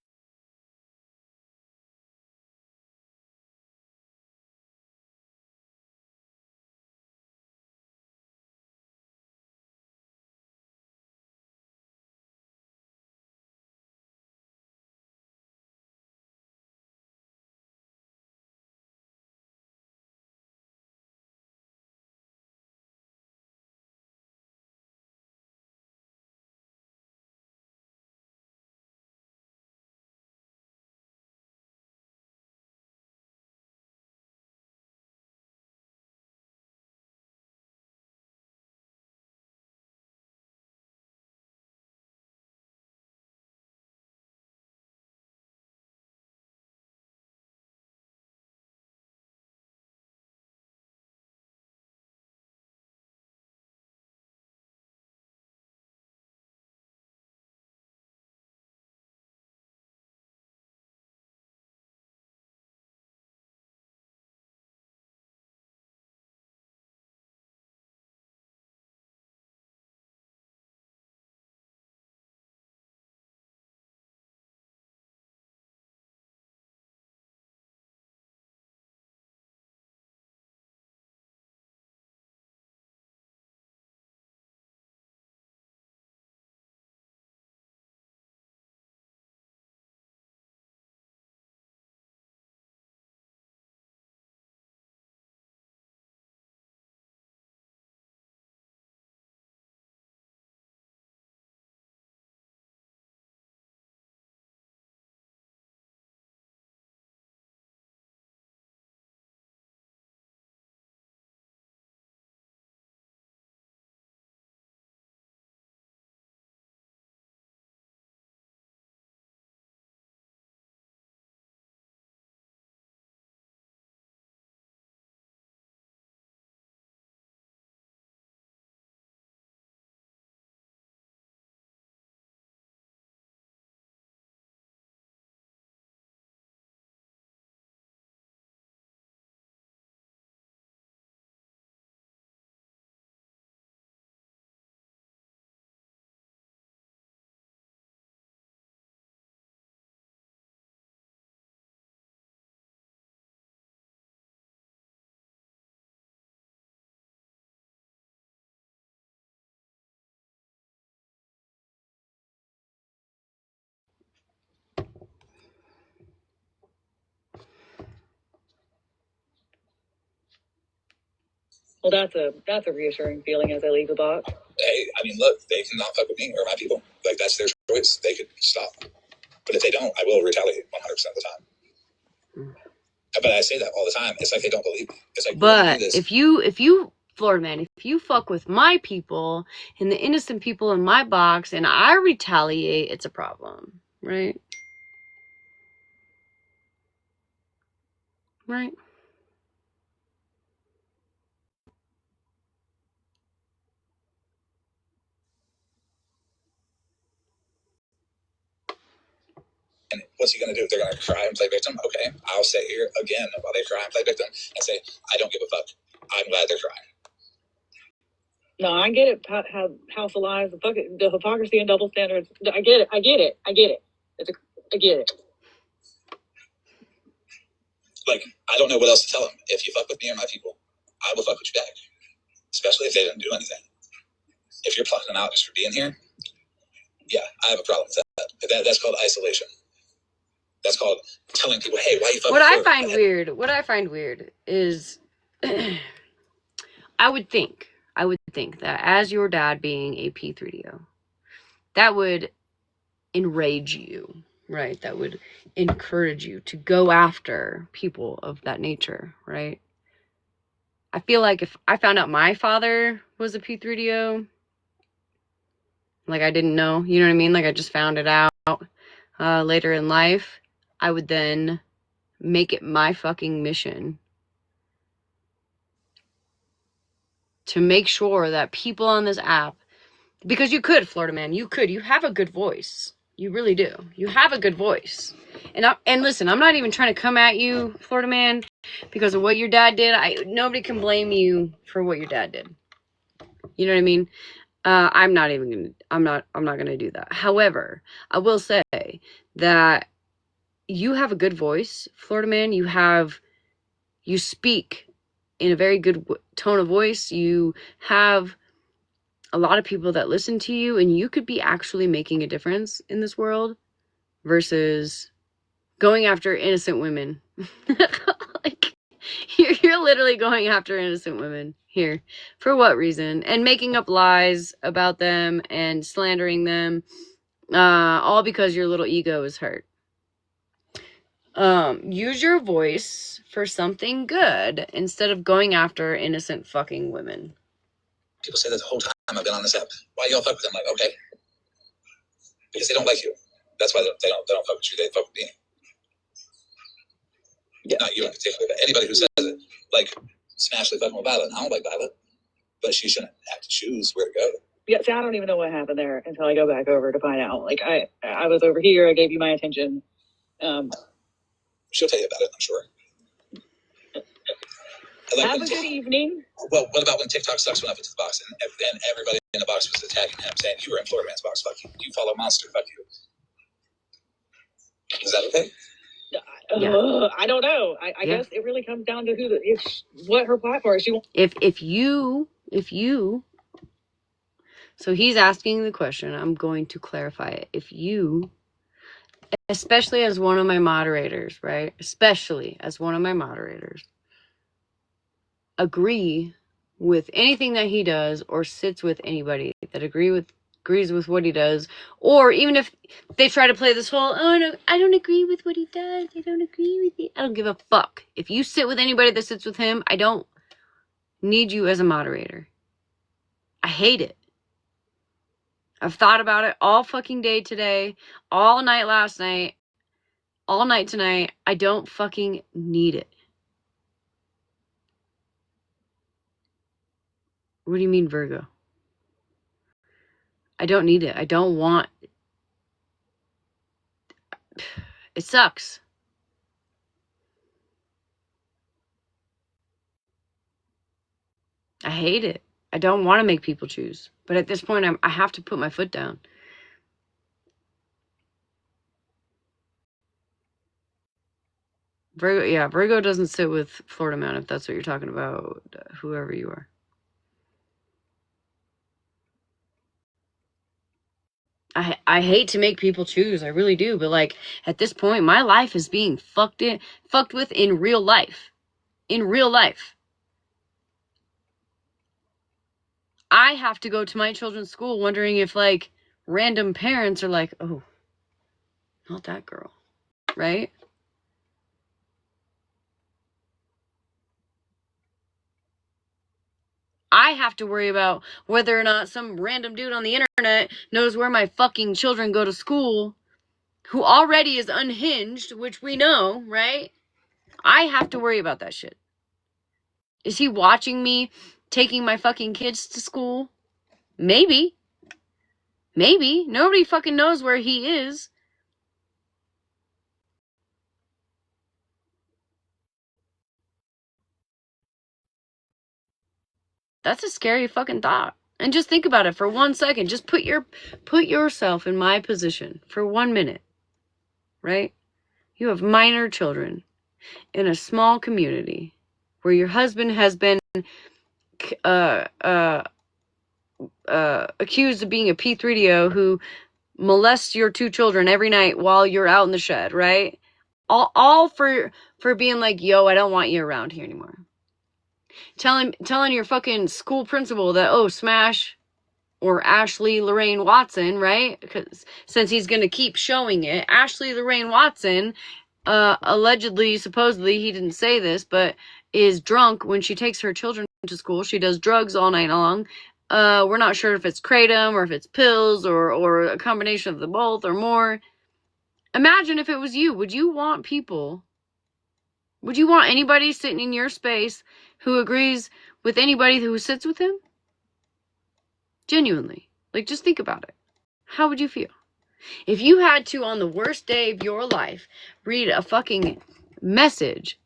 Well, that's a reassuring feeling as I leave the box. Hey, I mean, look, they can not fuck with me or my people. Like, that's their choice. They could stop. But if they don't, I will retaliate 100% of the time. But I say that all the time. It's like they don't believe me. It's like, but if you Florida man, if you fuck with my people and the innocent people in my box and I retaliate, it's a problem, right? Right. And what's he going to do? They're going to cry and play victim? Okay, I'll sit here again while they cry and play victim and say, I don't give a fuck. I'm glad they're crying. No, I get it. How House of Lies, the hypocrisy and double standards. I get it. I get it. I get it. I get it. Like, I don't know what else to tell them. If you fuck with me or my people, I will fuck with you back. Especially if they didn't do anything. If you're plucking them out just for being here, yeah, I have a problem with that. That's called isolation. That's called telling people, hey, why you fucking What I find weird is I would think that as your dad being a P3DO, that would enrage you, right? That would encourage you to go after people of that nature, right? I feel like if I found out my father was a P3DO, like I didn't know, you know what I mean? Like I just found it out later in life, I would then make it my fucking mission to make sure that people on this app, because you could, Florida man, you have a good voice. You really do. You have a good voice. And listen, I'm not even trying to come at you, Florida man, because of what your dad did. Nobody can blame you for what your dad did. You know what I mean? I'm not gonna do that. However, I will say that you have a good voice, Florida man. You speak in a very good tone of voice. You have a lot of people that listen to you, and you could be actually making a difference in this world versus going after innocent women. Like, you're literally going after innocent women here. For what reason? And making up lies about them and slandering them, all because your little ego is hurt. Use your voice for something good instead of going after innocent fucking women. People say that the whole time I've been on this app. Why y'all fuck with them? Like, okay, because they don't like you. That's why they don't fuck with you. They fuck with me. Yeah. Not you in particular, but anybody who says it. Like, Smashleigh fucking with Violet. I don't like Violet, but she shouldn't have to choose where to go. Yeah, see, I don't even know what happened there until I go back over to find out. Like, I was over here. I gave you my attention. She'll tell you about it, I'm sure. Like, have a good evening. Well, what about when TikTok sucks went up into the box and everybody in the box was attacking him, saying, you were in Florida Man's box, fuck you. You follow Monster, fuck you. Is that okay? Yeah. I don't know. I guess it really comes down to what her platform is. If you, so he's asking the question, I'm going to clarify it. If you, especially as one of my moderators, right? Especially as one of my moderators, agree with anything that he does or sits with anybody that agrees with what he does, or even if they try to play this whole, oh no, I don't agree with what he does, I don't agree with it, I don't give a fuck. If you sit with anybody that sits with him, I don't need you as a moderator. I hate it. I've thought about it all fucking day today, all night last night, all night tonight. I don't fucking need it. What do you mean, Virgo? I don't need it. I don't want... It sucks. I hate it. I don't want to make people choose. But at this point, I have to put my foot down. Virgo doesn't sit with Florida man, if that's what you're talking about, whoever you are. I hate to make people choose, I really do, but like at this point, my life is being fucked with in real life. In real life. I have to go to my children's school wondering if, like, random parents are like, oh, not that girl, right? I have to worry about whether or not some random dude on the internet knows where my fucking children go to school, who already is unhinged, which we know, right? I have to worry about that shit. Is he watching me taking my fucking kids to school? Maybe. Maybe. Nobody fucking knows where he is. That's a scary fucking thought. And just think about it for 1 second. Just put yourself in my position for 1 minute. Right? You have minor children in a small community where your husband has been accused of being a P3DO who molests your 2 children every night while you're out in the shed, right? All for being like, yo, I don't want you around here anymore. Telling your fucking school principal that, oh, Smash or Ashley Lorraine Watson, right? Because since he's gonna keep showing it, Ashley Lorraine Watson, allegedly, supposedly, he didn't say this, but is drunk when she takes her children to school. She does drugs all night long. We're not sure if it's kratom or if it's pills or a combination of the both or more. Imagine if it was you. Would you want anybody sitting in your space who agrees with anybody who sits with him? Genuinely. Like, just think about it. How would you feel? If you had to, on the worst day of your life, read a fucking message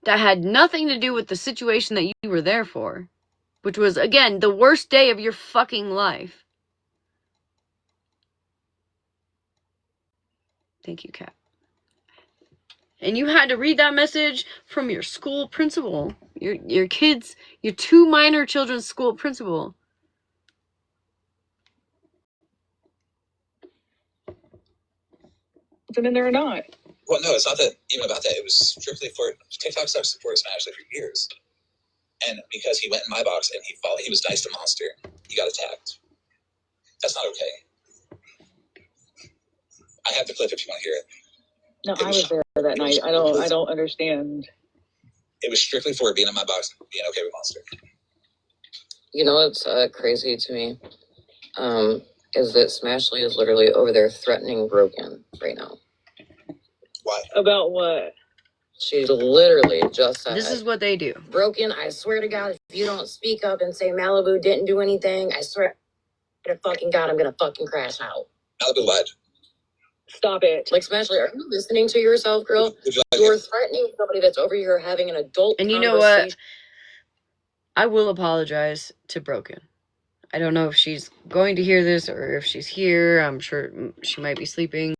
that had nothing to do with the situation that you were there for, which was, again, the worst day of your fucking life. Thank you, Kat. And you had to read that message from your school principal, your kids, your 2 minor children's school principal. Them in there or not? Well, no, it's not that even about that. It was strictly for TikTok stuff for Smashleigh for years, and because he went in my box and he was nice to Monster, he got attacked. That's not okay. I have the clip if you want to hear it. No, I was there that night. I don't understand. It was strictly for being in my box, being okay with Monster. You know what's crazy to me? Is that Smashleigh is literally over there threatening Broken right now. Why? About what? She literally just said, this is what they do. Broken, I swear to God, if you don't speak up and say Malibu didn't do anything, I swear to fucking God, I'm gonna fucking crash out. Malibu lied. Stop it. Like, Smashleigh, are you listening to yourself, girl? You're threatening somebody that's over here having an adult And you conversation. know what? I will apologize to Broken. I don't know if she's going to hear this or if she's here. I'm sure she might be sleeping.